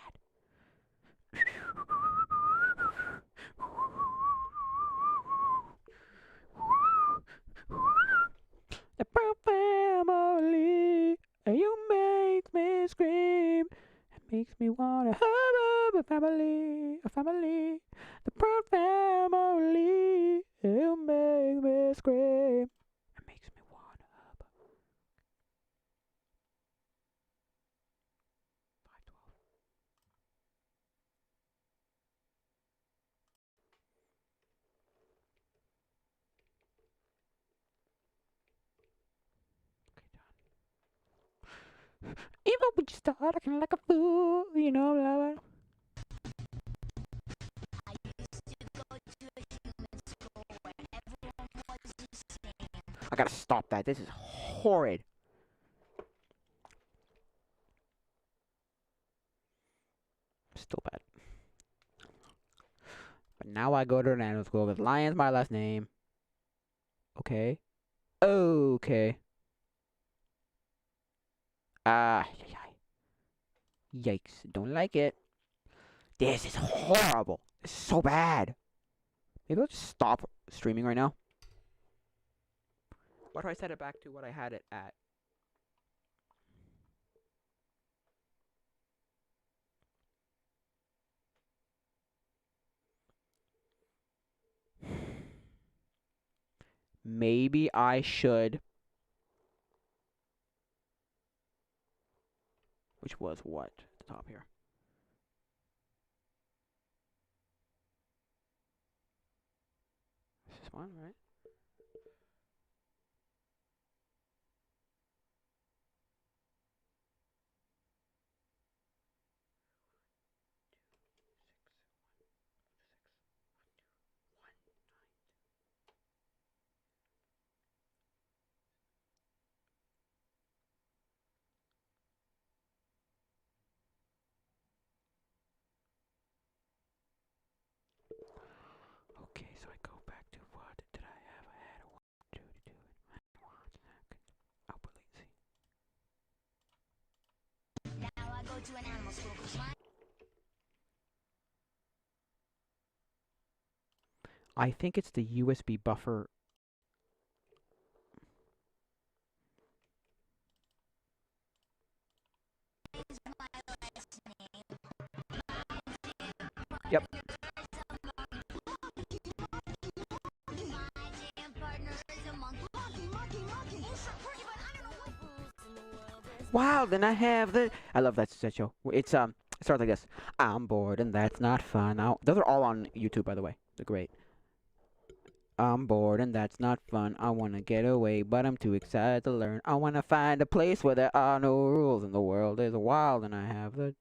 The Brown Family, you make me scream. It makes me wanna have a family, a family. The Brown Family, you make me scream. It makes me wanna have a 512. Even when you start acting like a fool, you know, blah, blah. I gotta stop that. This is horrid. Still bad. But now I go to an animal school because Lion's my last name. Okay. Okay. Yikes. Don't like it. This is horrible. This is so bad. Maybe I'll just stop streaming right now. Why do I set it back to what I had it at? Maybe I should. Which was what? At the top here. This is one, right? Okay, so I go back to what did I have? I had a 1, 2 to do it. Output latency. Now I go to an animal school 'cause my I think it's the USB buffer. Yep. Wow, then I have the. I love that show. It starts like this. I'm bored and that's not fun. Those are all on YouTube, by the way. They're great. I'm bored and that's not fun. I wanna get away, but I'm too excited to learn. I wanna find a place where there are no rules and the world is wild, and I have the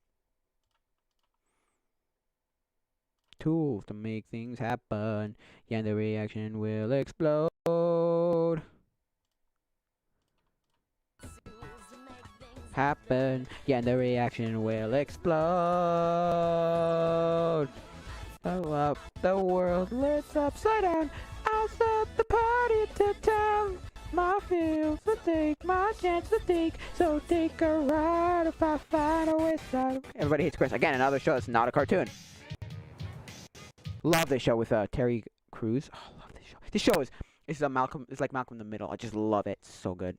tools to make things happen. Yeah, the reaction will explode. Happen. Yeah, the reaction will explode. Blow up the world, let's upside down. I'll set the party to town. My feels to take, my chance to take. So take a ride if I find a way out. Everybody hates Chris. Again, another show that's not a cartoon. Love this show with Terry Crews. Oh, love this show. This show is Malcolm. It's like Malcolm in the Middle. I just love it. It's so good.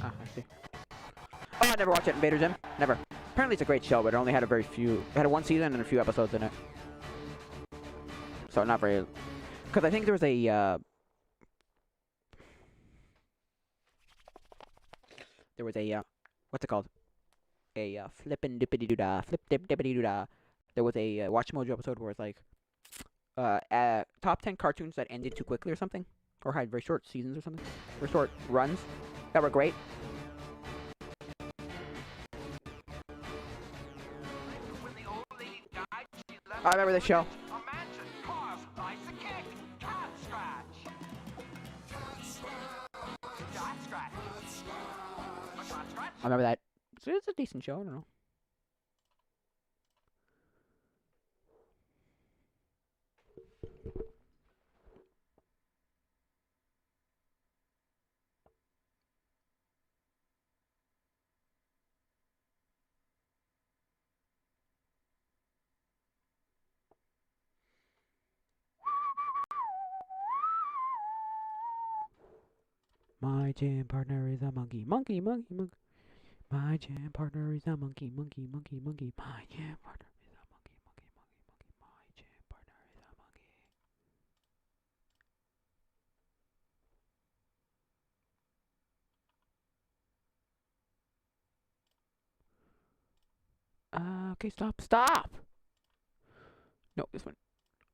Ah, I see. Oh, I never watched it. Invader Zim. Never. Apparently it's a great show, but it only had a very few. It had one season and a few episodes in it. So not very. Because I think there was a. There was a. What's it called? A flippin' dippity doo dah. Flip dip dippity doo dah. There was a Watch Mojo episode where it's like. Top 10 cartoons that ended too quickly or something. Or had very short seasons or something. Or short runs. That were great. I remember this show. I remember that. So it's a decent show. I don't know. My jam partner is a monkey. Monkey, monkey, monkey. My jam partner is a monkey, monkey, monkey, monkey. My jam partner is a monkey, monkey, monkey, monkey. My jam partner is a monkey. Okay, stop, stop! No, this one.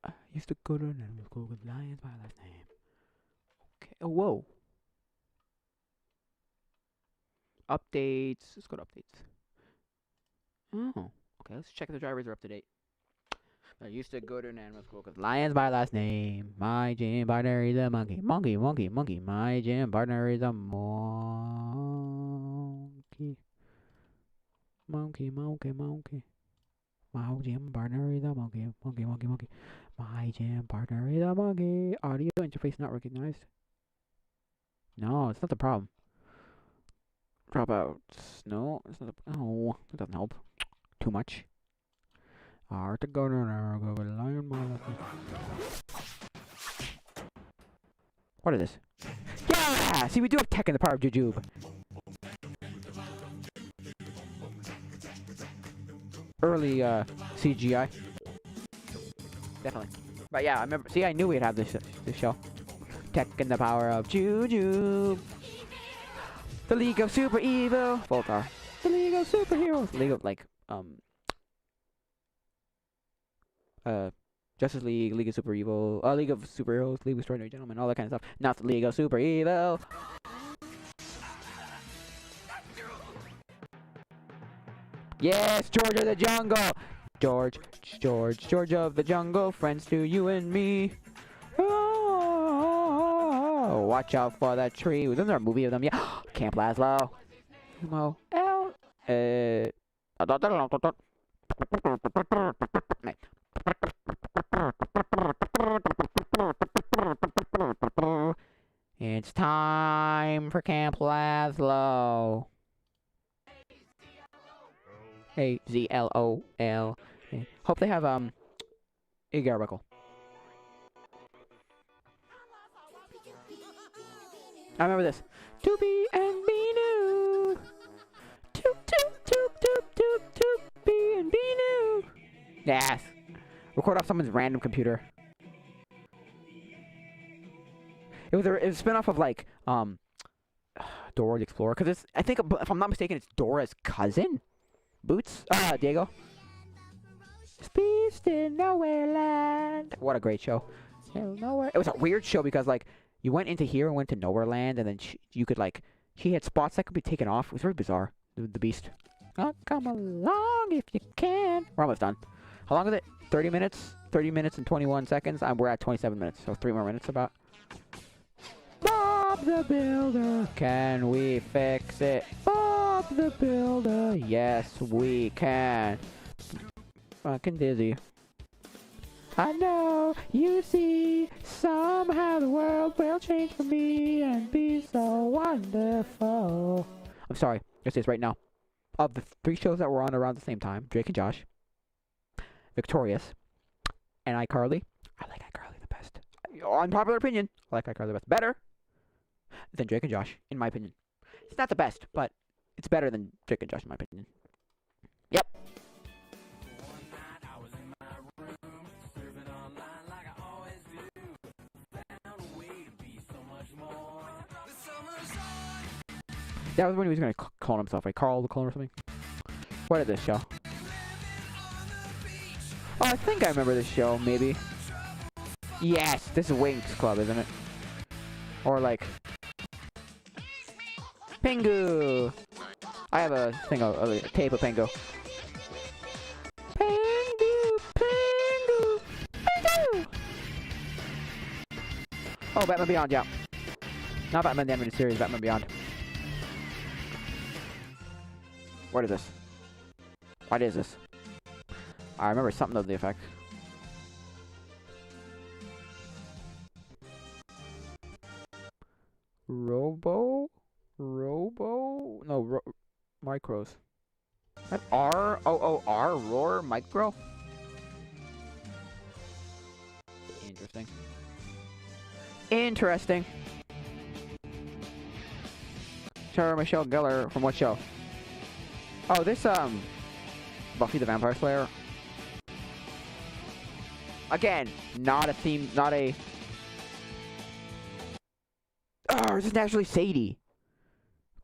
I used to go to an animal school with lions by last name. Okay, oh, whoa. Updates. Let's go to updates. Oh, okay. Let's check if the drivers are up to date. I used to go to an animal school because lion's my last name. My gym partner is a monkey. Monkey, monkey, monkey. My gym partner is a monkey. Monkey, monkey, monkey. My gym partner is a monkey. Monkey, monkey, monkey. My gym partner is a monkey. Audio interface not recognized. No, it's not the problem. Dropouts. No, it's not the... Oh, that doesn't help. Too much. Hard to go to lion mile. What is this? Yeah! See, we do have tech in the power of Jujube. Early CGI. Definitely. But yeah, I remember. See, I knew we'd have this show. Tech in the power of Jujube. The League of Super Evil. Voltar. The League of Superheroes. League of Justice League, League of Super Evil, League of Superheroes, League of Extraordinary Gentlemen, all that kind of stuff. Not the League of Super Evil. Yes, George of the Jungle. George of the Jungle, friends to you and me. Oh, watch out for that tree. Wasn't there a movie of them? Yeah. Camp Lazlo. It's time for Camp Lazlo. A-Z-L-O-L. Hope they have Iggy Arbuckle. I remember this. To be and be new. Toop toop toop toop toop toop. Be and be new. Yes. Record off someone's random computer. It was a spin-off of like Dora the Explorer, because it's, I think if I'm not mistaken, it's Dora's cousin. Boots? Diego. Beast in Nowhere Land. What a great show. Nowhere. It was a weird show because like you went into here and went to Nowhere Land, and then you could like she had spots that could be taken off. It was very bizarre. The Beast. Oh, come along if you can. We're almost done. How long is it? 30 minutes? 30 minutes and 21 seconds. We're at 27 minutes, so 3 more minutes about. Bob the Builder. Can we fix it? Bob the Builder. Yes, we can. Fucking dizzy. I know, you see, somehow the world will change for me and be so wonderful. I'm sorry, this is right now. Of the 3 shows that were on around the same time, Drake and Josh, Victorious, and iCarly, I like iCarly the best. Unpopular opinion, I like iCarly the best. Better than Drake and Josh, in my opinion. It's not the best, but it's better than Drake and Josh, in my opinion. Yep. That was when he was going to clone himself, right? Carl the Clone or something? What is this show? Oh, I think I remember this show, maybe. Yes, this is Winx Club, isn't it? Or like... Pingu! I have a thing, a tape of Pingu. Pingu! Pingu! Pingu! Oh, Batman Beyond, yeah. Not Batman the Animated Series, Batman Beyond. What is this? What is this? I remember something of the effect. Robo? No, Micros. That R-O-O-R? Roar? Micro? Interesting. Interesting. Sarah Michelle Gellar from what show? Oh, this, Buffy the Vampire Slayer. Again, not a theme, not a... Oh, this is Naturally Sadie.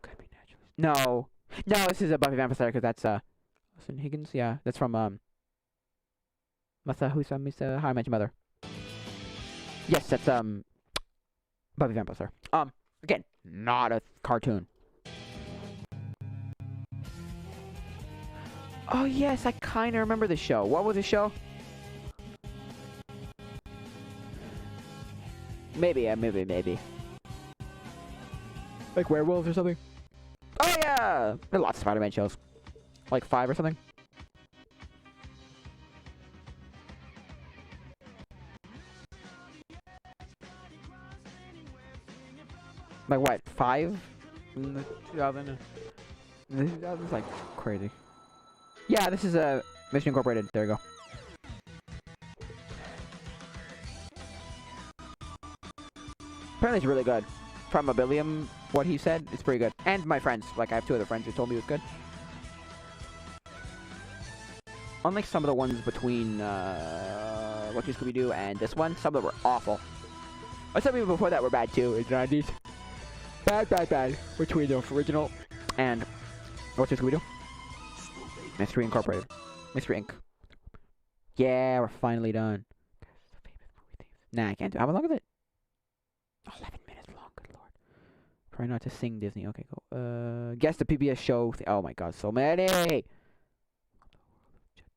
Could be Naturally... No. No, this is a Buffy Vampire Slayer, because that's, Austin Higgins? Yeah, that's from, Misa, How I Met Your Mother. Yes, that's, Buffy Vampire Slayer. Again, not a cartoon. Oh, yes, I kind of remember the show. What was the show? Maybe, yeah, maybe. Like werewolves or something. Oh yeah! There are lots of Spider-Man shows. Like 5 or something. Like what? 5? In the 2000? This is like crazy. Yeah, this is a Mission Incorporated. There you go. Apparently it's really good. From Abilium, what he said, it's pretty good. And my friends, like I have 2 other friends who told me it was good. Unlike some of the ones between What You Scooby-Doo and this one, some of them were awful. But some people before that were bad too in the 90s. Bad. Between the original and What You Scooby-Doo. Mystery Incorporated. Mystery Inc. Yeah, we're finally done. Nah, I can't do it. How long is it? 11 minutes long, good lord. Try not to sing Disney. Okay, go. Guess the PBS show. Oh my god, so many!